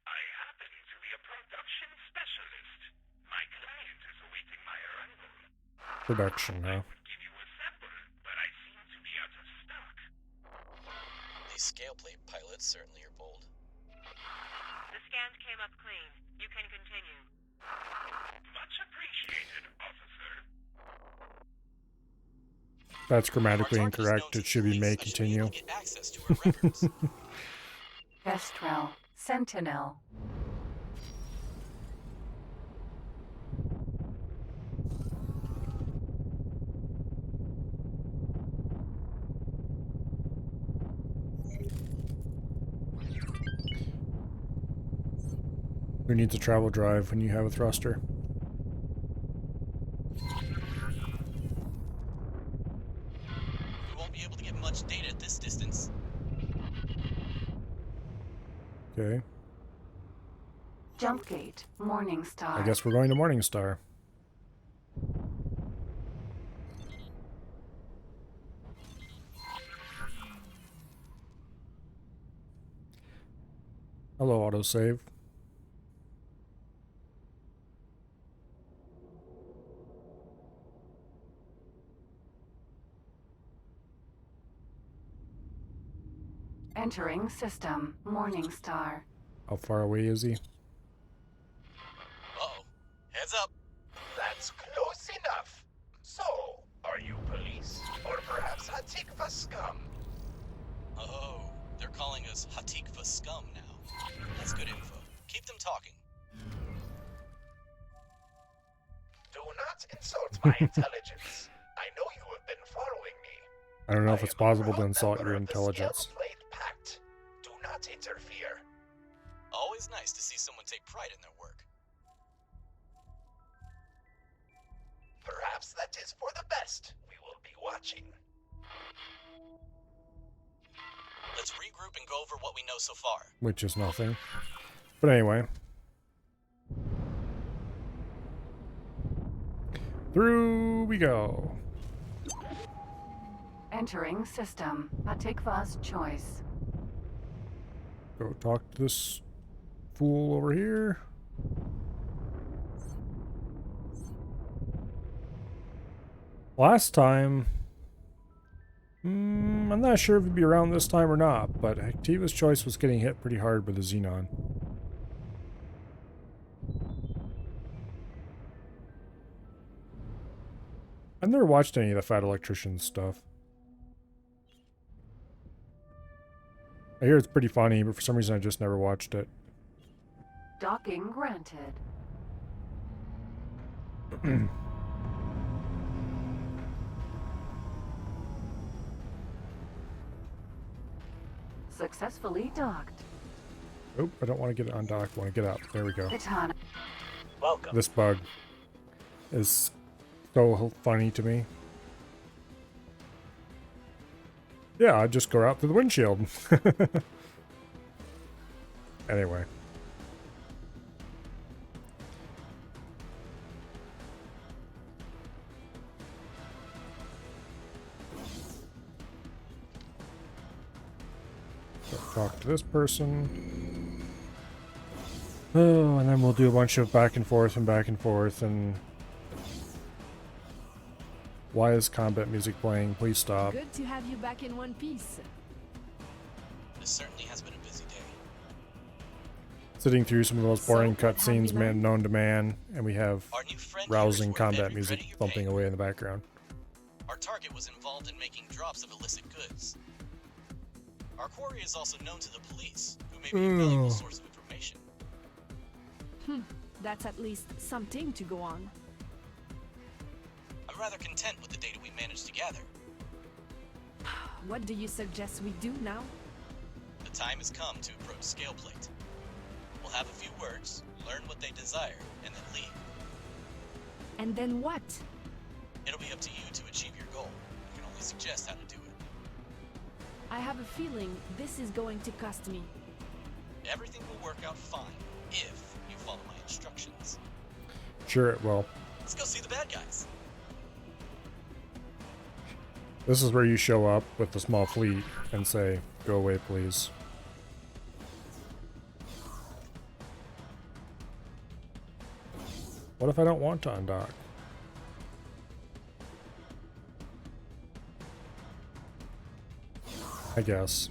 S2: I happen to be a production specialist. My client is awaiting my arrival.
S1: Production, huh?
S2: I would give you a sample, but I seem to be out of stock.
S10: These scale plate pilots certainly are bold.
S9: The scans came up clean. You can continue.
S2: Much appreciated, officer.
S1: That's grammatically
S10: Our target is
S1: incorrect.
S10: known
S1: It should be
S10: to
S1: may
S10: police, so I should be able
S1: continue.
S10: to get access to our records.
S3: Kestrel. Sentinel.
S1: Who needs a travel drive when you have a thruster?
S10: We won't be able to get much data at this distance.
S1: Okay.
S3: Jump Gate. Morningstar.
S1: I guess we're going to Morningstar. Hello, autosave.
S3: Entering system. Morningstar.
S1: How far away is he?
S10: Uh-oh. Heads up.
S2: That's close enough. So, are you police? Or perhaps Hatikva scum?
S10: Oh, they're calling us Hatikva scum now. That's good info. Keep them talking.
S2: Do not insult my intelligence. I know you have been following me.
S1: I don't know if it's possible to
S2: proud
S1: insult
S2: member
S1: your
S2: of the
S1: intelligence.
S2: Scaleplate Pact. Do not interfere.
S10: Always nice to see someone take pride in their work.
S2: Perhaps that is for the best. We will be watching.
S10: Let's regroup and go over what we know so far.
S1: Which is nothing. But anyway. Through we go.
S3: Entering system. Hatikva's choice.
S1: Go talk to this fool over here. Last time, I'm not sure if he'd be around this time or not, but Activa's choice was getting hit pretty hard with the Xenon. I've never watched any of the Fat Electrician stuff. I hear it's pretty funny, but for some reason I just never watched it.
S3: Docking granted. Successfully docked.
S1: Oh, I don't want to get it undocked. I want to get out. There we go.
S3: Katana.
S2: Welcome.
S1: This bug is so funny to me. Yeah, I just go out through the windshield. Anyway. So talk to this person. Oh, and then we'll do a bunch of back and forth and back and forth and... Why is combat music playing? Please stop.
S7: Good to have you back in one piece.
S10: This certainly has been a busy day.
S1: Sitting through some of the most boring
S7: So, what have
S1: cutscenes
S7: you learned?
S1: known to man, and we have
S10: Our new friend
S1: rousing
S10: here is worth
S1: combat
S10: every
S1: music
S10: credit you
S1: thumping
S10: pay.
S1: away in the background.
S10: Our target was involved in making drops of illicit goods. Our quarry is also known to the police, who may be a valuable source of information.
S7: That's at least something to go on.
S10: I'm rather content with the data we managed to gather.
S7: What do you suggest we do now?
S10: The time has come to approach Scaleplate. We'll have a few words, learn what they desire, and then leave.
S7: And then what?
S10: It'll be up to you to achieve your goal. I can only suggest how to do it.
S7: I have a feeling this is going to cost me.
S10: Everything will work out fine if you follow my instructions.
S1: Sure it will.
S10: Let's go see the bad guys.
S1: This is where you show up with a small fleet and say, go away please. What if I don't want to undock? I guess.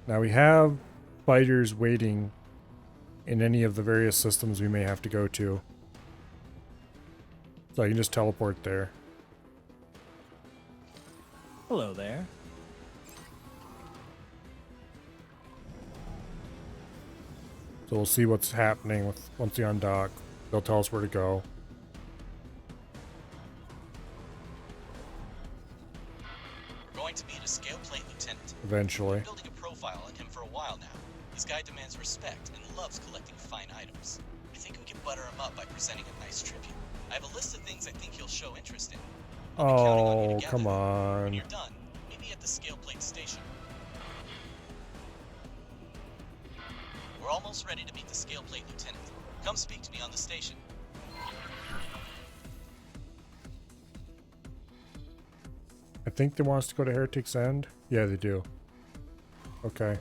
S1: Now we have fighters waiting in any of the various systems we may have to go to. So I can just teleport there.
S12: Hello there.
S1: So we'll see what's happening with once they undock. They'll tell us where to go.
S10: We're going to meet a Scaleplate lieutenant.
S1: Eventually.
S10: I've been building a profile on him for a while now. This guy demands respect and loves collecting fine items. I think we can butter him up by presenting a nice tribute. I have a list of things I think he'll show interest in. I'll be counting on you to gather
S1: come
S10: them.
S1: on.
S10: When you're done, meet me at the Scaleplate station. We're almost ready to meet the Scaleplate lieutenant. Come speak to me on the station.
S1: I think they want us to go to Heretic's End. Yeah, they do. Okay.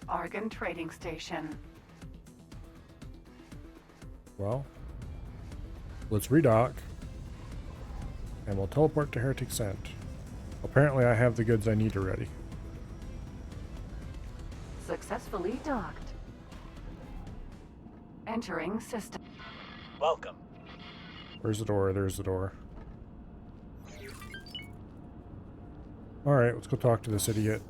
S3: Argon Trading Station.
S1: Well, let's redock. And we'll teleport to Heretic's End. Apparently I have the goods I need already.
S3: Successfully docked. Entering system.
S2: Welcome.
S1: Where's the door? There's the door. Alright, let's go talk to this idiot.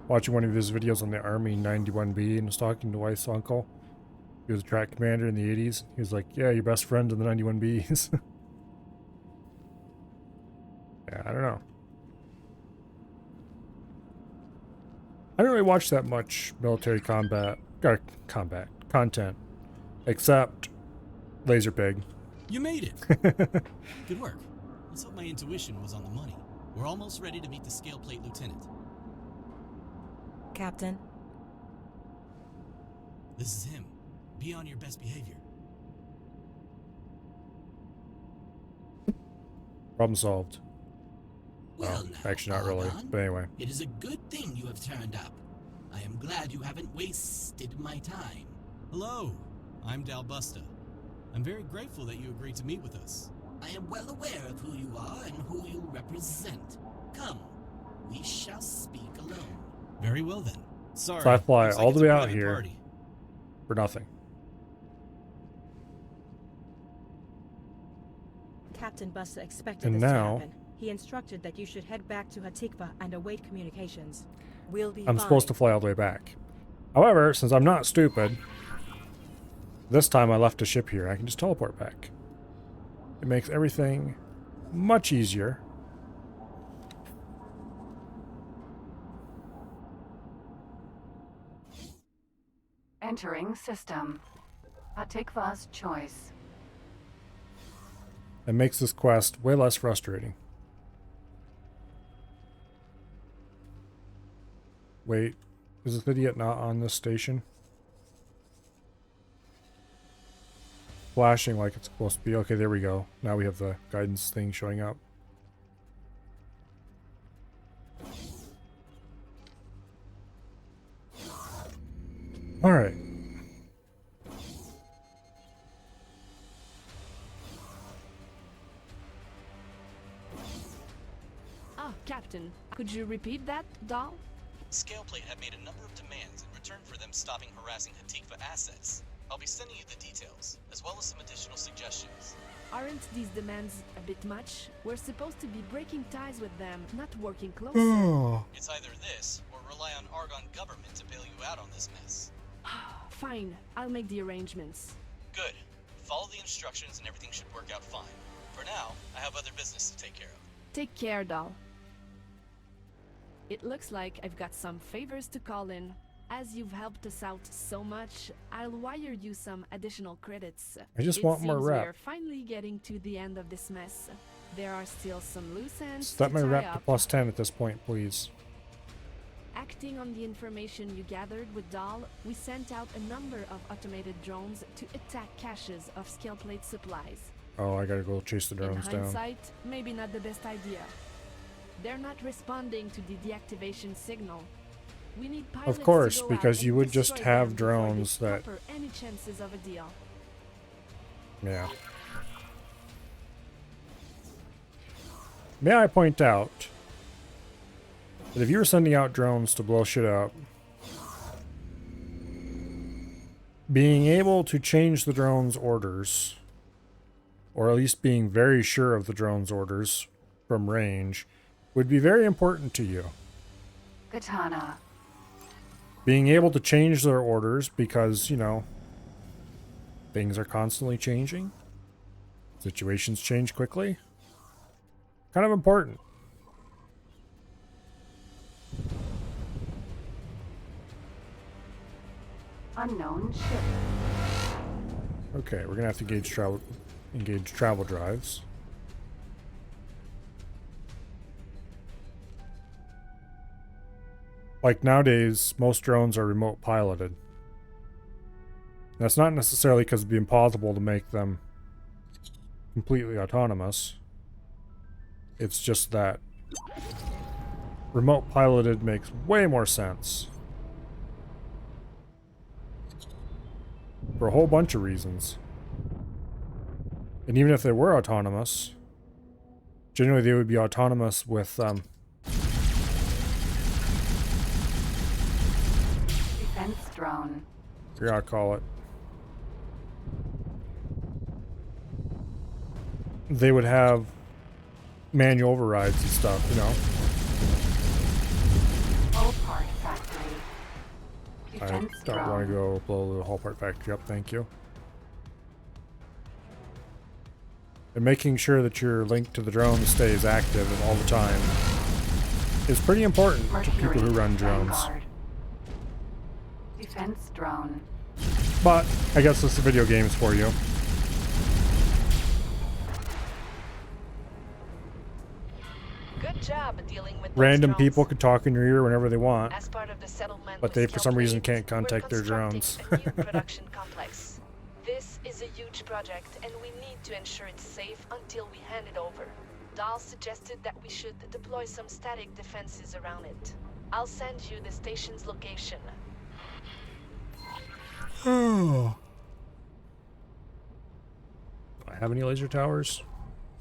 S1: Watching one of his videos on the Army 91B and was talking to Wife's uncle. He was a track commander in the 80s. He was like, yeah, your best friend in the 91Bs. Yeah, I don't know. I don't really watch that much military combat content, except Laser Pig.
S8: You made it. Good work. Let's hope my intuition was on the money. We're almost ready to meet the scale plate lieutenant.
S6: Captain.
S8: This is him. Be on your best behavior.
S1: Problem solved.
S12: Well, now,
S1: actually, not really.
S12: Argon,
S1: But anyway.
S12: it is a good thing you have turned up. I am glad you haven't wasted my time.
S8: Hello, I'm Dalbusta. I'm very grateful that you agreed to meet with us.
S12: I am well aware of who you are and who you represent. Come, we shall speak alone.
S8: Very well then. Sorry.
S1: So I fly
S8: looks like
S1: all
S8: it's
S1: the way
S8: a
S1: out
S8: private
S1: here
S8: party.
S1: for nothing.
S6: Captain Busta expected
S1: And
S6: this
S1: now-
S6: to happen. He instructed that you should head back to Hatikva and await communications. We'll be
S1: I'm
S6: fine.
S1: supposed to fly all the way back. However, since I'm not stupid, this time I left a ship here. I can just teleport back. It makes everything much easier.
S3: Entering system. Atikva's choice.
S1: It makes this quest way less frustrating. Wait, is this idiot not on this station? Flashing like it's supposed to be. Okay, there we go. Now we have the guidance thing showing up. Alright.
S7: Ah, Captain, could you repeat that, doll?
S10: Scaleplate had made a number of demands in return for them stopping harassing Hatikva assets. I'll be sending you the details, as well as some additional suggestions.
S7: Aren't these demands a bit much? We're supposed to be breaking ties with them, not working closer.
S10: It's either this, or rely on Argon government to bail you out on this mess.
S7: Fine, I'll make the arrangements.
S10: Good. Follow the instructions and everything should work out fine. For now, I have other business to take care of.
S7: Take care, doll. It looks like I've got some favors to call in. As you've helped us out so much, I'll wire you some additional credits.
S1: I just want more
S7: We're
S1: rep.
S7: finally getting to the end of this mess. There are still some loose ends
S1: Set
S7: to
S1: my
S7: tie
S1: rep to
S7: up.
S1: plus 10 at this point, please.
S7: Acting on the information you gathered with Dahl, we sent out a number of automated drones to attack caches of scale plate supplies.
S1: Oh, I gotta go chase the drones
S7: In
S1: down.
S7: hindsight, maybe not the best idea. They're not responding to the deactivation signal. We need pilots
S1: Of course,
S7: to go
S1: because
S7: out
S1: you
S7: and
S1: would just
S7: destroy
S1: have
S7: them before they
S1: drones that...
S7: scupper any chances of a deal.
S1: Yeah. May I point out that if you were sending out drones to blow shit up, being able to change the drone's orders, or at least being very sure of the drone's orders from range, would be very important to you.
S3: Katana.
S1: Being able to change their orders because, you know, things are constantly changing. Situations change quickly. Kind of important.
S3: Unknown ship.
S1: Okay, we're gonna have to engage travel drives. Like nowadays, most drones are remote piloted. That's not necessarily because it'd be impossible to make them completely autonomous. It's just that remote piloted makes way more sense. For a whole bunch of reasons. And even if they were autonomous, generally they would be autonomous with
S3: Defense drone.
S1: yeah, I'll call it. They would have manual overrides and stuff, you know.
S3: Hull part factory.
S1: I
S3: Defense
S1: don't
S3: drone.
S1: want to go blow the whole part factory up, thank you. And making sure that your link to the drone stays active all the time is pretty important to people who run drones.
S3: Vanguard. Defense drone.
S1: But I guess this is video games for you.
S13: Good job dealing with those
S1: Random
S13: drones.
S1: people could talk in your ear whenever they want,
S13: As part of the settlement
S1: but
S13: with
S1: they for some reason
S13: Scalpelade,
S1: can't contact their
S13: we're
S1: drones.
S13: constructing a new production complex. This is a huge project, and we need to ensure it's safe until we hand it over. Dahl suggested that we should deploy some static defenses around it. I'll send you the station's location.
S1: Oh. Do I have any laser towers?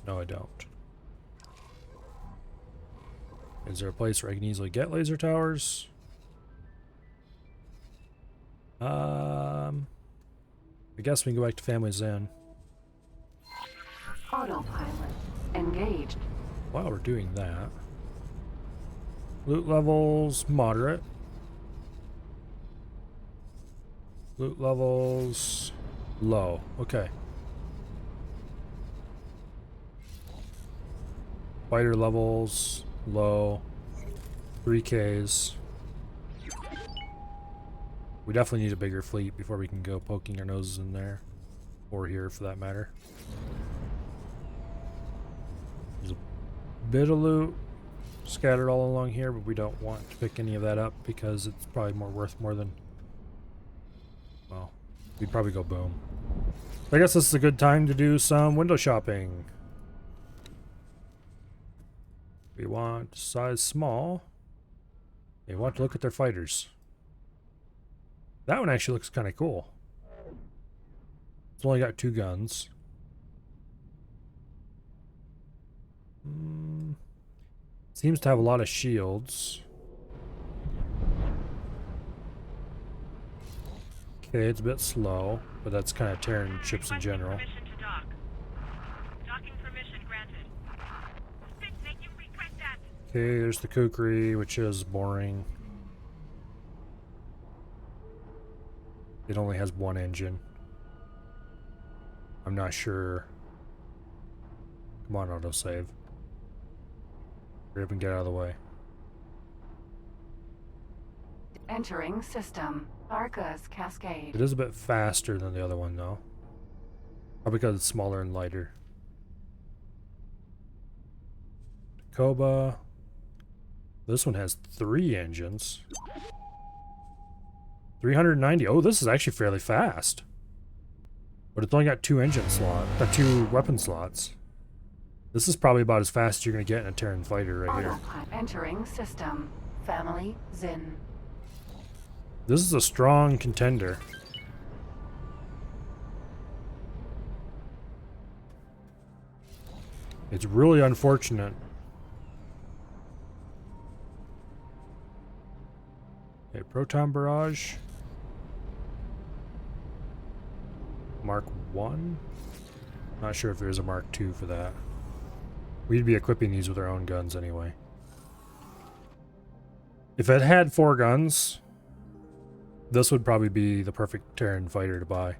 S1: No, I don't. Is there a place where I can easily get laser towers? I guess we can go back to Family Zen.
S3: Autopilot. Engaged.
S1: While we're doing that. Loot levels, moderate. Loot levels, low. Okay. Fighter levels, low. 3Ks. We definitely need a bigger fleet before we can go poking our noses in there. Or here, for that matter. There's a bit of loot scattered all along here, but we don't want to pick any of that up because it's probably worth more than... Well, we'd probably go boom. I guess this is a good time to do some window shopping. We want size small. We want to look at their fighters. That one actually looks kind of cool. It's only got 2 guns. Seems to have a lot of shields. Okay, it's a bit slow, but that's kind of Terran ships in general. Okay, there's the Kukri, which is boring. It only has 1 engine. I'm not sure. Come on, autosave. Hurry up and get out of the way.
S3: Entering system. Arca's Cascade.
S1: It is a bit faster than the other one, though. Probably because it's smaller and lighter. Koba. This one has 3 engines. 390. Oh, this is actually fairly fast. But it's only got 2 engine slots, 2 weapon slots. This is probably about as fast as you're going to get in a Terran fighter right here.
S3: Entering system. Family Zen.
S1: This is a strong contender. It's really unfortunate. Okay, Proton Barrage. Mark 1? Not sure if there's a Mark 2 for that. We'd be equipping these with our own guns anyway. If it had 4 guns, this would probably be the perfect Terran fighter to buy.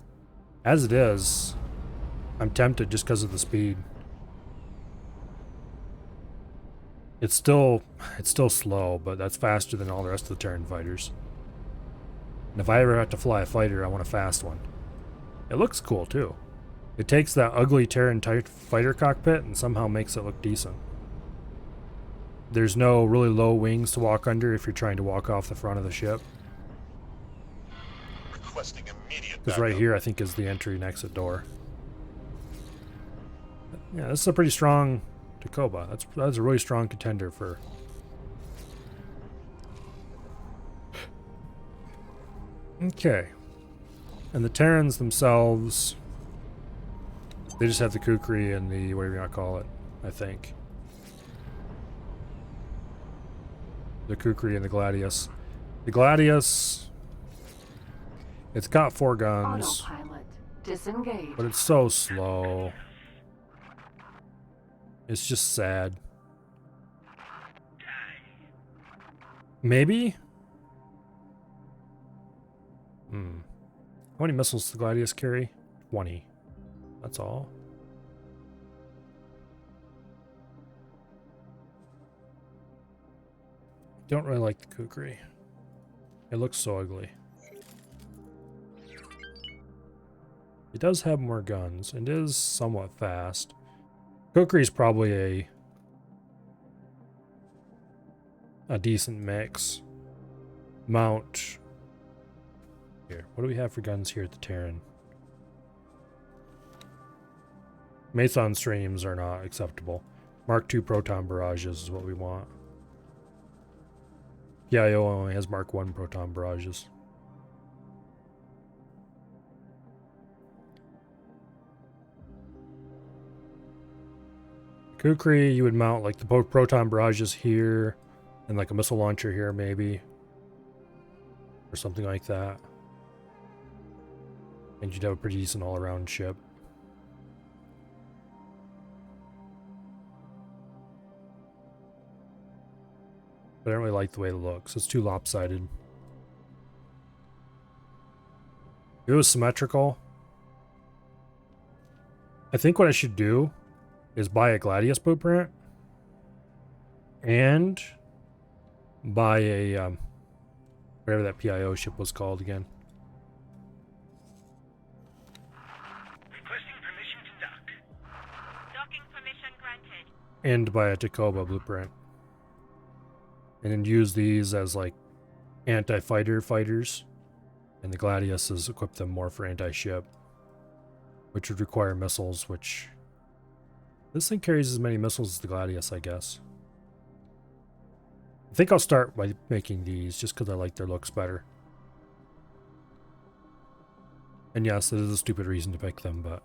S1: As it is, I'm tempted just because of the speed. It's still slow, but that's faster than all the rest of the Terran fighters. And if I ever have to fly a fighter, I want a fast one. It looks cool too. It takes that ugly Terran fighter cockpit and somehow makes it look decent. There's no really low wings to walk under if you're trying to walk off the front of the ship.
S5: requesting immediate
S1: Because right here, I think, is the entry and exit door. Yeah, this is a pretty strong Takoba. That's a really strong contender for... Okay. And the Terrans themselves, they just have the Kukri and the, whatever you want to call it, I think. The Kukri and the Gladius. The Gladius, it's got 4 guns.
S3: Autopilot. Disengage.
S1: But it's so slow. It's just sad. Maybe? How many missiles does the Gladius carry? 20. That's all. Don't really like the Kukri. It looks so ugly. It does have more guns and is somewhat fast. Kukri is probably a decent mix. Mount. Here, what do we have for guns here at the Terran? Mason streams are not acceptable. Mark II proton barrages is what we want. PIO only has Mark I proton barrages. Kukri, you would mount like the proton barrages here, and like a missile launcher here maybe, or something like that. And you'd have a pretty decent all-around ship. But I don't really like the way it looks. It's too lopsided. If it was symmetrical, I think what I should do is buy a Gladius blueprint and buy a whatever that PIO ship was called again.
S2: Requesting permission to dock.
S4: Docking permission granted.
S1: And buy a Takoba blueprint. And then use these as like anti-fighter fighters. And the Gladiuses equip them more for anti-ship. Which would require missiles, which... This thing carries as many missiles as the Gladius, I guess. I think I'll start by making these, just because I like their looks better. And yes, it is a stupid reason to pick them, but...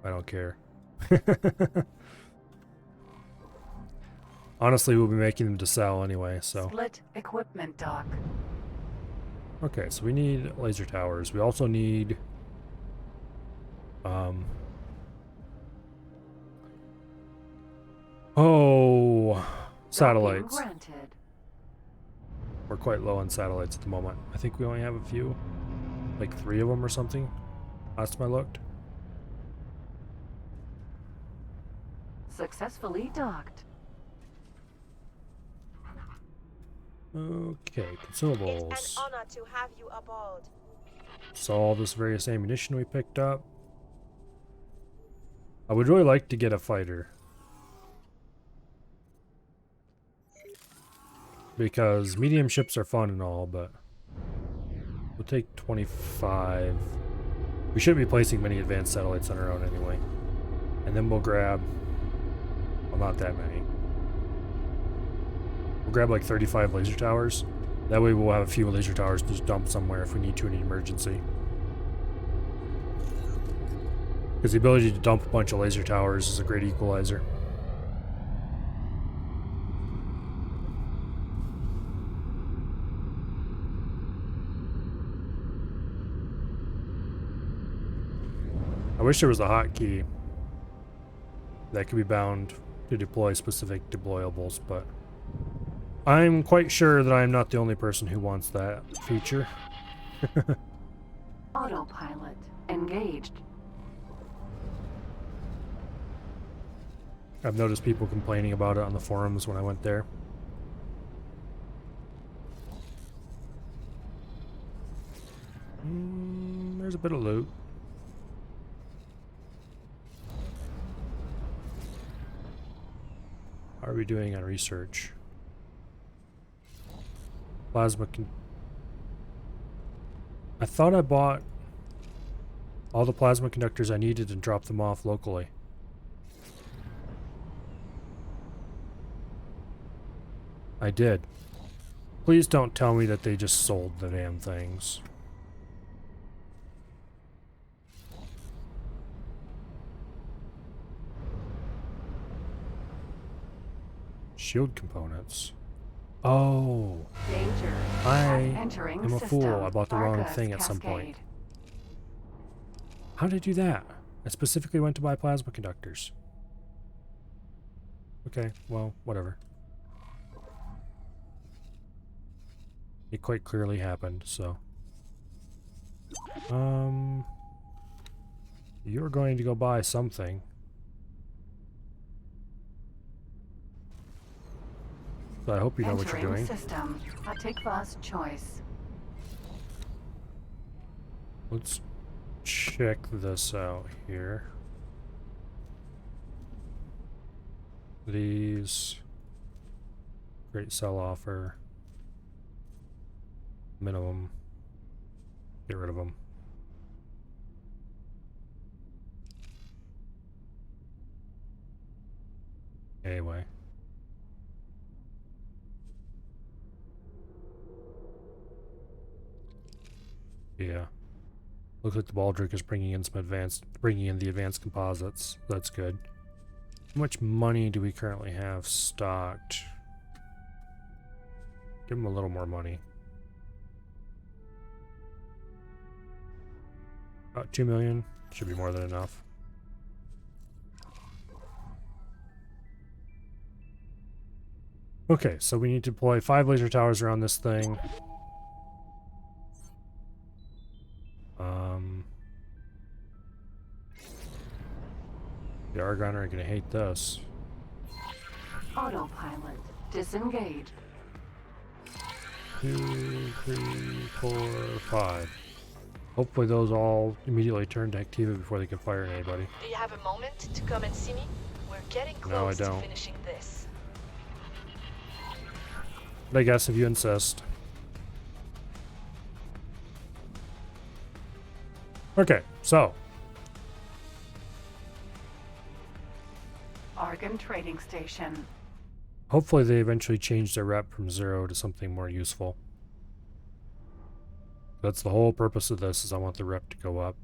S1: I don't care. Honestly, we'll be making them to sell anyway, so...
S3: Split equipment dock.
S1: Okay, so we need laser towers. We also need... Oh... Satellites.
S3: Granted.
S1: We're quite low on satellites at the moment. I think we only have a few. Like 3 of them or something. Last time I looked.
S3: Successfully docked.
S1: Okay,
S4: It's
S1: consumables.
S4: an honor to have you aboard.
S1: So all this various ammunition we picked up. I would really like to get a fighter. Because medium ships are fun and all, but we'll take 25. We shouldn't be placing many advanced satellites on our own anyway. And then we'll grab, well, not that many. We'll grab like 35 laser towers. That way we'll have a few laser towers to just dump somewhere if we need to in an emergency. Because the ability to dump a bunch of laser towers is a great equalizer. I wish there was a hotkey that could be bound to deploy specific deployables, but I'm quite sure that I'm not the only person who wants that feature.
S3: Autopilot engaged.
S1: I've noticed people complaining about it on the forums when I went there. There's a bit of loot. How are we doing on research? Plasma can... I thought I bought all the plasma conductors I needed and dropped them off locally. I did. Please don't tell me that they just sold the damn things. Shield components. Oh.
S3: Danger.
S1: I
S3: Entering
S1: am a
S3: system.
S1: fool. I bought the wrong
S3: Argus
S1: thing at some
S3: cascade.
S1: point. How did I do that? I specifically went to buy plasma conductors. Okay, well, whatever. It quite clearly happened, so. You're going to go buy something. So I hope you know what you're doing.
S3: System. Hatikva's choice.
S1: Let's check this out here. These. Great sell offer. Minimum. Get rid of them. Anyway. Yeah. Looks like the Baldric is bringing in the advanced composites. That's good. How much money do we currently have stocked? Give him a little more money. About 2 million. Should be more than enough. Okay, so we need to deploy 5 laser towers around this thing. The Argon are gonna hate this.
S3: Autopilot. Disengage.
S1: 2, 3, 4, 5. Hopefully those all immediately turn to Activa before they can fire anybody.
S13: Do you have a moment to come and see me? We're getting
S1: No, I
S13: close to
S1: don't.
S13: finishing this.
S1: But I guess if you insist. Okay, so.
S3: Argon trading station.
S1: Hopefully they eventually change their rep from 0 to something more useful. That's the whole purpose of this, is I want the rep to go up.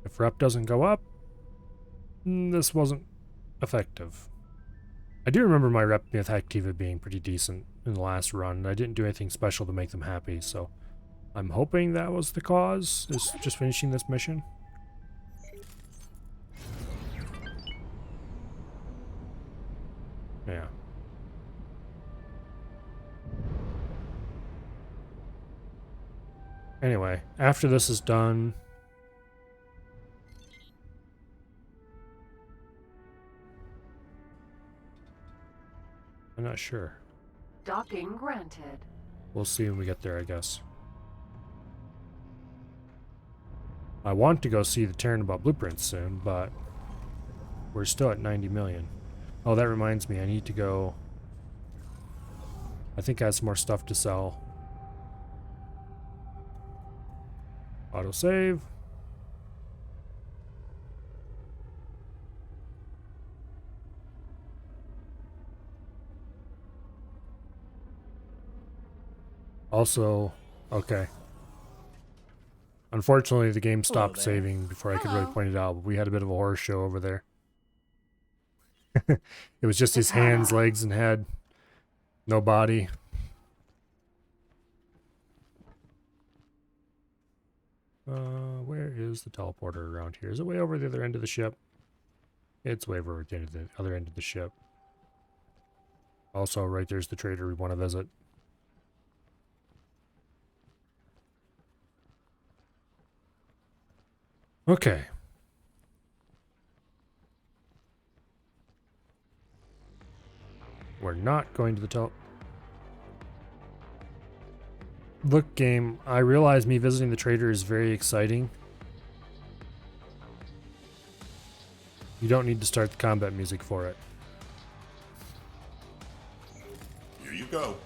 S1: If rep doesn't go up, this wasn't effective. I do remember my rep with Activa being pretty decent in the last run, and I didn't do anything special to make them happy, so I'm hoping that was the cause, is just finishing this mission. Yeah. Anyway, after this is done, I'm not sure.
S3: Docking granted.
S1: We'll see when we get there, I guess. I want to go see the Terranabot blueprints soon, but we're still at 90 million. Oh, that reminds me, I need to go. I think I have some more stuff to sell. Autosave. Also, okay. Unfortunately, the game stopped saving before I could really point it out, but we had a bit of a horror show over there. It was just his hands, legs, and head. No body. Where is the teleporter around here? Is it way over the other end of the ship? It's way over the other end of the ship. Also, right there's the trader we want to visit. Okay. We're not going to the Look, game, I realize me visiting the trader is very exciting. You don't need to start the combat music for it.
S2: Here you
S14: go.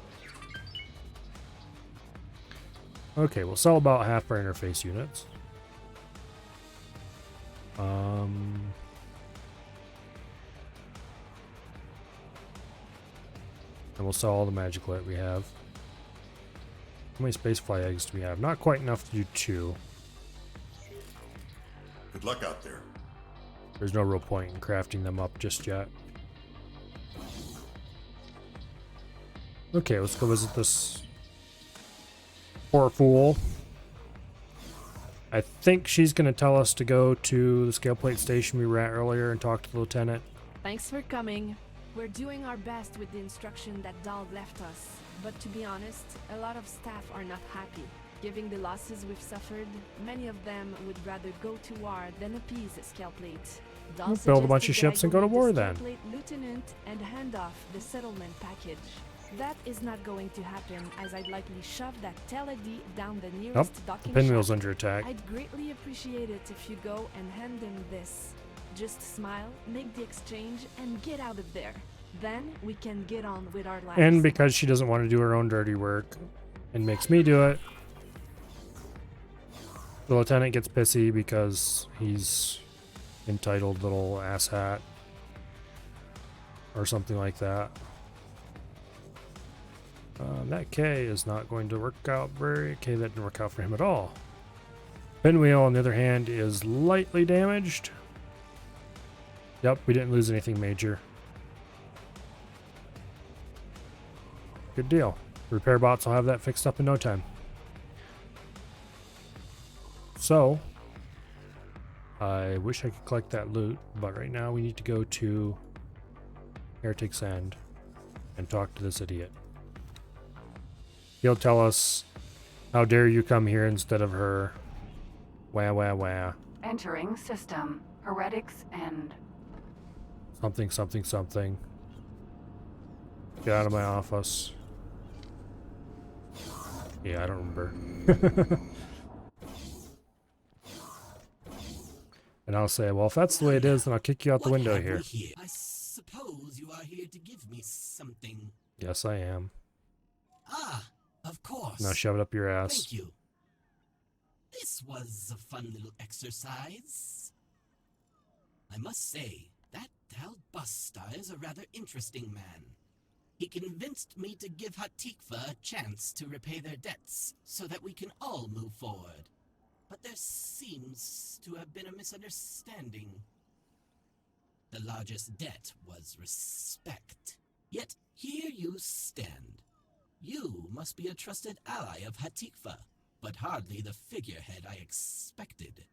S1: Okay, we'll sell about half our interface units. And we'll sell all the magic light we have. How many spacefly eggs do we have? Not quite enough to do 2.
S14: Good luck out there.
S1: There's no real point in crafting them up just yet. Okay, let's go visit this poor fool. I think she's going to tell us to go to the scale plate station we were at earlier and talk to the lieutenant.
S7: Thanks for coming. We're doing our best with the instruction that Dahl left us. But to be honest, a lot of staff are not happy. Given the losses we've suffered, many of them would rather go to war than appease Scaleplate.
S1: We'll build a bunch of ships and go to war then.
S7: Lieutenant and hand off the settlement package. That is not going to happen, as I'd likely shove that Teledi down the nearest docking
S1: the pinwheel's
S7: shaft.
S1: under attack.
S7: I'd greatly appreciate it if you go and hand him this. Just smile, make the exchange, and get out of there. Then we can get on with our lives.
S1: And because she doesn't want to do her own dirty work and makes me do it, the lieutenant gets pissy because he's entitled little asshat or something like that. That K is not going to work out that didn't work out for him at all. Pinwheel, on the other hand, is lightly damaged. Yep, we didn't lose anything major. Good deal. Repair bots will have that fixed up in no time. So, I wish I could collect that loot, but right now we need to go to Heretic's End and talk to this idiot. He'll tell us, how dare you come here instead of her. Wah, wah, wah.
S3: Entering system. Heretic's End.
S1: Something, something, something. Get out of my office. Yeah, I don't remember. And I'll say, well, if that's the way it is, then I'll kick you out the window here.
S12: I suppose you are here to give me something.
S1: Yes, I am.
S12: Ah, of course.
S1: Now shove it up your ass.
S12: Thank you. This was a fun little exercise. I must say, that Dal Bustar is a rather interesting man. He convinced me to give Hatikva a chance to repay their debts so that we can all move forward. But there seems to have been a misunderstanding. The largest debt was respect. Yet here you stand. You must be a trusted ally of Hatikva, but hardly the figurehead I expected.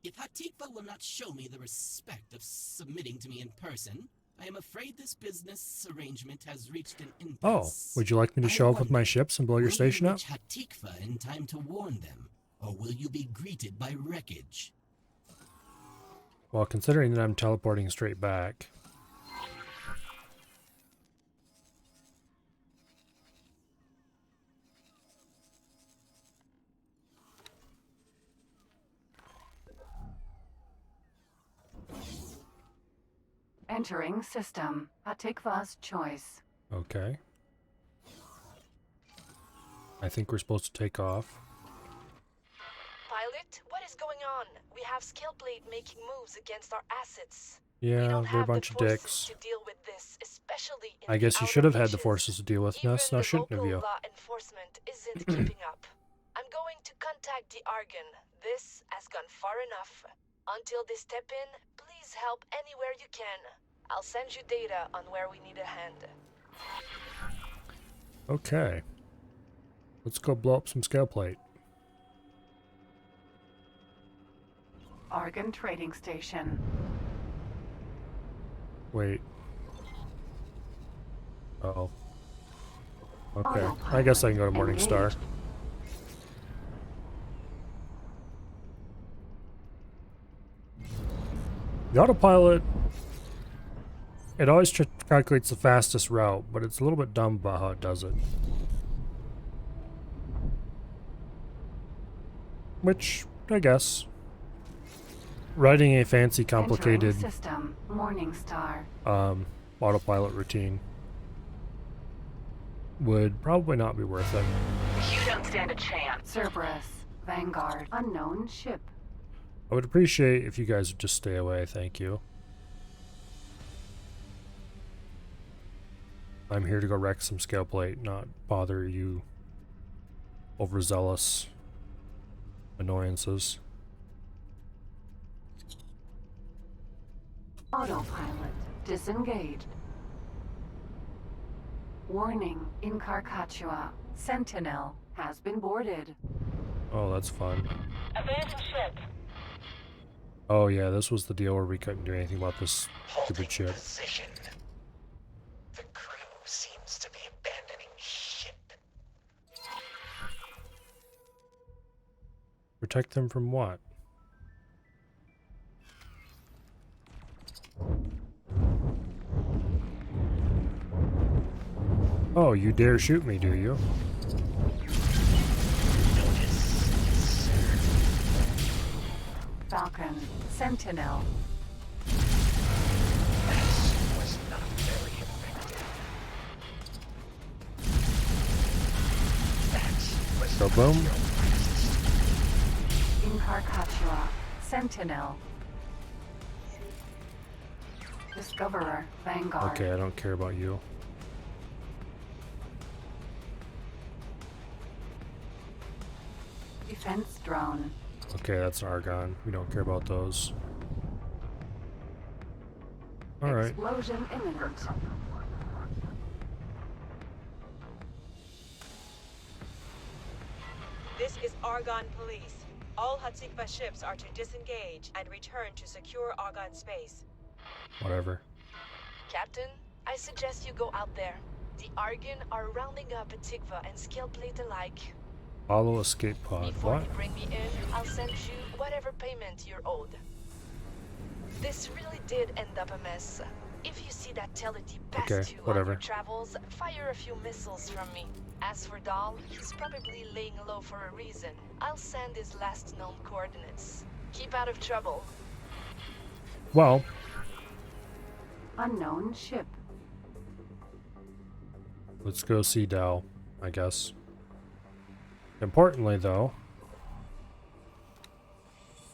S12: If Hatikva will not show me the respect of submitting to me in person, I am afraid this business arrangement has reached an impasse.
S1: Oh, would you like me to show up with my ships and blow your station up?
S12: Will you reach Hatikva in time to warn them, or will you be greeted by wreckage?
S1: Well, considering that I'm teleporting straight back.
S3: Entering system. Hatikva's choice.
S1: Okay. I think we're supposed to take off.
S13: Pilot, what is going on? We have Scaleplate making moves against our assets.
S1: Yeah, they're a bunch of dicks.
S13: To deal with this, especially in
S1: I guess you should have had the forces to deal with us, now
S13: Even
S1: shouldn't
S13: the
S1: have you?
S13: local law enforcement isn't keeping up. I'm going to contact the Argon. This has gone far enough. Until they step in, please help anywhere you can. I'll send you data on where we need a hand.
S1: Okay. Let's go blow up some scale plate.
S3: Argon trading station.
S1: Wait. Uh-oh. Okay. I guess I can go to Morningstar. The autopilot, it always calculates the fastest route, but it's a little bit dumb about how it does it. Which, I guess, writing a fancy, complicated
S3: system. Morningstar.
S1: autopilot routine
S14: would probably not be worth it.
S3: You don't stand a chance. Cerberus, Vanguard, unknown ship.
S14: I would appreciate if you guys would just stay away, thank you. I'm here to go wreck some scale plate, not bother you overzealous annoyances.
S3: Autopilot disengaged. Warning, in Carcachua, Sentinel has been boarded.
S14: Oh, that's fun.
S9: Abandon ship.
S14: Oh yeah, this was the deal where we couldn't do anything about this stupid ship.
S9: Position. The crew seems to be abandoning ship.
S14: Protect them from what? Oh, you dare shoot me, do you?
S3: Falcon, Sentinel.
S9: Was not very effective. That was
S14: So boom.
S3: In Carcachua, Sentinel. Discoverer, Vanguard.
S14: Okay, I don't care about you.
S3: Defense drone.
S14: Okay, that's an Argon. We don't care about those. Alright.
S3: Explosion imminent.
S4: This is Argon Police. All Hatikva ships are to disengage and return to secure Argon space.
S14: Whatever.
S13: Captain, I suggest you go out there. The Argon are rounding up Hatikva and scale plate alike.
S14: Follow escape pod.
S13: Before
S14: What?
S13: you bring me in, I'll send you whatever payment you're owed. This really did end up a mess. If you see that Telety past
S14: Okay,
S13: you
S14: whatever.
S13: on your travels, fire a few missiles from me. As for Dahl, he's probably laying low for a reason. I'll send his last known coordinates. Keep out of trouble.
S14: Well,
S3: Unknown ship.
S14: let's go see Dal, I guess. Importantly, though,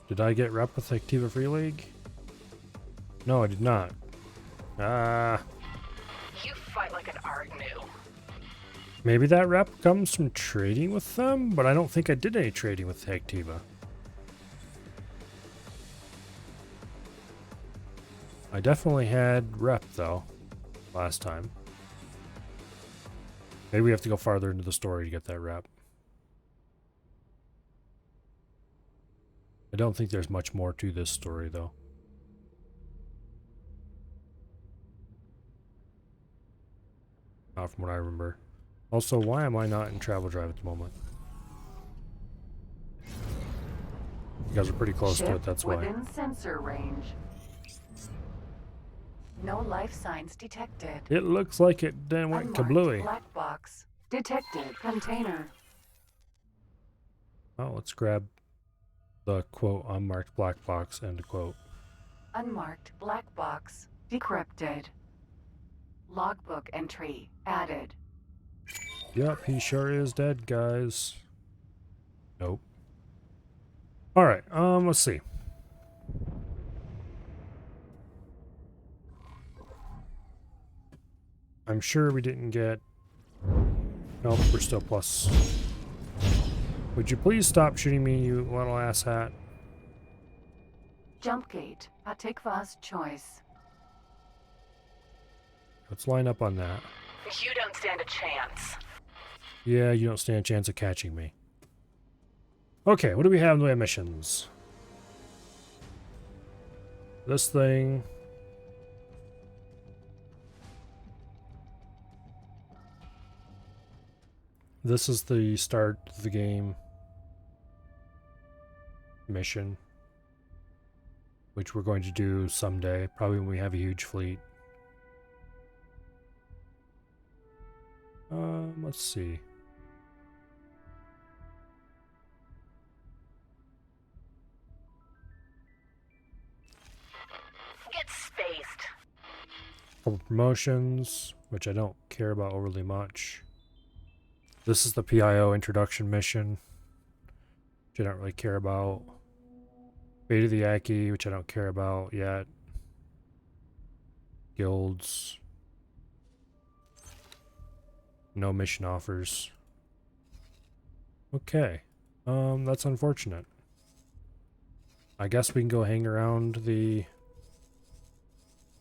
S14: did I get rep with Activa Free League? No, I did not. Ah.
S3: You fight like an Argnu.
S14: Maybe that rep comes from trading with them, but I don't think I did any trading with Activa. I definitely had rep, though, last time. Maybe we have to go farther into the story to get that rep. I don't think there's much more to this story, though. Not from what I remember. Also, why am I not in travel drive at the moment? You guys are pretty close to it, that's why.
S3: Within sensor range. No life signs detected.
S14: It looks like it then went
S3: Unmarked
S14: kablooey.
S3: black box. Detected. Container.
S14: Oh, let's grab the quote unmarked black box end quote.
S3: Unmarked black box. Decrypted. Logbook entry added.
S14: Yep, he sure is dead, guys. Nope. Alright, let's see. I'm sure we didn't get... Nope, we're still plus. Would you please stop shooting me, you little asshat?
S3: Jump gate. Hatikva's choice.
S14: Let's line up on that.
S3: You don't stand a chance.
S14: Yeah, you don't stand a chance of catching me. Okay, what do we have in the way of missions? This thing... This is the start of the game mission, which we're going to do someday, probably when we have a huge fleet. Let's see.
S3: Get spaced.
S14: Couple promotions, which I don't care about overly much. This is the PIO introduction mission, which I don't really care about. Fate of the Aki, which I don't care about yet. Guilds. No mission offers. Okay. That's unfortunate. I guess we can go hang around the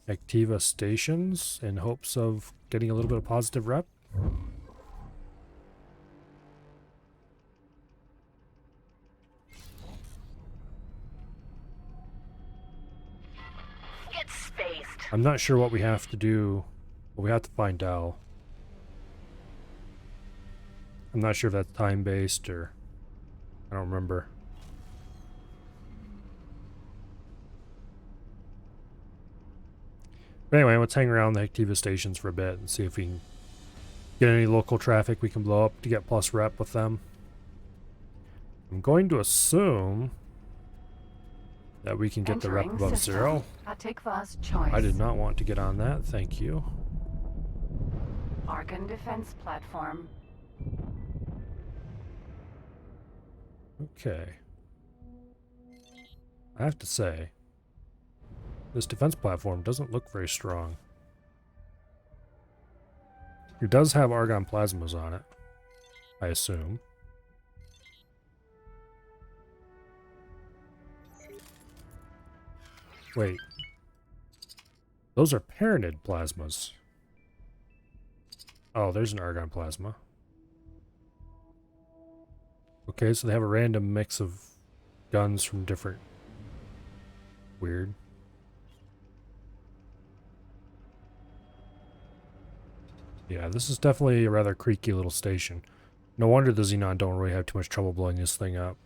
S14: Activa stations in hopes of getting a little bit of positive rep.
S3: Get spaced.
S14: I'm not sure what we have to do, but we have to find out. I'm not sure if that's time-based or... I don't remember. But anyway, let's hang around the Activa stations for a bit and see if we can get any local traffic we can blow up to get plus rep with them. I'm going to assume that we can get the rep
S3: Entering
S14: above
S3: system.
S14: 0.
S3: Hatikva's choice.
S14: I did not want to get on that, thank you.
S3: Argon defense platform.
S14: Okay. I have to say, this defense platform doesn't look very strong. It does have argon plasmas on it, I assume. Wait. Those are parented plasmas. Oh, there's an argon plasma. Okay, so they have a random mix of guns from different... Weird. Yeah, this is definitely a rather creaky little station. No wonder the Xenon don't really have too much trouble blowing this thing up.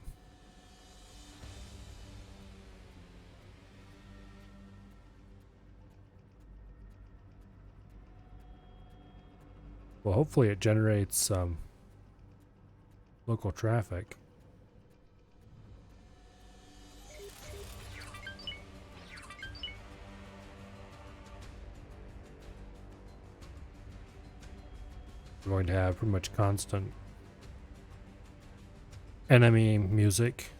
S14: Well, hopefully it generates local traffic. We're going to have pretty much constant enemy music.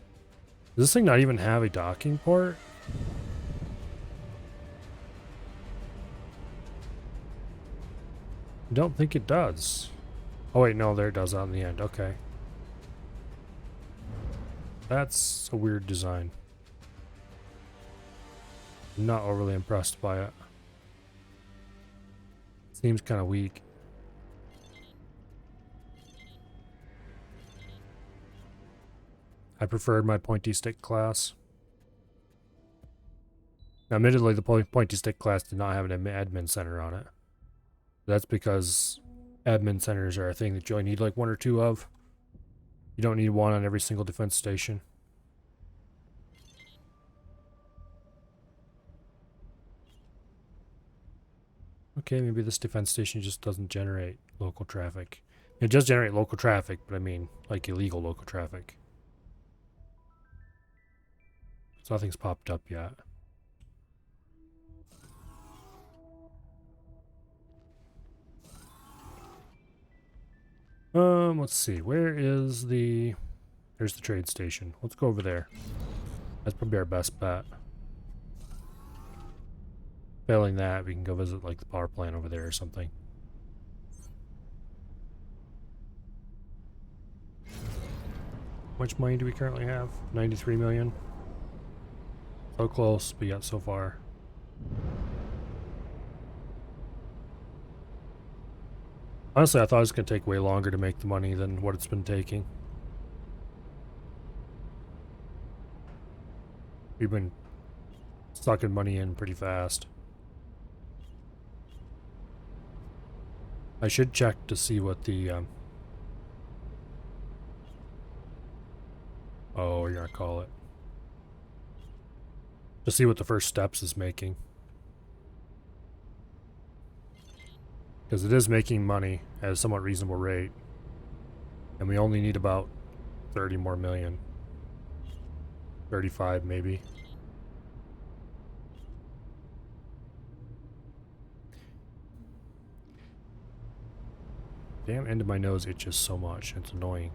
S14: Does this thing not even have a docking port? I don't think it does. Oh wait, no, there it does on the end. Okay. That's a weird design. Not overly impressed by it. Seems kind of weak. I preferred my pointy stick class. Now, admittedly, the pointy stick class did not have an admin center on it. That's because admin centers are a thing that you only need like 1 or 2 of. You don't need one on every single defense station. Okay, maybe this defense station just doesn't generate local traffic. It does generate local traffic, but I mean, like illegal local traffic. So nothing's popped up yet. Let's see. Where is the... There's the trade station. Let's go over there. That's probably our best bet. Failing that, we can go visit like the power plant over there or something. How much money do we currently have? 93 million. So close, but yet so far. Honestly, I thought it was going to take way longer to make the money than what it's been taking. We've been sucking money in pretty fast. I should check to see what the... oh, you're going to call it. To see what the first steps is making. Because it is making money at a somewhat reasonable rate. And we only need about 30 more million. 35 maybe. Damn end of my nose itches so much. It's annoying.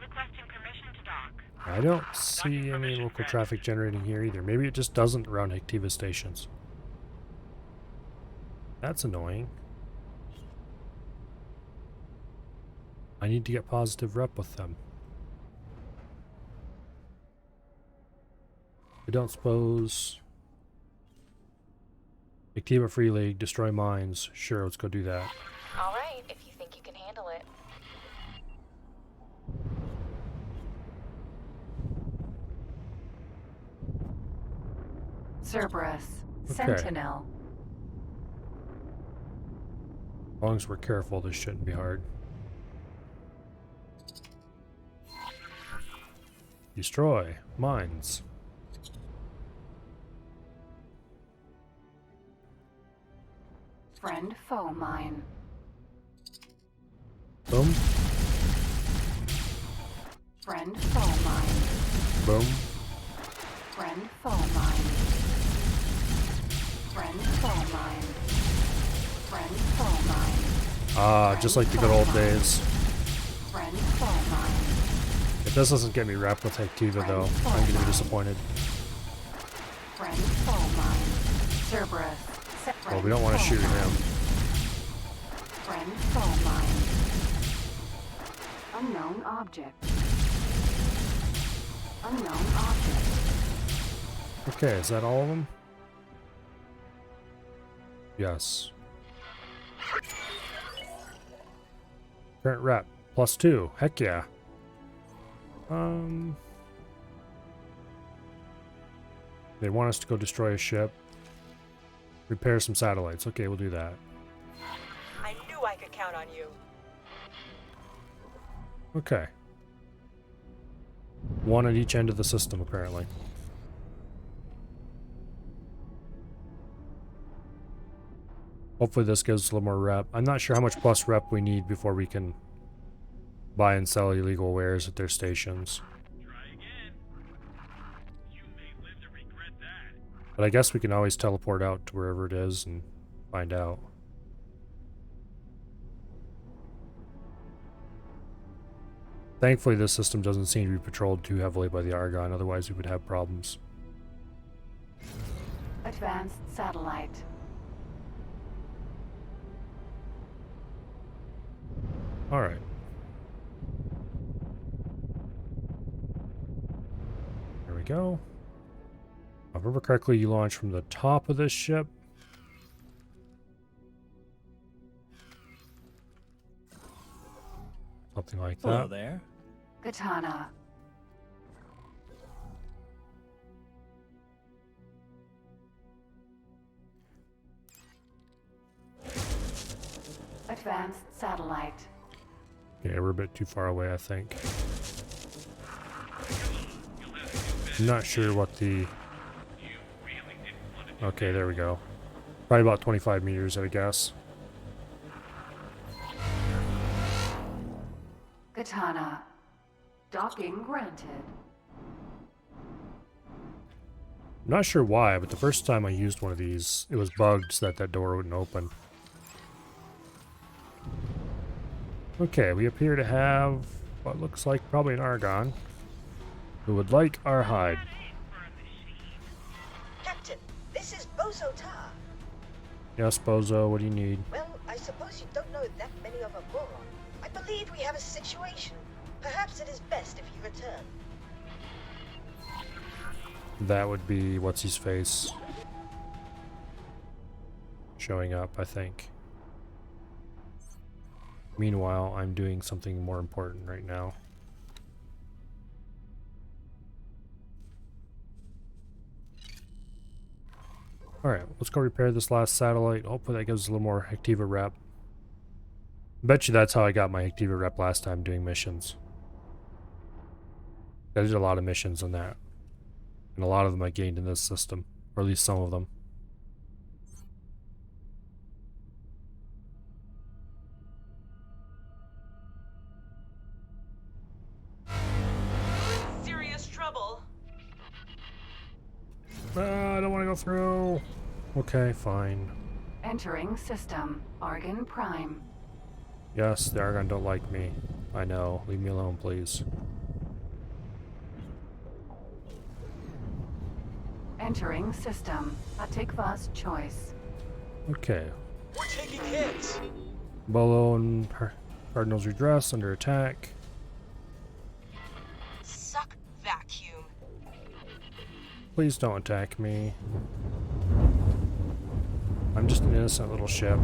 S2: Requesting permission to dock.
S14: I don't see any local traffic generating here either. Maybe it just doesn't around Hectiva stations. That's annoying. I need to get positive rep with them. I don't suppose... Hectiva Free League, destroy mines. Sure, let's go do that.
S13: Alright, if you think you can handle it.
S3: Cerberus.
S14: Okay.
S3: Sentinel.
S14: As long as we're careful, this shouldn't be hard. Destroy mines.
S3: Friend foe mine.
S14: Boom.
S3: Friend foe mine.
S14: Boom.
S3: Friend foe mine. Friend foe mine. Friend foe mine.
S14: Ah, just like the good old days.
S3: Friend foe mine.
S14: If this doesn't get me wrapped with Hectiva though, I'm gonna be disappointed.
S3: Friend foe mine. Cerberus.
S14: Well, we don't want to shoot him.
S3: Friend foe mine. Unknown object. Unknown object.
S14: Okay, is that all of them? Yes. Current rep, +2. Heck yeah. They want us to go destroy a ship. Repair some satellites. Okay, we'll do that.
S4: I knew I could count on you.
S14: Okay. One at each end of the system, apparently. Hopefully this gives us a little more rep. I'm not sure how much plus rep we need before we can buy and sell illegal wares at their stations. But I guess we can always teleport out to wherever it is and find out. Thankfully this system doesn't seem to be patrolled too heavily by the Argon, otherwise we would have problems.
S3: Advanced satellite.
S14: Alright. There we go. If I remember correctly, you launch from the top of this ship. Something like that.
S15: Hello there.
S3: Katana. Advanced satellite.
S14: Yeah, we're a bit too far away, I think. I'm not sure what the... Okay, there we go. Probably about 25 meters, I guess.
S3: Katana. Docking granted.
S14: I'm not sure why, but the first time I used one of these, it was bugged so that that door wouldn't open. Okay, we appear to have what looks like probably an Argon who would like our hide.
S16: Captain, this is Bozo Tar.
S14: Yes, Bozo, what do you need?
S16: Well, I suppose you don't know that many of Agora. I believe we have a situation. Perhaps it is best if you return.
S14: That would be what's his face showing up, I think. Meanwhile, I'm doing something more important right now. Alright, let's go repair this last satellite. Hopefully that gives us a little more Hectiva rep. Bet you that's how I got my Hectiva rep last time doing missions. I did a lot of missions on that. And a lot of them I gained in this system. Or at least some of them.
S4: Serious trouble.
S14: I don't want to go through. Okay, fine.
S3: Entering system. Argon Prime.
S14: Yes, the Argon don't like me. I know. Leave me alone, please.
S3: Entering system. Hatikva's choice.
S14: Okay.
S10: We're taking hits.
S14: Bolo and Cardinals redress under attack.
S4: Suck vacuum.
S14: Please don't attack me. I'm just an innocent little ship.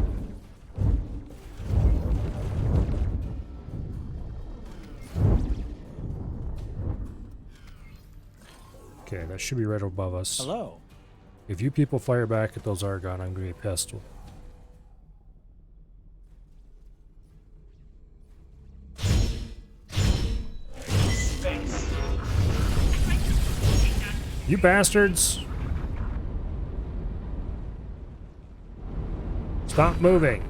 S14: Okay, that should be right above us.
S15: Hello.
S14: If you people fire back at those Argon, I'm gonna be pissed.
S2: Space.
S14: You bastards! Stop moving!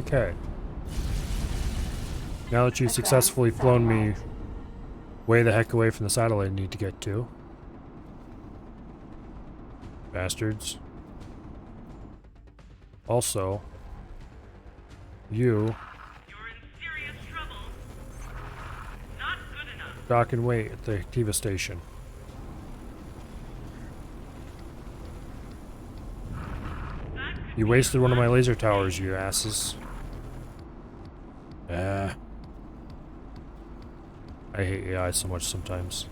S14: Okay. Now that you've successfully flown me way the heck away from the satellite I need to get to. Bastards. Also, you dock and wait at the Activa station. You wasted one of my laser towers, you asses. I hate AI so much sometimes.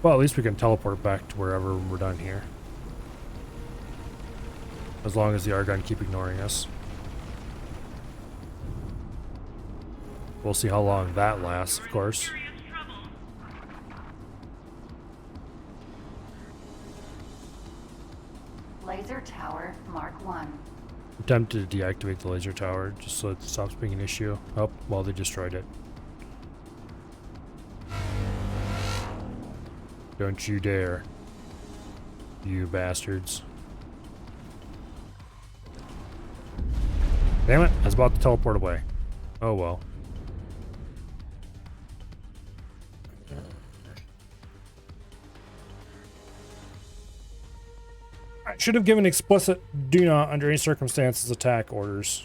S14: Well, at least we can teleport back to wherever we're done here. As long as the Argon keep ignoring us. We'll see how long that lasts, of course.
S3: Laser Tower Mark 1.
S14: I'm tempted to deactivate the laser tower just so it stops being an issue. Oh, well, they destroyed it. Don't you dare. You bastards. Damn it, I was about to teleport away. Oh well. I should have given explicit do not under any circumstances attack orders.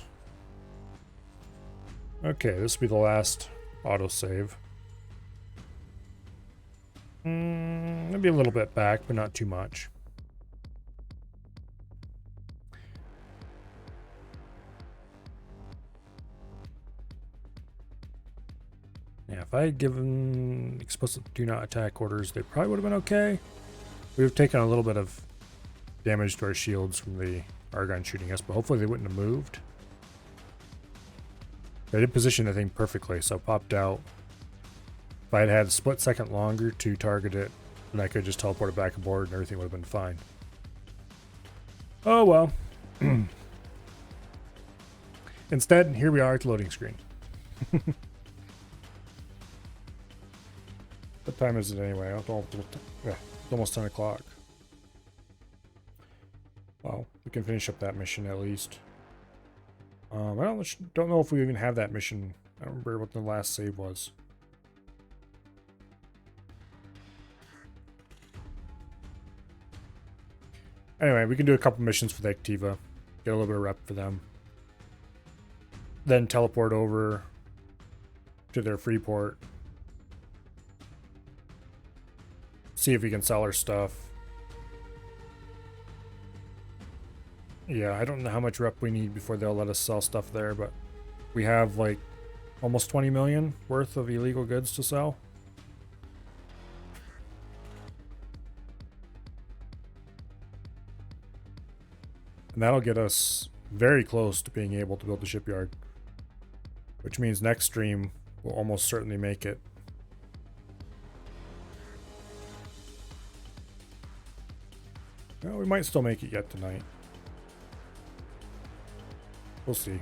S14: Okay, this will be the last autosave. Maybe a little bit back, but not too much. Yeah, if I had given explicit do not attack orders, they probably would have been okay. We've taken a little bit of damage to our shields from the Argon shooting us, but hopefully they wouldn't have moved. I did position the thing perfectly, so I popped out. If I had had a split second longer to target it, then I could just teleport it back aboard and everything would have been fine. Oh well. Instead, here we are at the loading screen. What time is it anyway? Yeah, it's almost 10 o'clock. Well, we can finish up that mission at least. I don't know if we even have that mission. I don't remember what the last save was. Anyway, we can do a couple missions for the Activa. Get a little bit of rep for them. Then teleport over to their free port. See if we can sell our stuff. Yeah, I don't know how much rep we need before they'll let us sell stuff there, but we have like almost 20 million worth of illegal goods to sell. And that'll get us very close to being able to build the shipyard, which means next stream will almost certainly make it. Well, we might still make it yet tonight. We'll see.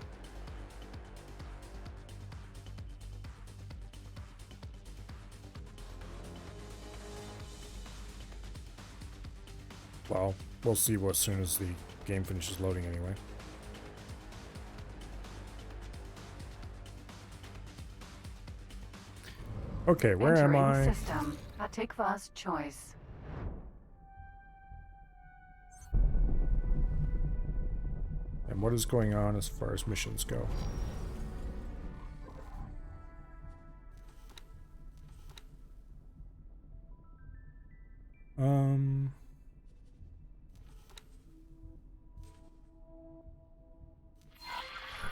S14: Wow.
S1: We'll see as soon as the game finishes loading anyway. Okay, where am I?
S3: System. Hatikva's choice.
S1: And what is going on as far as missions go?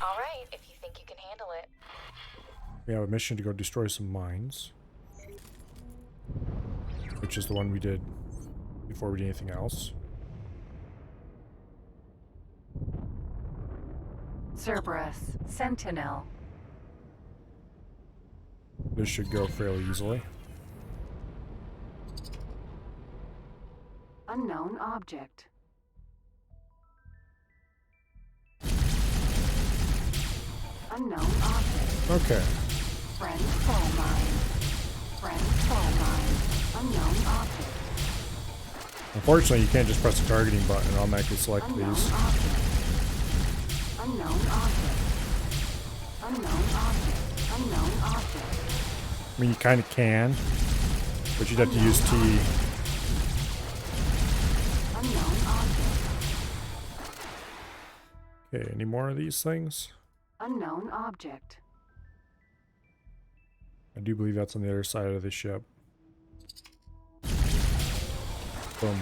S15: All right, if you think you can handle it.
S1: We have a mission to go destroy some mines, which is the one we did before we did anything else.
S3: Cerberus, Sentinel.
S1: This should go fairly easily.
S3: Unknown object. Unknown object.
S1: Okay.
S3: Friend foe mine. Friend foe mine. Unknown object.
S1: Unfortunately, you can't just press the targeting button and automatically select these.
S3: Unknown object. Unknown object. Unknown object.
S1: I mean, you kind of can, but you'd have to use T.
S3: Unknown object.
S1: Okay, any more of these things?
S3: Unknown object.
S1: I do believe that's on the other side of the ship. Boom.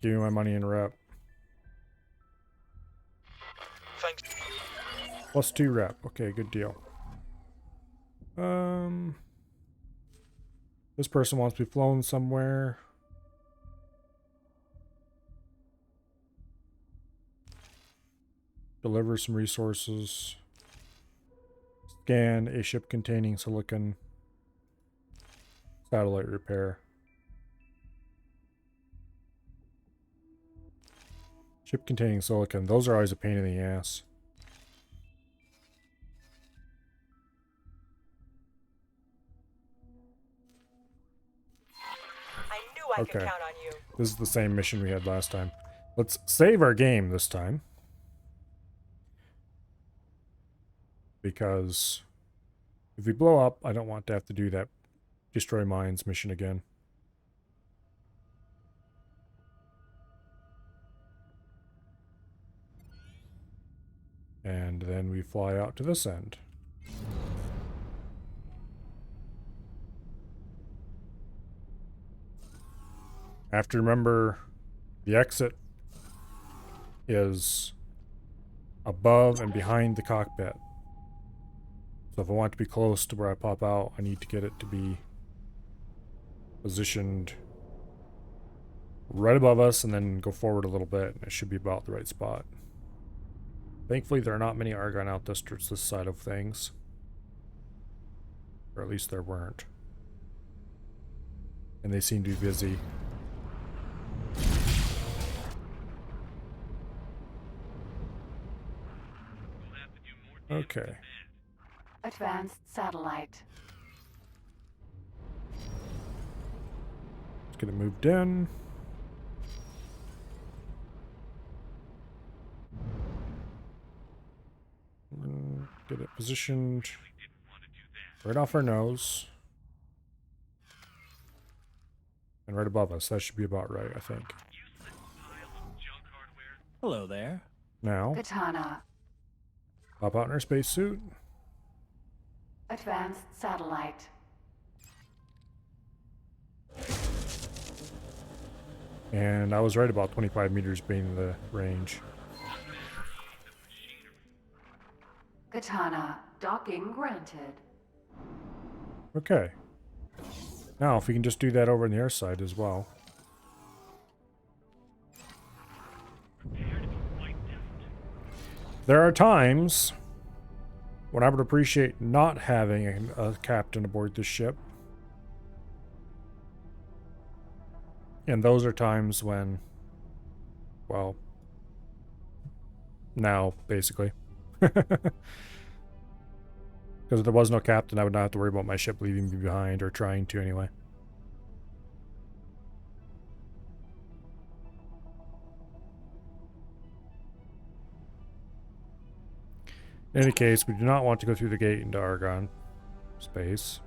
S1: Give me my money in rep.
S5: Thanks.
S1: +2 rep. Okay, good deal. This person wants to be flown somewhere. Deliver some resources. Scan a ship containing silicon. Satellite repair. Ship containing silicon. Those are always a pain in the ass.
S4: I knew I could count on you.
S1: This is the same mission we had last time. Let's save our game this time. Because if we blow up, I don't want to have to do that destroy mines mission again. And then we fly out to this end. I have to remember the exit is above and behind the cockpit. So if I want to be close to where I pop out, I need to get it to be positioned right above us and then go forward a little bit, and it should be about the right spot. Thankfully, there are not many Argon outdistricts this side of things. Or at least there weren't. And they seem to be busy. Okay.
S3: Advanced satellite.
S1: Let's get it moved in. Get it positioned right off our nose. And right above us. That should be about right, I think.
S17: Hello there.
S1: Now,
S3: Katana.
S1: pop out in our spacesuit.
S3: Advanced satellite.
S1: And I was right about 25 meters being the range.
S3: Katana. Docking granted.
S1: Okay. Now, if we can just do that over on the air side as well. There are times when I would appreciate not having a captain aboard this ship. And those are times when, well, now, basically. Because if there was no captain, I would not have to worry about my ship leaving me behind, or trying to anyway.
S14: In any case, we do not want to go through the gate into Argon space.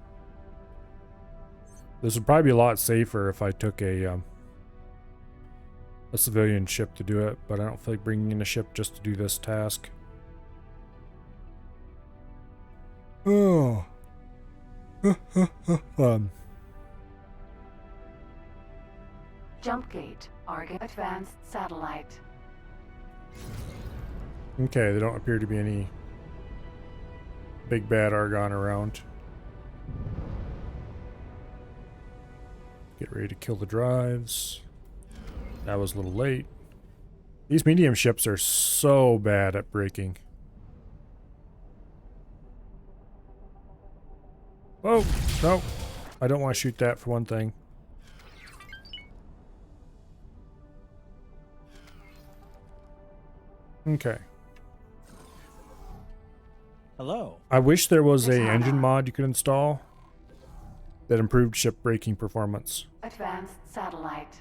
S14: This would probably be a lot safer if I took a civilian ship to do it, but I don't feel like bringing in a ship just to do this task. Oh. Fun.
S3: Jump gate, Argon advanced satellite.
S14: Okay, there don't appear to be any big bad Argon around. Get ready to kill the drives. That was a little late. These medium ships are so bad at braking. Oh, no. I don't want to shoot that for one thing. Okay.
S17: Hello.
S14: I wish there was a engine mod you could install that improved ship braking performance.
S3: Advanced satellite.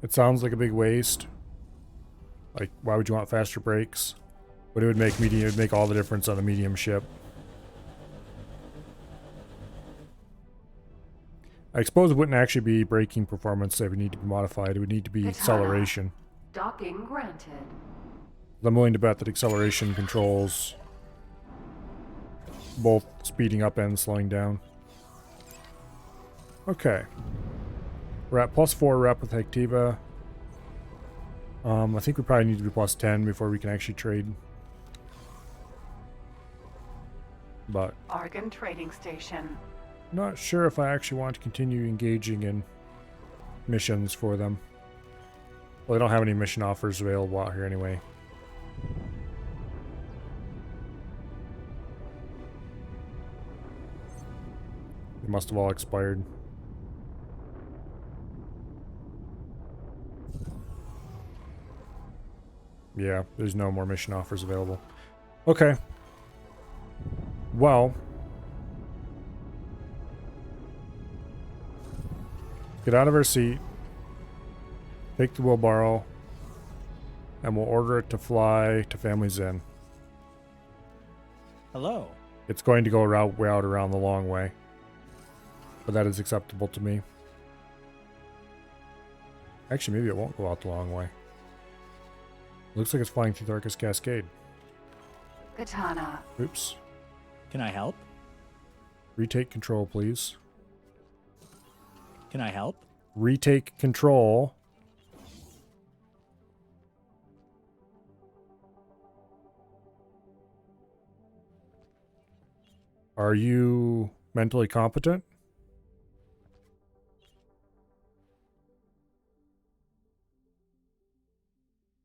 S14: It sounds like a big waste. Like, why would you want faster brakes? But it would make medium, it would make all the difference on a medium ship. I suppose it wouldn't actually be braking performance that would need to be modified. It would need to be acceleration.
S3: Docking granted.
S14: I'm willing to bet that acceleration controls both speeding up and slowing down. Okay. We're at +4 rep with Hectiva. I think we probably need to be +10 before we can actually trade. But
S3: Argon trading station.
S14: not sure if I actually want to continue engaging in missions for them. Well, they don't have any mission offers available out here anyway. They must have all expired. Yeah, there's no more mission offers available. Okay. Well. Get out of our seat. Take the wheelbarrow. And we'll order it to fly to Family's Inn.
S17: Hello.
S14: It's going to go route around the long way. But that is acceptable to me. Actually, maybe it won't go out the long way. Looks like it's flying through the Arcus Cascade.
S3: Katana.
S14: Oops.
S17: Can I help?
S14: Retake control, please.
S17: Can I help?
S14: Retake control. Are you mentally competent?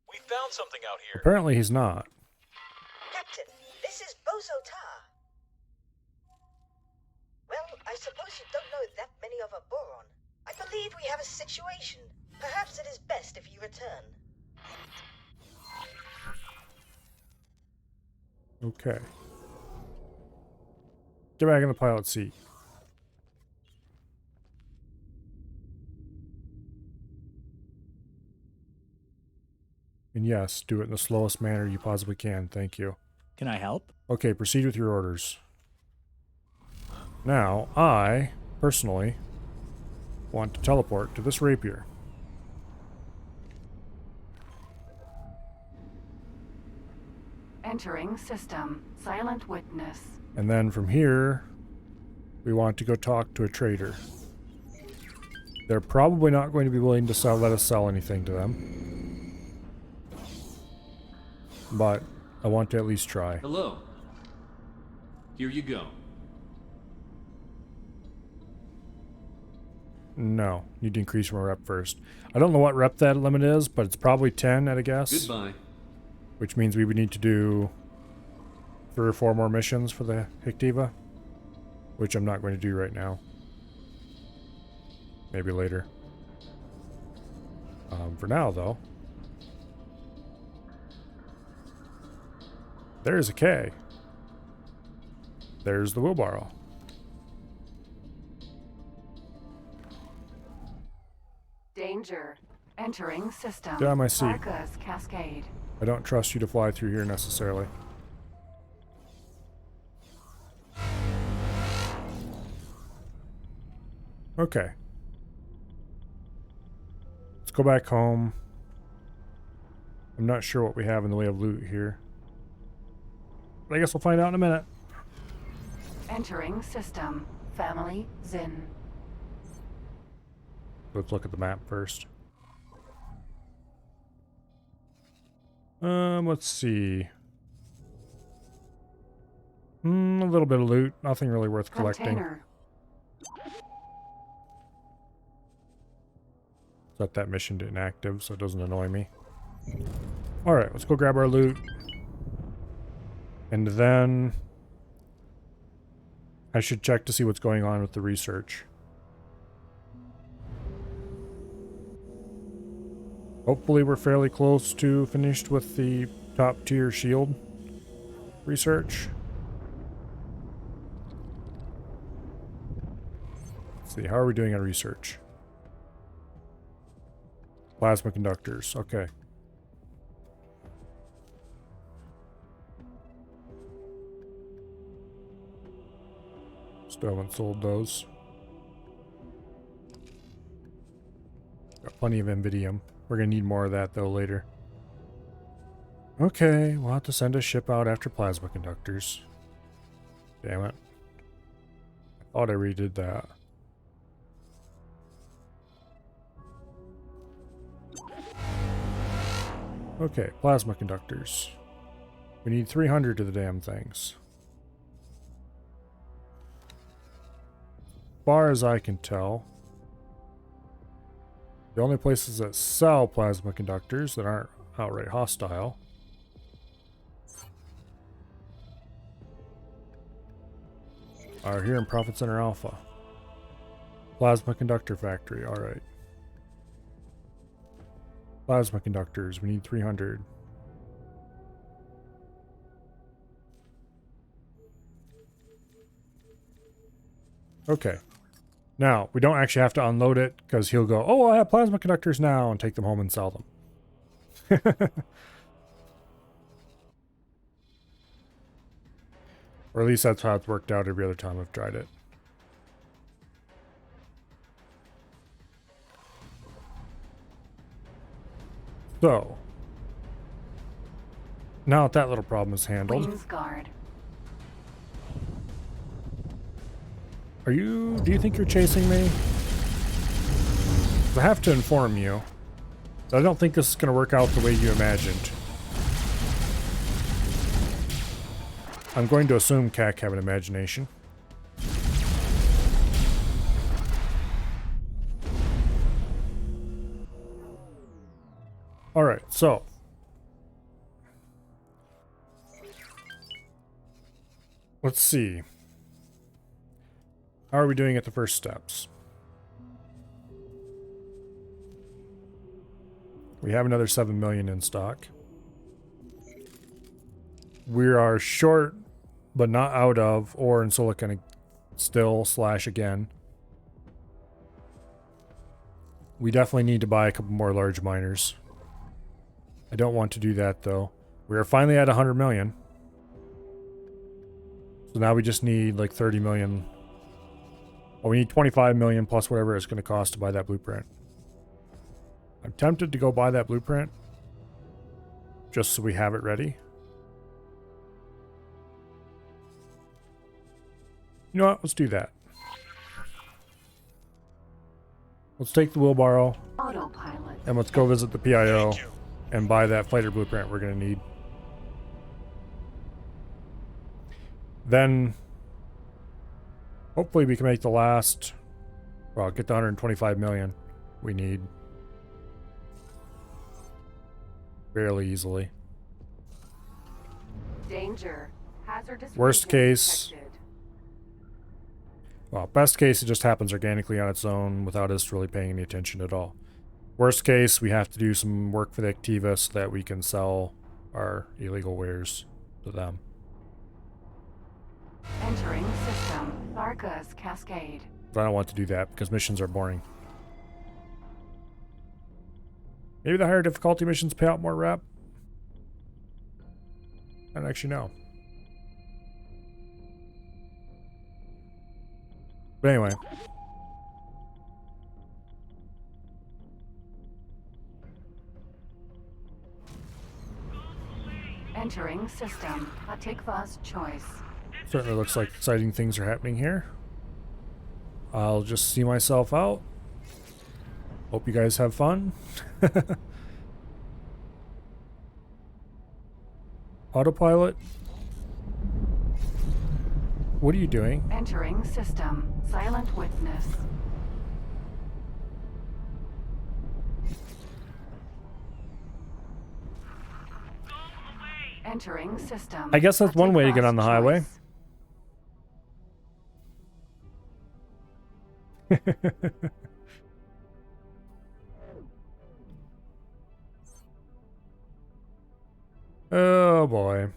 S5: We found something out here.
S14: Apparently he's not.
S16: Captain, this is Bozo Tar. Well, I suppose you don't know that many of a boron. I believe we have a situation. Perhaps it is best if you return.
S14: Okay. Get back in the pilot seat. And yes, do it in the slowest manner you possibly can. Thank you.
S17: Can I help?
S14: Okay, proceed with your orders. Now, I, personally, want to teleport to this rapier.
S3: Entering system. Silent witness.
S14: And then from here, we want to go talk to a trader. They're probably not going to be willing to let us sell anything to them. But I want to at least try.
S18: Hello. Here you go.
S14: No, need to increase my rep first. I don't know what rep that limit is, but it's probably 10 at a guess.
S18: Goodbye.
S14: Which means we would need to do 3 or 4 more missions for the Hectiva, which I'm not going to do right now. Maybe later. For now, though, there's a K. There's the wheelbarrow.
S3: Danger. Entering system.
S14: Get on my seat.
S3: Arcus Cascade.
S14: I don't trust you to fly through here necessarily.
S1: Okay. Let's go back home. I'm not sure what we have in the way of loot here. But I guess we'll find out in a minute.
S3: Entering system. Family Zin.
S1: Let's look at the map first. Let's see. A little bit of loot. Nothing really worth collecting.
S3: Container.
S1: Set that mission to inactive so it doesn't annoy me. Alright, let's go grab our loot. And then I should check to see what's going on with the research. Hopefully we're fairly close to finished with the top tier shield research. Let's see, how are we doing on research? Plasma conductors, okay. Still haven't sold those. Got plenty of Invidium. We're gonna need more of that though later. Okay, we'll have to send a ship out after plasma conductors. Damn it. I thought I redid that. Okay, plasma conductors. We need 300 of the damn things. As far as I can tell, the only places that sell plasma conductors that aren't outright hostile are here in Profit Center Alpha. Plasma conductor factory, alright. Plasma conductors, we need 300. Okay. Now, we don't actually have to unload it because he'll go, oh, I have plasma conductors now, and take them home and sell them. Or at least that's how it's worked out every other time I've tried it. So, now that little problem is handled.
S3: Queen's Guard.
S1: Do you think you're chasing me? I have to inform you that I don't think this is going to work out the way you imagined. I'm going to assume kha'ak have an imagination. Alright, so. Let's see. How are we doing at the first steps? We have another 7 million in stock. We are short, but not out of, ore and silicon still / again. We definitely need to buy a couple more large miners. I don't want to do that though. We are finally at 100 million. So now we just need like 30 million. Oh, we need 25 million plus whatever it's going to cost to buy that blueprint. I'm tempted to go buy that blueprint just so we have it ready. You know what? Let's do that. Let's take the wheelbarrow
S3: Autopilot.
S1: and let's go visit the PIO and buy that fighter blueprint we're going to need. Then hopefully we can make the last, well, get the 125 million we need fairly easily.
S3: Danger. Hazardous.
S1: Worst
S3: region
S1: case,
S3: detected.
S1: well, best case, it just happens organically on its own without us really paying any attention at all. Worst case, we have to do some work for the Activa so that we can sell our illegal wares to them.
S3: Entering system. Barca's Cascade.
S1: But I don't want to do that because missions are boring. Maybe the higher difficulty missions pay out more rep? I don't actually know. But anyway.
S3: Entering system. Hatikva's choice.
S1: Certainly looks like exciting things are happening here. I'll just see myself out. Hope you guys have fun. Autopilot? What are you doing?
S3: Entering system. Silent witness. Entering system.
S1: I guess that's one way to get on the highway. Oh boy.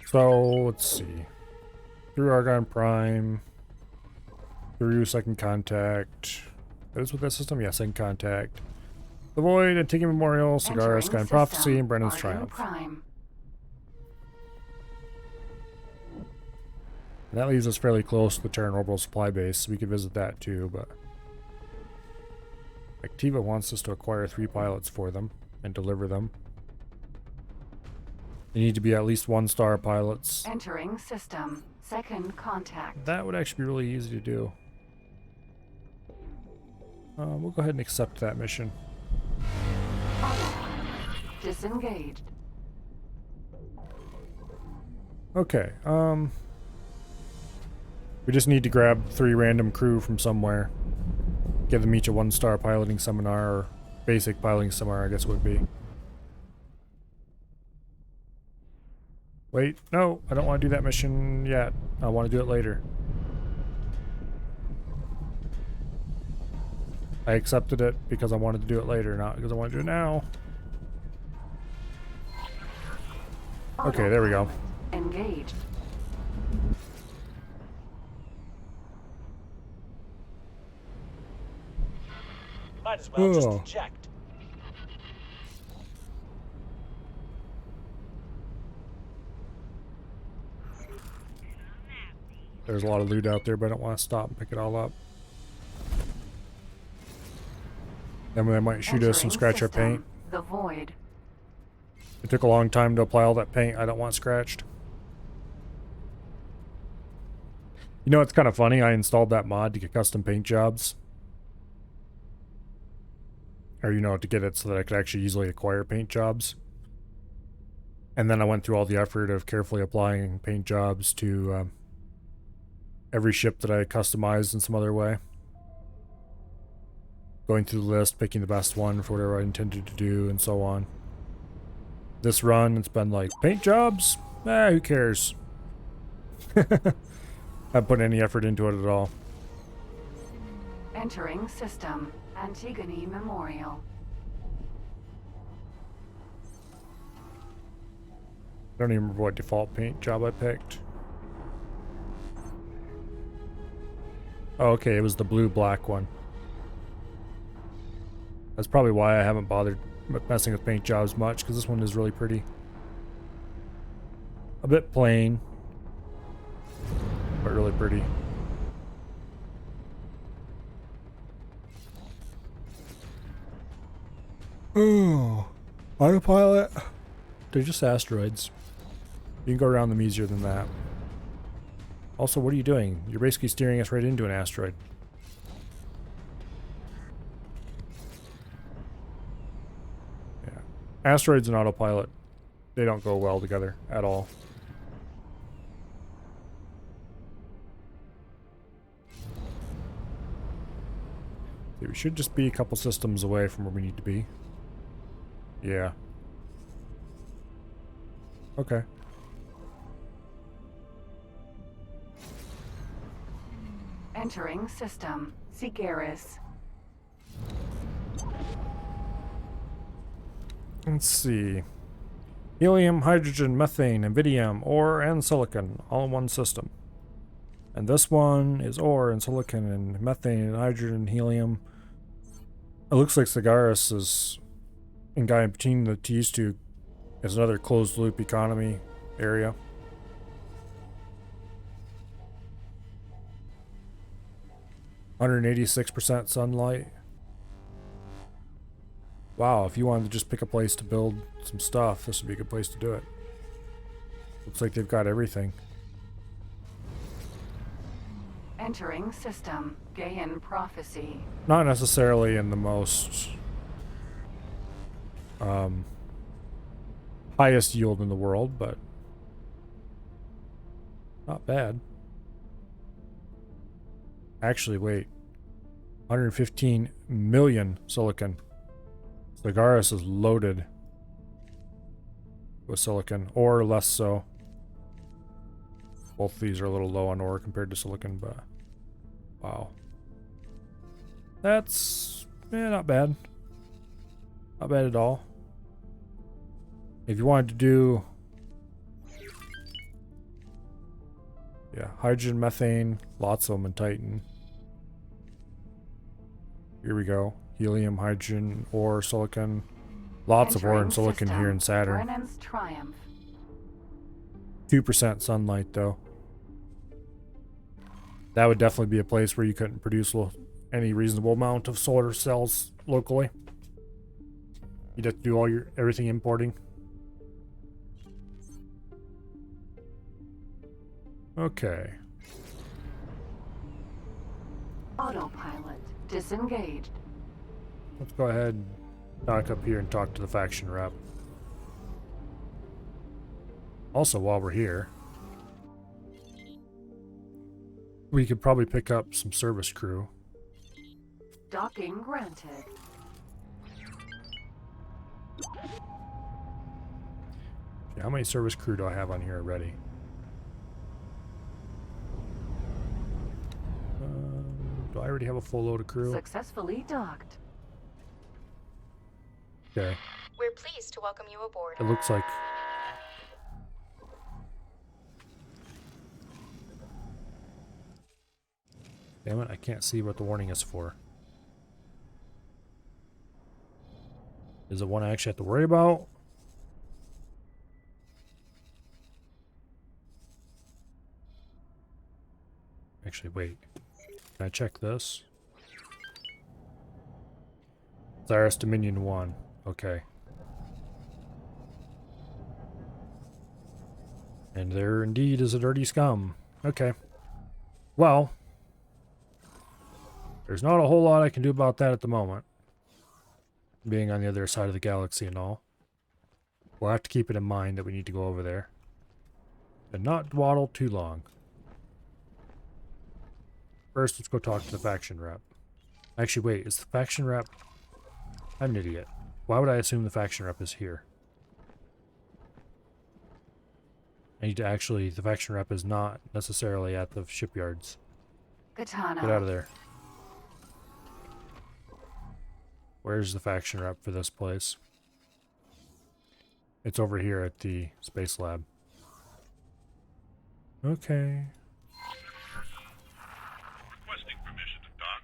S1: So let's see. Through Argon Prime. Through Second Contact. That is with that system? Yeah, Second Contact. The Void, Antigua Memorial, Cigar, Sky and Prophecy, and Brennan's Triumph.
S3: Prime.
S1: And that leaves us fairly close to the Terran Orbital Supply Base, so we could visit that too, but Activa wants us to acquire 3 pilots for them and deliver them. They need to be at least 1-star pilots.
S3: Entering system. Second contact.
S1: That would actually be really easy to do. We'll go ahead and accept that mission.
S3: Disengaged.
S1: Okay, we just need to grab 3 random crew from somewhere. Give them each a 1-star piloting seminar, or basic piloting seminar, I guess it would be. Wait, no, I don't want to do that mission yet. I want to do it later. I accepted it because I wanted to do it later, not because I want to do it now. Okay, there we go.
S3: Engaged.
S10: Might as well just eject.
S1: There's a lot of loot out there, but I don't want to stop and pick it all up. Then they might shoot us and scratch our paint.
S3: The Void.
S1: It took a long time to apply all that paint. I don't want scratched. You know, it's kind of funny. I installed that mod to get custom paint jobs. Or, you know, to get it so that I could actually easily acquire paint jobs. And then I went through all the effort of carefully applying paint jobs to every ship that I customized in some other way. Going through the list, picking the best one for whatever I intended to do, and so on. This run, it's been like, paint jobs? Who cares? I haven't put any effort into it at all.
S3: Entering system. Antigone Memorial.
S1: I don't even remember what default paint job I picked. Oh, okay, it was the blue-black one. That's probably why I haven't bothered messing with paint jobs much, because this one is really pretty. A bit plain, but really pretty. Oh, autopilot. They're just asteroids. You can go around them easier than that. Also, what are you doing? You're basically steering us right into an asteroid. Yeah. Asteroids and autopilot, they don't go well together at all. We should just be a couple systems away from where we need to be. Yeah. Okay.
S3: Entering system. Sigaris.
S1: Let's see. Helium, hydrogen, methane, iridium, ore, and silicon, all in one system. And this one is ore and silicon and methane and hydrogen and helium. It looks like Cigaris is in guy between the T's two is another closed loop economy area. 186% sunlight. Wow, if you wanted to just pick a place to build some stuff, this would be a good place to do it. Looks like they've got everything.
S3: Entering system. Gaian prophecy.
S1: Not necessarily in the most highest yield in the world, but not bad. Actually, wait. 115 million silicon. Sagaris is loaded with silicon, or less so. Both of these are a little low on ore compared to silicon, but wow. That's not bad. Not bad at all. If you wanted to do hydrogen, methane, lots of them in Titan. Here we go. Helium, hydrogen, ore, silicon. Lots of ore and silicon here in Saturn.
S3: Brennan's Triumph.
S1: 2% sunlight though. That would definitely be a place where you couldn't produce any reasonable amount of solar cells locally. You'd have to do everything importing. Okay.
S3: Autopilot disengaged.
S1: Let's go ahead and dock up here and talk to the faction rep. Also, while we're here, we could probably pick up some service crew.
S3: Docking granted.
S1: Okay, how many service crew do I have on here already? Do I already have a full load of crew?
S3: Successfully docked.
S1: Okay.
S15: We're pleased to welcome you aboard.
S1: It looks like... Damn it, I can't see what the warning is for. Is it one I actually have to worry about? Actually, wait. Can I check this? Cyrus Dominion 1. Okay. And there indeed is a dirty scum. Okay. Well, there's not a whole lot I can do about that at the moment. Being on the other side of the galaxy and all. We'll have to keep it in mind that we need to go over there. And not dawdle too long. First, let's go talk to the faction rep. Actually, wait, is the faction rep... I'm an idiot. Why would I assume the faction rep is here? I need to actually... The faction rep is not necessarily at the shipyards.
S3: Katana.
S1: Get out of there. Where's the faction rep for this place? It's over here at the space lab. Okay.
S2: Requesting permission to dock.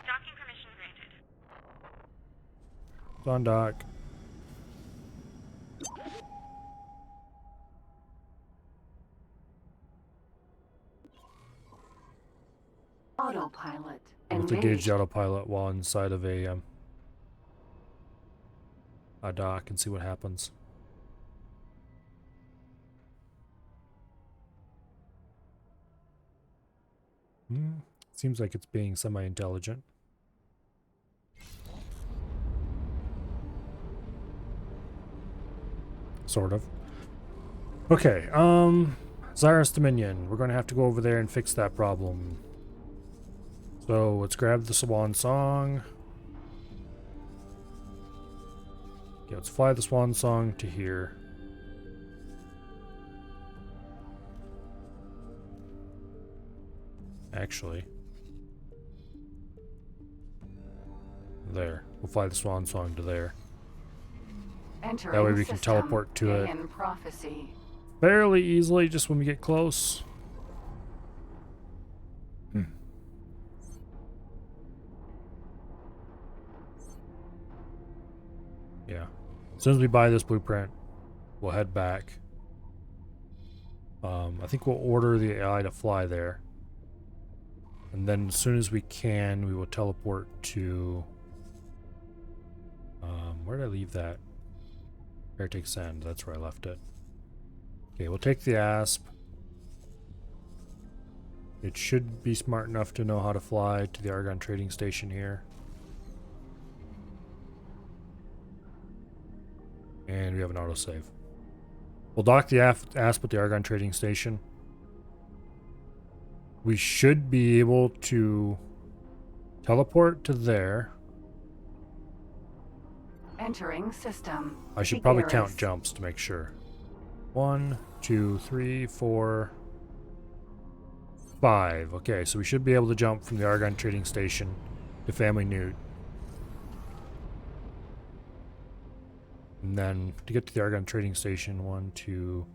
S15: Docking permission granted.
S1: It's on dock.
S3: Autopilot.
S1: We'll have to gauge the autopilot while inside of a dock and see what happens. Seems like it's being semi-intelligent. Sort of. Okay, Xyrus Dominion. We're going to have to go over there and fix that problem. So let's grab the Swan Song. Okay, let's fly the Swan Song to here. Actually, there. We'll fly the Swan Song to there. That way we can teleport to it fairly easily just when we get close. Yeah. As soon as we buy this blueprint, we'll head back. I think we'll order the AI to fly there.
S14: And then as soon as we can, we will teleport to... where did I leave that? Caretaker Sand, that's where I left it. Okay, we'll take the Asp. It should be smart enough to know how to fly to the Argon trading station here. And we have an autosave. We'll dock the Asp at the Argon trading station. We should be able to teleport to there.
S3: Entering system.
S14: I should probably count jumps to make sure. 1, 2, 3, 4, 5. Okay, so we should be able to jump from the Argon trading station to Family Newt. And then to get to the Argon trading station, 1, 2,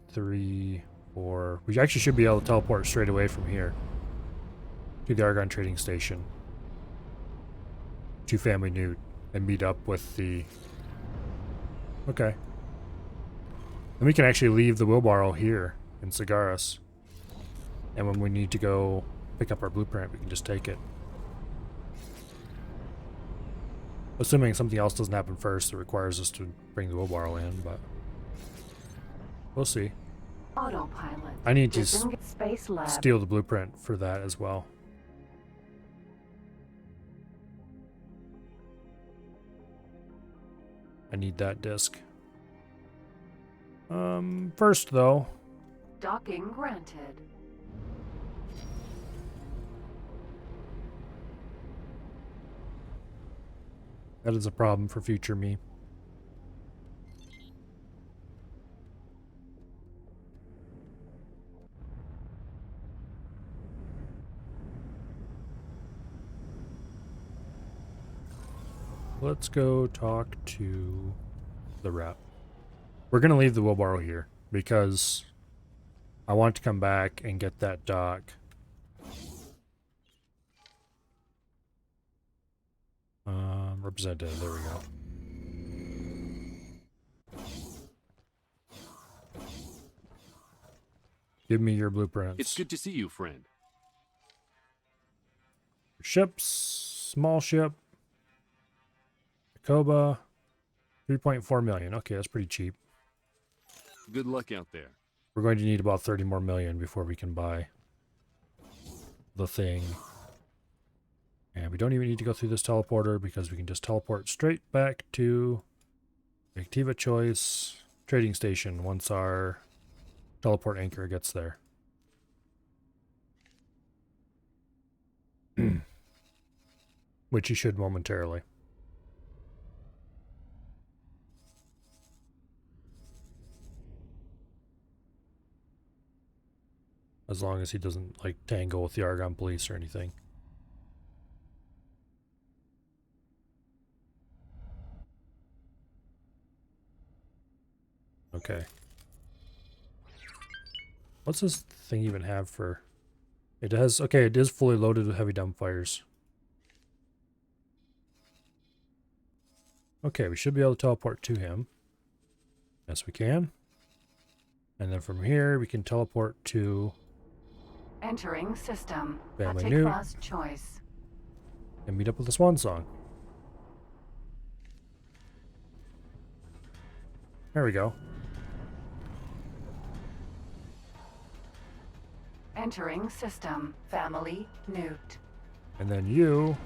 S14: 3, 4. We actually should be able to teleport straight away from here to the Argon trading station to Family Newt and meet up with the... Okay. And we can actually leave the wheelbarrow here in Sagaris. And when we need to go pick up our blueprint, we can just take it. Assuming something else doesn't happen first that requires us to bring the wheelbarrow in, but we'll see.
S3: Autopilot.
S14: I need to
S3: Space Lab.
S14: steal the blueprint for that as well. I need that disc. First though.
S3: Docking granted.
S14: That is a problem for future me. Let's go talk to the rep. We're going to leave the wheelbarrow here because I want to come back and get that dock. Representative, there we go. Give me your blueprints.
S18: It's good to see you, friend.
S14: Ships, small ship, Tacoba, 3.4 million. Okay, that's pretty cheap.
S18: Good luck out there.
S14: We're going to need about 30 more million before we can buy the thing. And we don't even need to go through this teleporter because we can just teleport straight back to the Activa Choice trading station once our teleport anchor gets there. Which he should momentarily. As long as he doesn't, like, tangle with the Argon police or anything. Okay. What's this thing even have for... It has... Okay, it is fully loaded with heavy dumbfires. Okay, we should be able to teleport to him. Yes, we can. And then from here, we can teleport to...
S3: Entering system.
S14: Family Newt.
S3: Hatikva's choice.
S14: And meet up with the Swan Song. There we go.
S3: Entering system. Family Newt.
S14: And then you...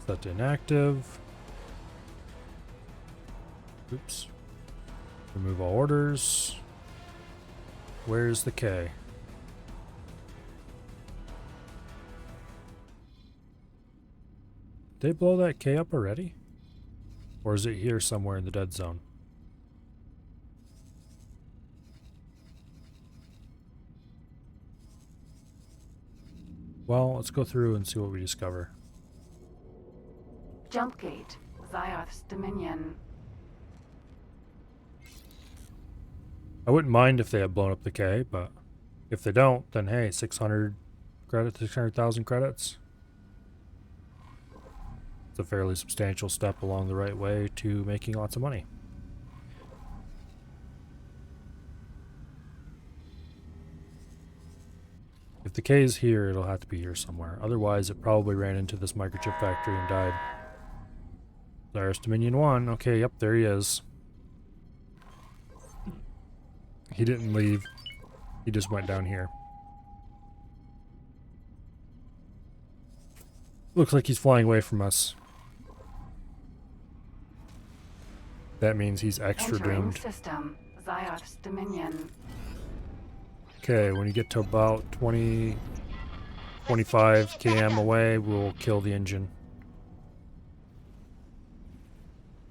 S14: Set to inactive. Oops. Remove all orders. Where's the K? Did they blow that K up already? Or is it here somewhere in the dead zone? Well, let's go through and see what we discover.
S3: Jump gate. Zyarth's Dominion.
S14: I wouldn't mind if they had blown up the K, but if they don't, then hey, 600 credits, 600,000 credits. It's a fairly substantial step along the right way to making lots of money. the K is here, it'll have to be here somewhere. Otherwise, it probably ran into this microchip factory and died. There's Dominion 1. Okay, yep, there he is. He didn't leave. He just went down here. Looks like he's flying away from us. That means he's extra
S3: Entering
S14: doomed.
S3: system. Zioth's Dominion.
S14: Okay, when you get to about 25 km away, we'll kill the engine.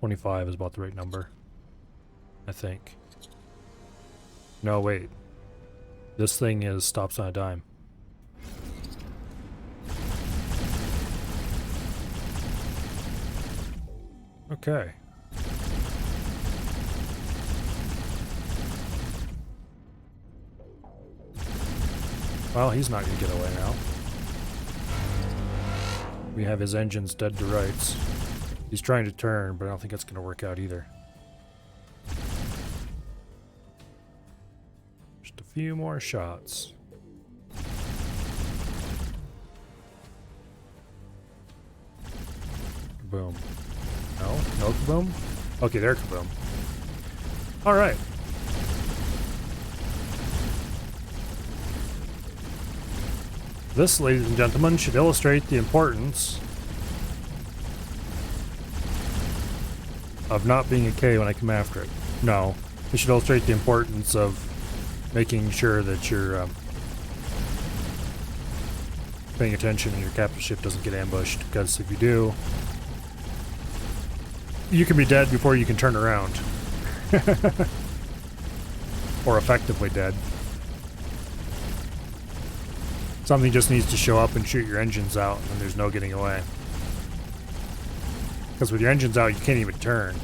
S14: 25 is about the right number, I think. No, wait. This thing is stops on a dime. Okay. Well, he's not going to get away now. We have his engines dead to rights. He's trying to turn, but I don't think that's going to work out either. Just a few more shots. Kaboom. No? No kaboom? Okay, there kaboom. Alright. This, ladies and gentlemen, should illustrate the importance of not being a K when I come after it. No, it should illustrate the importance of making sure that you're paying attention and your capital ship doesn't get ambushed, because if you do, you can be dead before you can turn around. Or effectively dead. Something just needs to show up and shoot your engines out, and then there's no getting away. Because with your engines out, you can't even turn.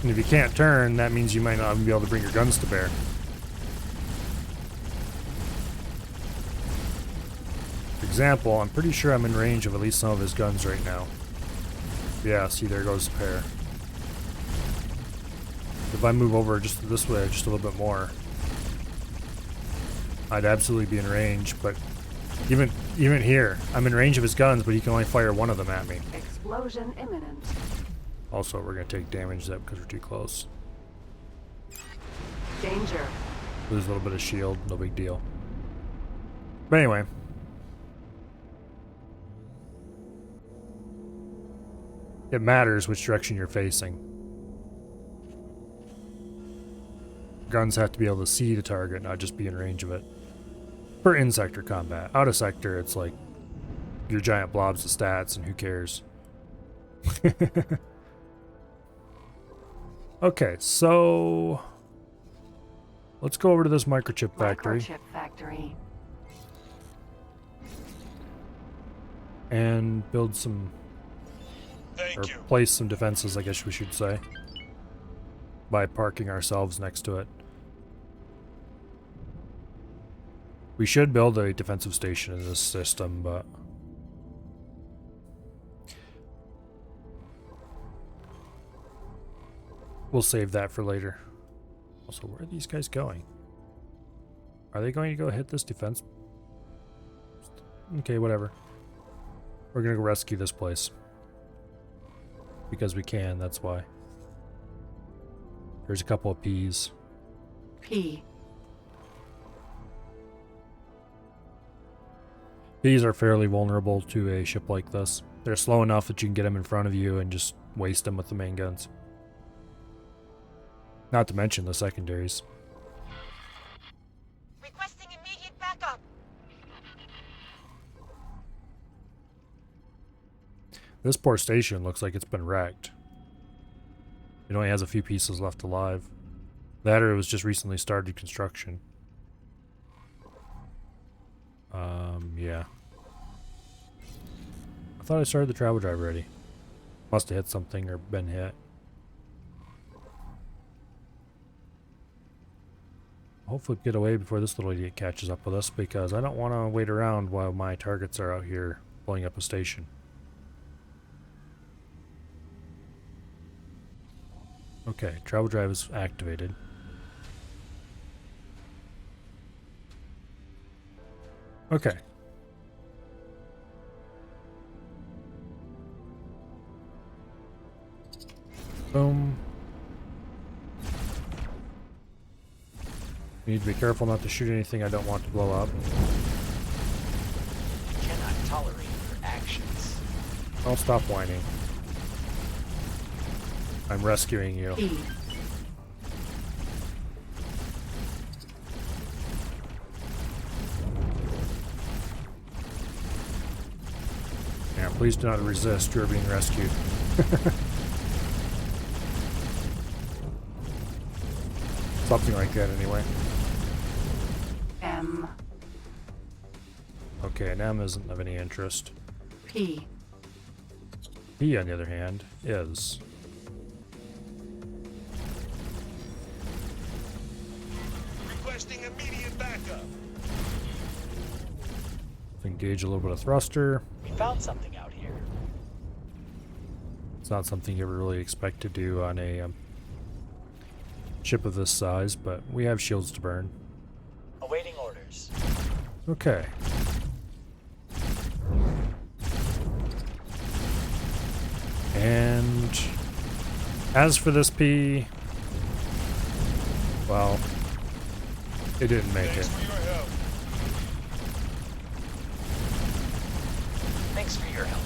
S14: And if you can't turn, that means you might not even be able to bring your guns to bear. For example, I'm pretty sure I'm in range of at least some of his guns right now. Yeah, see, there goes the pair. If I move over just this way, just a little bit more, I'd absolutely be in range, but even here, I'm in range of his guns, but he can only fire one of them at me.
S3: Explosion imminent.
S14: Also, we're going to take damage to that because we're too close.
S3: Danger.
S14: Lose a little bit of shield, no big deal. But anyway. It matters which direction you're facing. Guns have to be able to see the target, not just be in range of it. For in-sector combat. Out of sector, it's like your giant blobs of stats, and who cares? Okay, so let's go over to this microchip factory.
S3: Microchip factory.
S14: And build some, or place some defenses, I guess we should say, by parking ourselves next to it. We should build a defensive station in this system, but we'll save that for later. Also, where are these guys going? Are they going to go hit this defense? Okay, whatever. We're gonna go rescue this place. Because we can, that's why. There's a couple of P's.
S3: P.
S14: These are fairly vulnerable to a ship like this. They're slow enough that you can get them in front of you and just waste them with the main guns. Not to mention the secondaries.
S4: Requesting immediate backup.
S14: This poor station looks like it's been wrecked. It only has a few pieces left alive. That or it was just recently started construction. Yeah. I thought I started the travel drive already. Must have hit something or been hit. Hopefully get away before this little idiot catches up with us, because I don't want to wait around while my targets are out here blowing up a station. Okay, travel drive is activated. Okay. Boom. Need to be careful not to shoot anything I don't want to blow up.
S9: Cannot tolerate your actions.
S14: I'll stop whining. I'm rescuing you.
S11: E.
S14: Yeah, please do not resist. You're being rescued. Something like that, anyway.
S11: M.
S14: Okay, an M isn't of any interest.
S11: P.
S14: P, on the other hand, is.
S5: Requesting immediate backup.
S14: Engage a little bit of thruster.
S9: We found something out here.
S14: It's not something you ever really expect to do on a ship of this size, but we have shields to burn.
S9: Awaiting orders.
S14: Okay. And as for this P, well, it didn't make it.
S9: Thanks for your help.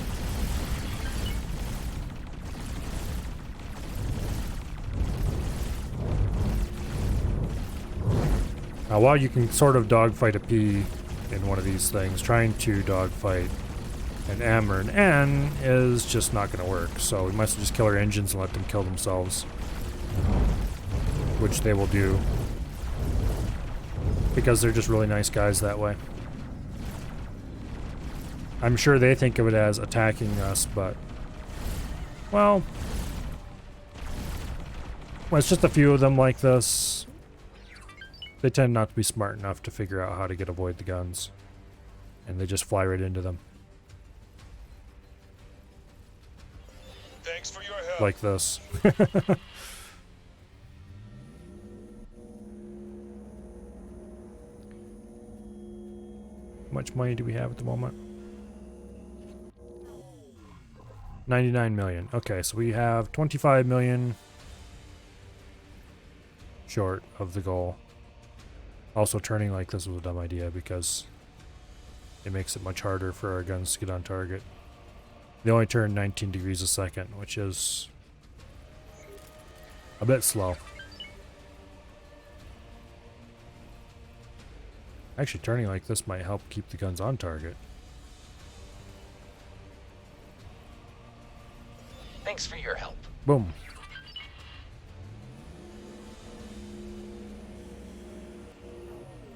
S14: Now, while you can sort of dogfight a P in one of these things, trying to dogfight an M or an N is just not going to work. So we might as well just kill our engines and let them kill themselves, which they will do, because they're just really nice guys that way. I'm sure they think of it as attacking us, but, well, when it's just a few of them like this, they tend not to be smart enough to figure out how to avoid the guns, and they just fly right into them.
S5: Thanks for your help.
S14: Like this. How much money do we have at the moment? 99 million. Okay, so we have 25 million short of the goal. Also, turning like this was a dumb idea because it makes it much harder for our guns to get on target. They only turn 19 degrees a second, which is a bit slow. Actually, turning like this might help keep the guns on target.
S9: Thanks for your help.
S14: Boom.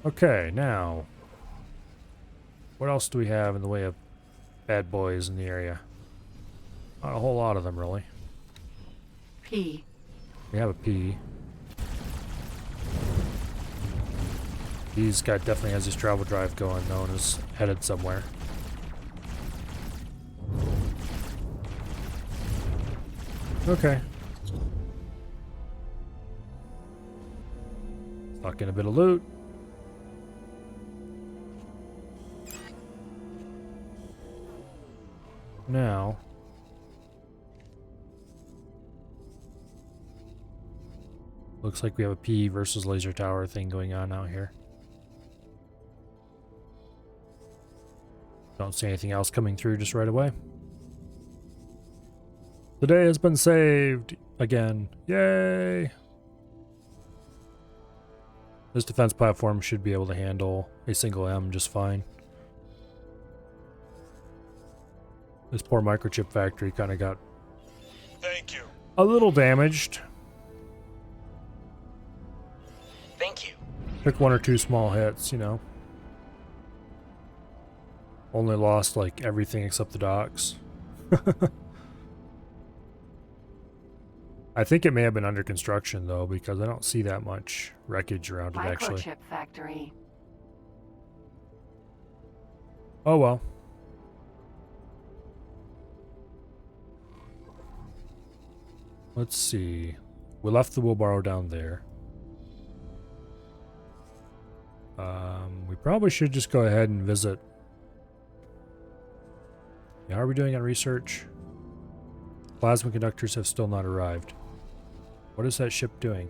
S14: Okay, now, what else do we have in the way of bad boys in the area? Not a whole lot of them, really.
S11: P.
S14: We have a P. He's got definitely has his travel drive going, though, and is headed somewhere. Okay. Stuck in a bit of loot. Now, looks like we have a P versus laser tower thing going on out here. Don't see anything else coming through just right away. The day has been saved again. Yay! This defense platform should be able to handle a single M just fine. This poor microchip factory kind of got
S5: Thank you.
S14: a little damaged.
S9: Thank you.
S14: Took one or two small hits, you know. Only lost like everything except the docks. I think it may have been under construction though, because I don't see that much wreckage around it actually.
S11: Microchip factory.
S14: Oh well. Let's see. We left the wheelbarrow down there. We probably should just go ahead and visit. Yeah, how are we doing on research? Plasma conductors have still not arrived. What is that ship doing?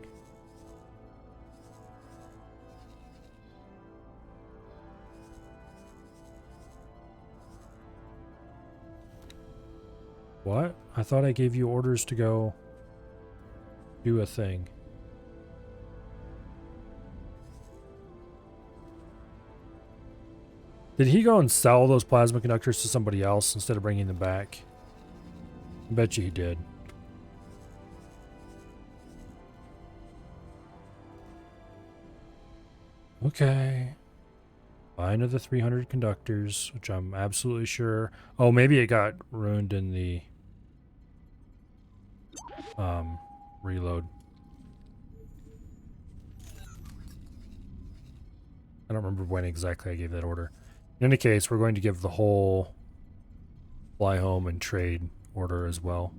S14: What? I thought I gave you orders to go do a thing. Did he go and sell those plasma conductors to somebody else instead of bringing them back? I bet you he did. Okay. Buy another 300 conductors, which I'm absolutely sure... Oh, maybe it got ruined in the... reload. I don't remember when exactly I gave that order. In any case, we're going to give the whole fly home and trade order as well.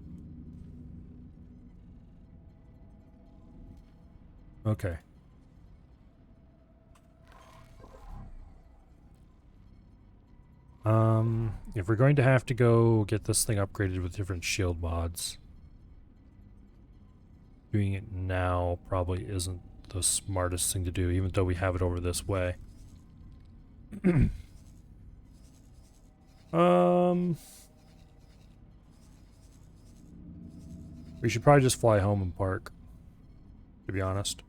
S14: Okay. If we're going to have to go get this thing upgraded with different shield mods, doing it now probably isn't the smartest thing to do, even though we have it over this way. We should probably just fly home and park, to be honest.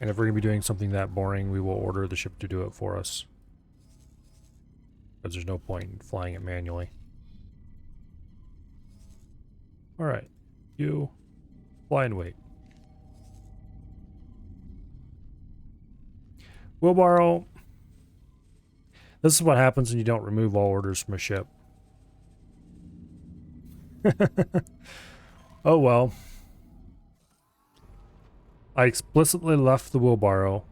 S14: And if we're going to be doing something that boring, we will order the ship to do it for us. Because there's no point in flying it manually. Alright. You fly and wait. Wheelbarrow. This is what happens when you don't remove all orders from a ship. Oh well. I explicitly left the wheelbarrow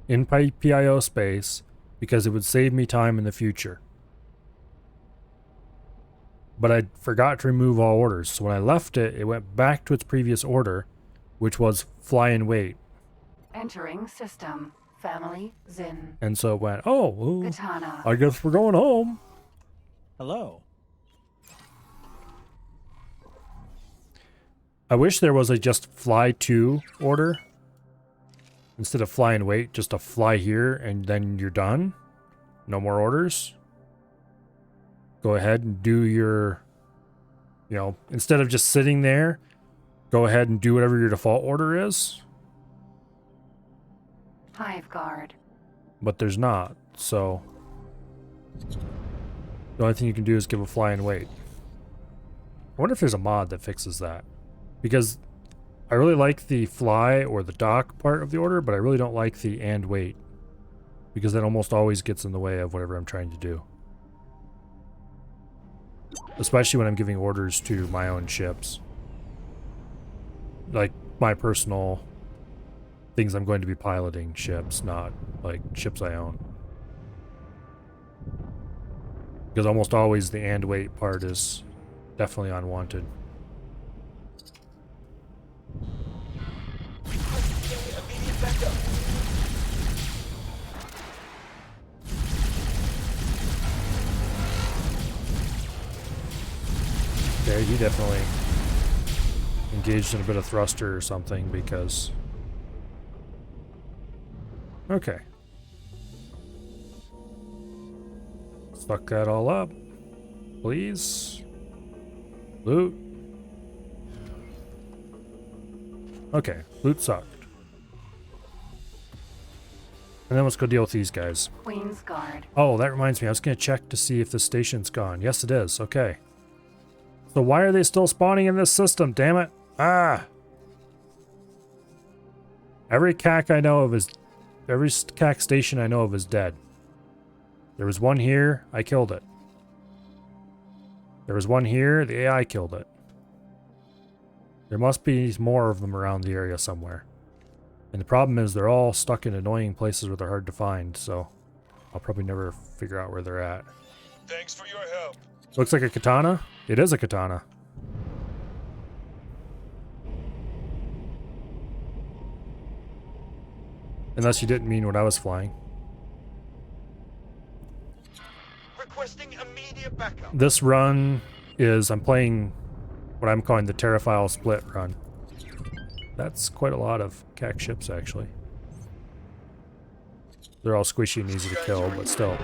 S14: in PIO space because it would save me time in the future. But I forgot to remove all orders, so when I left it, it went back to its previous order, which was fly and wait.
S3: Entering system. Family Zin.
S14: And so it went, oh, well,
S3: Katana.
S14: I guess we're going home.
S17: Hello.
S14: I wish there was a just fly to order. Instead of fly and wait, just a fly here and then you're done. No more orders. Go ahead and do your, you know, instead of just sitting there, go ahead and do whatever your default order is.
S3: Hive guard.
S14: But there's not, so the only thing you can do is give a fly and wait. I wonder if there's a mod that fixes that. Because I really like the fly or the dock part of the order, but I really don't like the and wait. Because that almost always gets in the way of whatever I'm trying to do. Especially when I'm giving orders to my own ships. Like my personal things I'm going to be piloting ships, not like ships I own. Because almost always the and wait part is definitely unwanted. Okay, he definitely engaged in a bit of thruster or something because... Okay. Fuck that all up. Please. Loot. Okay, loot sucked. And then let's go deal with these guys.
S3: Queen's Guard.
S14: Oh, that reminds me. I was going to check to see if the station's gone. Yes, it is. Okay. So why are they still spawning in this system? Damn it. Ah! Every kha'ak I know of is... Every kha'ak station I know of is dead. There was one here. I killed it. There was one here. The AI killed it. There must be more of them around the area somewhere. And the problem is they're all stuck in annoying places where they're hard to find, so I'll probably never figure out where they're at.
S5: Thanks for your help.
S14: Looks like a katana. It is a katana. Unless you didn't mean what I was flying.
S5: Requesting immediate backup.
S14: This run is, I'm playing what I'm calling the Terraphile split run. That's quite a lot of kha'ak ships, actually. They're all squishy and easy to kill, but still.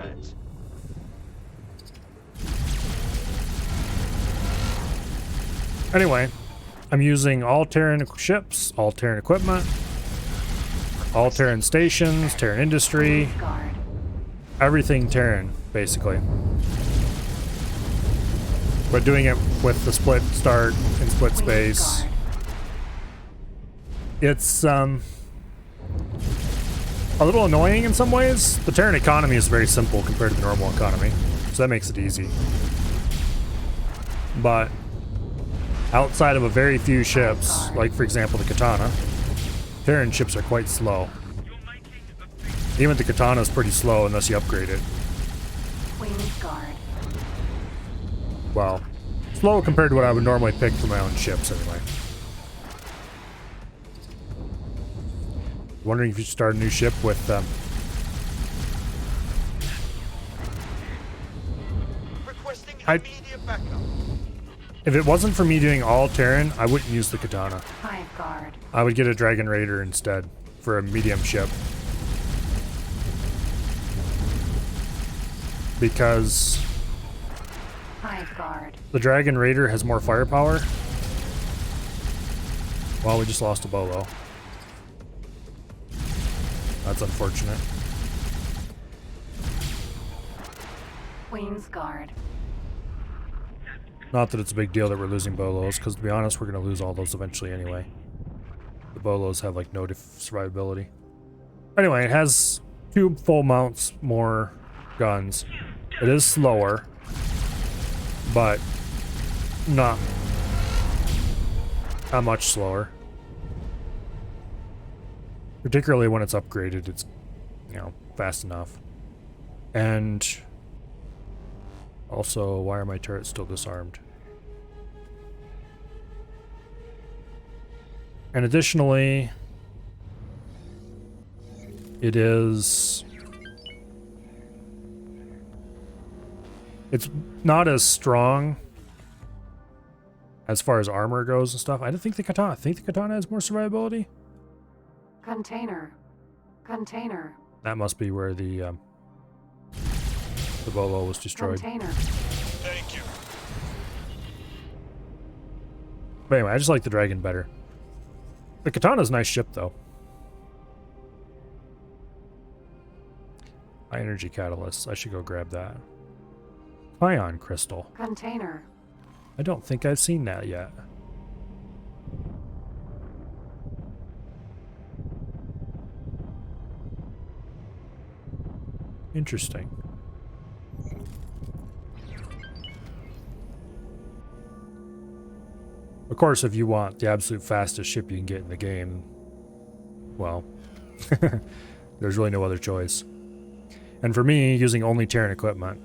S14: Anyway, I'm using all Terran ships, all Terran equipment, all Terran stations, Terran industry, everything Terran, basically. But doing it with the split start and split space. It's a little annoying in some ways. The Terran economy is very simple compared to the normal economy, so that makes it easy. But outside of a very few ships, like for example the Katana, Terran ships are quite slow. Even the Katana is pretty slow unless you upgrade it.
S3: Queen's Guard.
S14: Well, slow compared to what I would normally pick for my own ships anyway. Wondering if you should start a new ship with if it wasn't for me doing all Terran, I wouldn't use the Katana.
S3: Hive Guard.
S14: I would get a Dragon Raider instead for a medium ship. Because
S3: Hive Guard.
S14: the Dragon Raider has more firepower. Well, we just lost a Bolo. That's unfortunate.
S3: Queen's Guard.
S14: Not that it's a big deal that we're losing Bolos, because to be honest, we're going to lose all those eventually anyway. The Bolos have like no survivability. Anyway, it has 2 full mounts more guns. It is slower, but not much slower. Particularly when it's upgraded, it's, you know, fast enough. And also, why are my turrets still disarmed? And additionally, it's not as strong as far as armor goes and stuff. I don't think the Katana. I think the Katana has more survivability.
S3: Container.
S14: That must be where the Bolo was destroyed.
S3: Container.
S5: Thank you.
S14: But anyway, I just like the Dragon better. The Katana's a nice ship, though. High energy catalyst. I should go grab that. Ion crystal.
S3: Container.
S14: I don't think I've seen that yet. Interesting. Of course, if you want the absolute fastest ship you can get in the game, well, there's really no other choice. And for me, using only Terran equipment,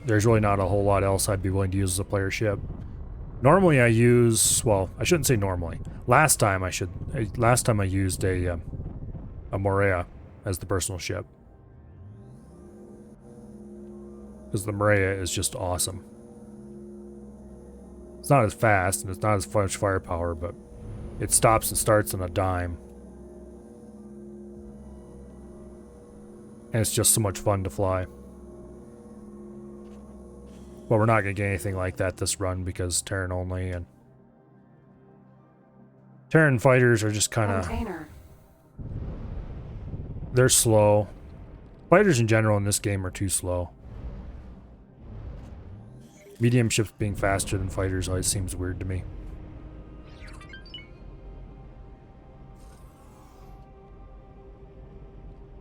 S14: there's really not a whole lot else I'd be willing to use as a player ship. Normally I use, well, I shouldn't say normally. Last time I used a Morea as the personal ship. Because the Morea is just awesome. It's not as fast and it's not as much firepower, but it stops and starts on a dime. And it's just so much fun to fly. Well, we're not going to get anything like that this run because Terran only, and Terran fighters are just kind of... They're slow. Fighters in general in this game are too slow. Medium ships being faster than fighters always seems weird to me.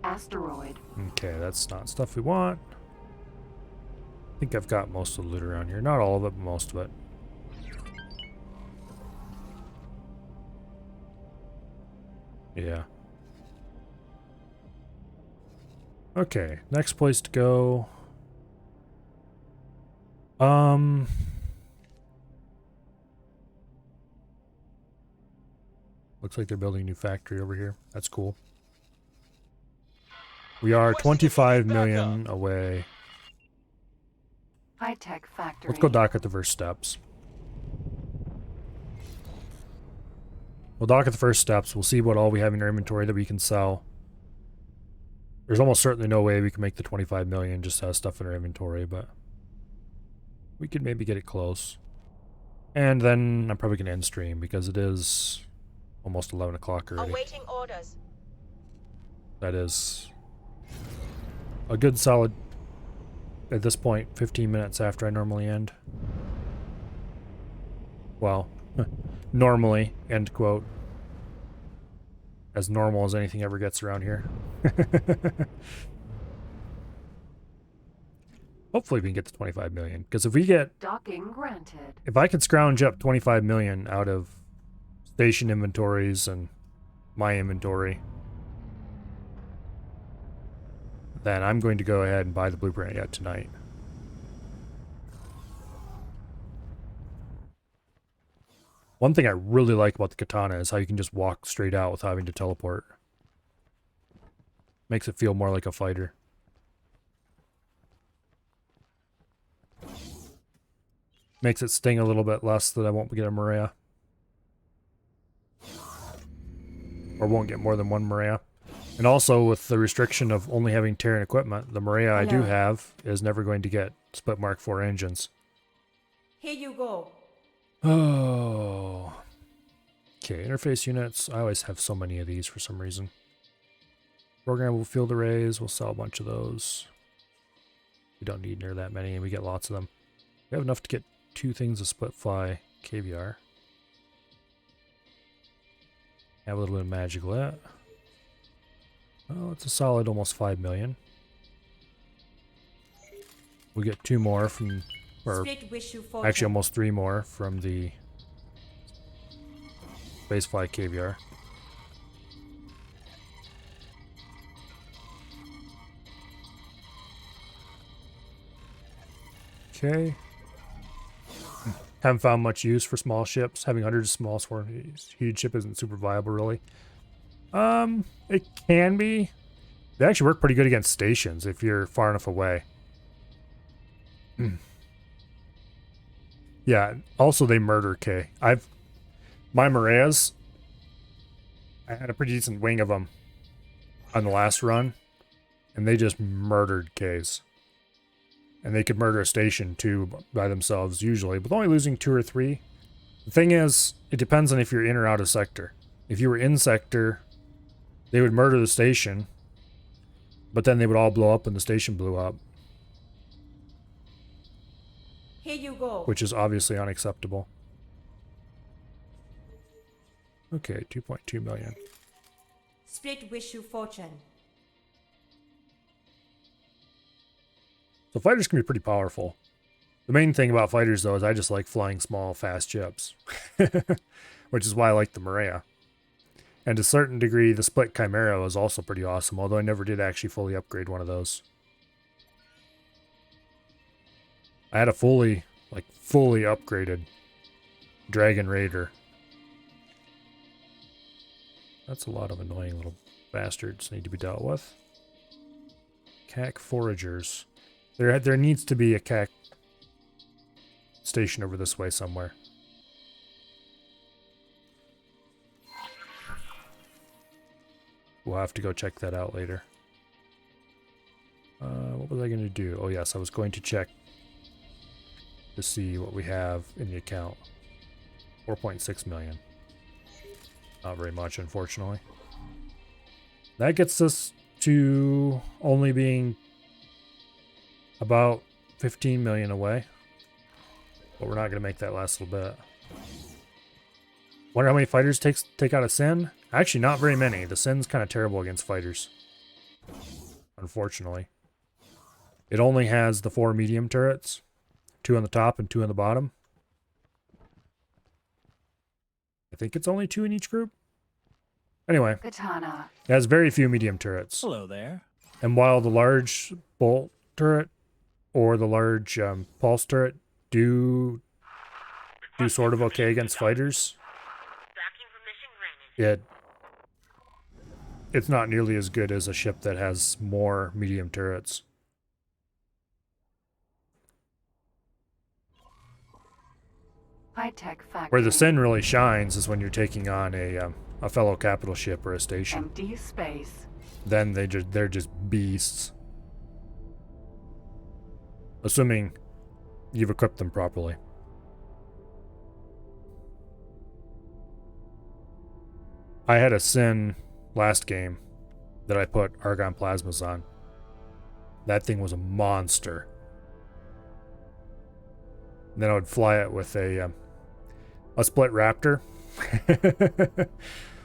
S3: Asteroid.
S14: Okay, that's not stuff we want. I think I've got most of the loot around here. Not all of it, but most of it. Yeah. Okay, next place to go. Looks like they're building a new factory over here. That's cool. We are 25 million away.
S3: High-tech factory.
S14: Let's go dock at the first steps. We'll dock at the first steps. We'll see what all we have in our inventory that we can sell. There's almost certainly no way we can make the 25 million just as stuff in our inventory, but we could maybe get it close. And then I'm probably going to end stream because it is almost 11 o'clock already.
S4: Awaiting orders.
S14: That is a good solid, at this point, 15 minutes after I normally end. Well, normally, end quote. As normal as anything ever gets around here. Hopefully we can get to 25 million. Because if we get...
S3: Docking granted.
S14: If I can scrounge up 25 million out of station inventories and my inventory, then I'm going to go ahead and buy the blueprint yet tonight. One thing I really like about the katana is how you can just walk straight out without having to teleport. Makes it feel more like a fighter. Makes it sting a little bit less that I won't get a Maria. Or won't get more than one Maria. And also with the restriction of only having Terran equipment, the Maria I do have is never going to get split Mark IV engines.
S6: Here you go.
S14: Oh. Okay, interface units. I always have so many of these for some reason. Programmable field arrays. We'll sell a bunch of those. We don't need near that many, and we get lots of them. We have enough to get 2 things of split fly KVR. Have a little bit of magic lit. Oh, it's a solid almost 5 million. We get 2 more from... Or actually almost 3 more from the Spacefly KVR. Okay. Haven't found much use for small ships. Having hundreds of small for a huge ship isn't super viable, really. It can be. They actually work pretty good against stations if you're far enough away. Yeah, also they murder K. My Marias, I had a pretty decent wing of them on the last run, and they just murdered Ks. And they could murder a station too by themselves usually, but only losing 2 or 3. The thing is, it depends on if you're in or out of sector. If you were in sector, they would murder the station, but then they would all blow up when the station blew up.
S6: Here you go.
S14: Which is obviously unacceptable. Okay, 2.2 million.
S6: Split wish you fortune.
S14: So fighters can be pretty powerful. The main thing about fighters, though, is I just like flying small, fast ships. Which is why I like the Maria. And to a certain degree, the Split Chimera was also pretty awesome, although I never did actually fully upgrade one of those. I had a fully upgraded Dragon Raider. That's a lot of annoying little bastards need to be dealt with. Kha'ak foragers. There needs to be a kha'ak station over this way somewhere. We'll have to go check that out later. What was I going to do? Oh yes, I was going to check to see what we have in the account. 4.6 million. Not very much, unfortunately. That gets us to only being about 15 million away. But we're not going to make that last little bit. Wonder how many fighters take out a Sin? Actually, not very many. The Sin's kind of terrible against fighters. Unfortunately. It only has the 4 medium turrets. 2 on the top and 2 on the bottom. I think it's only 2 in each group. Anyway.
S3: Katana.
S14: It has very few medium turrets.
S17: Hello there.
S14: And while the large bolt turret or the large pulse turret do sort of okay against fighters, it's not nearly as good as a ship that has more medium turrets.
S3: High-tech factory.
S14: Where the sin really shines is when you're taking on a fellow capital ship or a station.
S3: Empty space.
S14: Then they're just beasts. Assuming you've equipped them properly. I had a sin last game that I put argon plasmas on. That thing was a monster. And then I would fly it with a split raptor.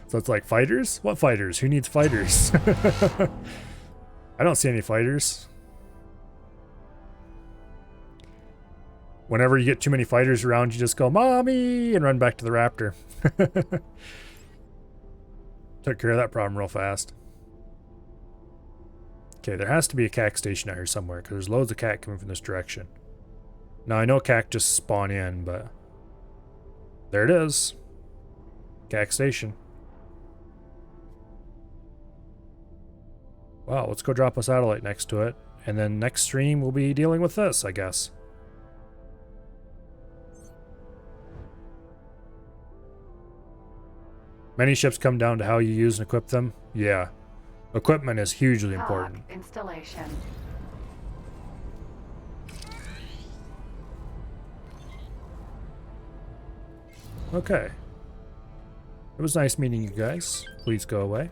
S14: So it's like, fighters? What fighters? Who needs fighters? I don't see any fighters. Whenever you get too many fighters around, you just go, "Mommy!" and run back to the raptor. Took care of that problem real fast. Okay, there has to be a kha'ak station out here somewhere, because there's loads of kha'ak coming from this direction. Now, I know kha'ak just spawn in, but... there it is. kha'ak station. Wow, let's go drop a satellite next to it. And then next stream, we'll be dealing with this, I guess. Many ships come down to how you use and equip them. Yeah. Equipment is hugely important.
S3: Installation.
S14: Okay. It was nice meeting you guys. Please go away.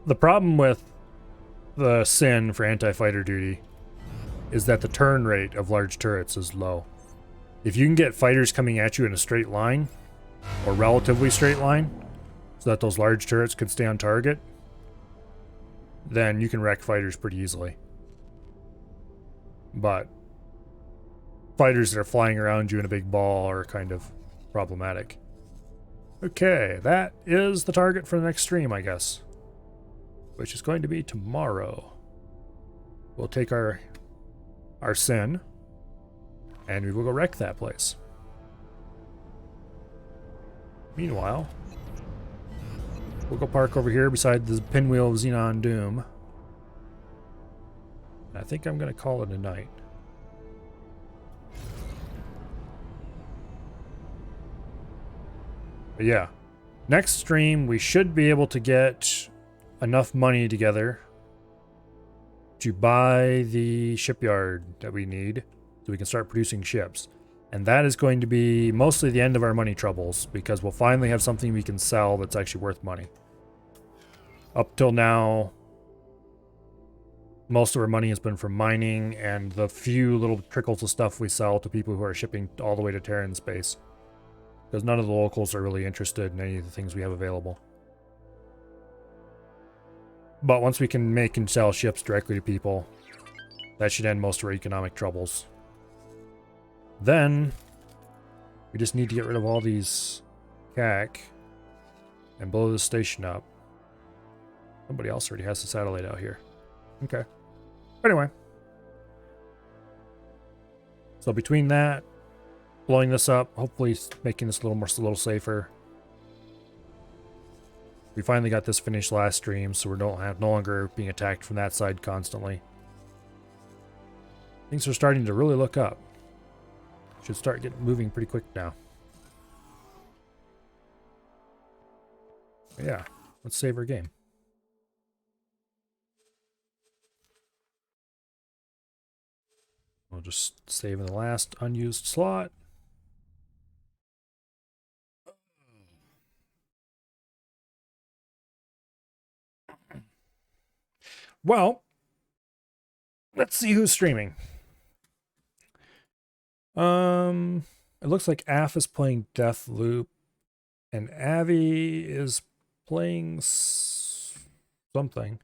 S14: The problem with the sin for anti-fighter duty is that the turn rate of large turrets is low. If you can get fighters coming at you in a straight line, or relatively straight line, so that those large turrets can stay on target, then you can wreck fighters pretty easily. But fighters that are flying around you in a big ball are kind of problematic. Okay, that is the target for the next stream, I guess. Which is going to be tomorrow. We'll take our sin, and we will go wreck that place. Meanwhile, we'll go park over here beside the pinwheel of Xenon Doom. I think I'm going to call it a night. But yeah, next stream we should be able to get enough money together to buy the shipyard that we need so we can start producing ships. And that is going to be mostly the end of our money troubles, because we'll finally have something we can sell that's actually worth money. Up till now, most of our money has been from mining and the few little trickles of stuff we sell to people who are shipping all the way to Terran space. Because none of the locals are really interested in any of the things we have available. But once we can make and sell ships directly to people, that should end most of our economic troubles. Then, we just need to get rid of all these kha'ak and blow this station up. Somebody else already has a satellite out here. Okay. Anyway. So between that, blowing this up, hopefully making this a little safer. We finally got this finished last stream, so we're no longer being attacked from that side constantly. Things are starting to really look up. Should start moving pretty quick now. But yeah, let's save our game. We'll just save in the last unused slot. Well, let's see who's streaming. It looks like Af is playing Deathloop, and Avi is playing something.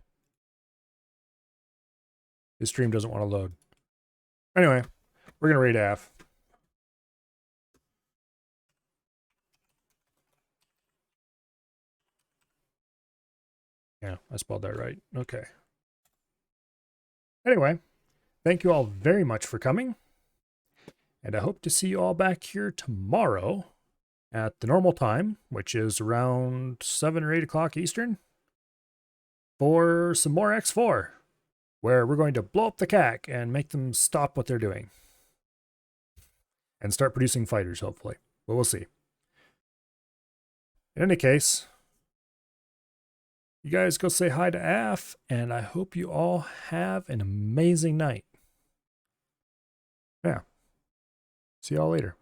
S14: His stream doesn't want to load. Anyway, we're gonna raid Af. Yeah, I spelled that right. Okay. Anyway, thank you all very much for coming.
S1: And I hope to see you all back here tomorrow at the normal time, which is around 7 or 8 o'clock Eastern, for some more X4, where we're going to blow up the kha'ak and make them stop what they're doing. And start producing fighters, hopefully. But we'll see. In any case, you guys go say hi to Af, and I hope you all have an amazing night. Yeah. See y'all later.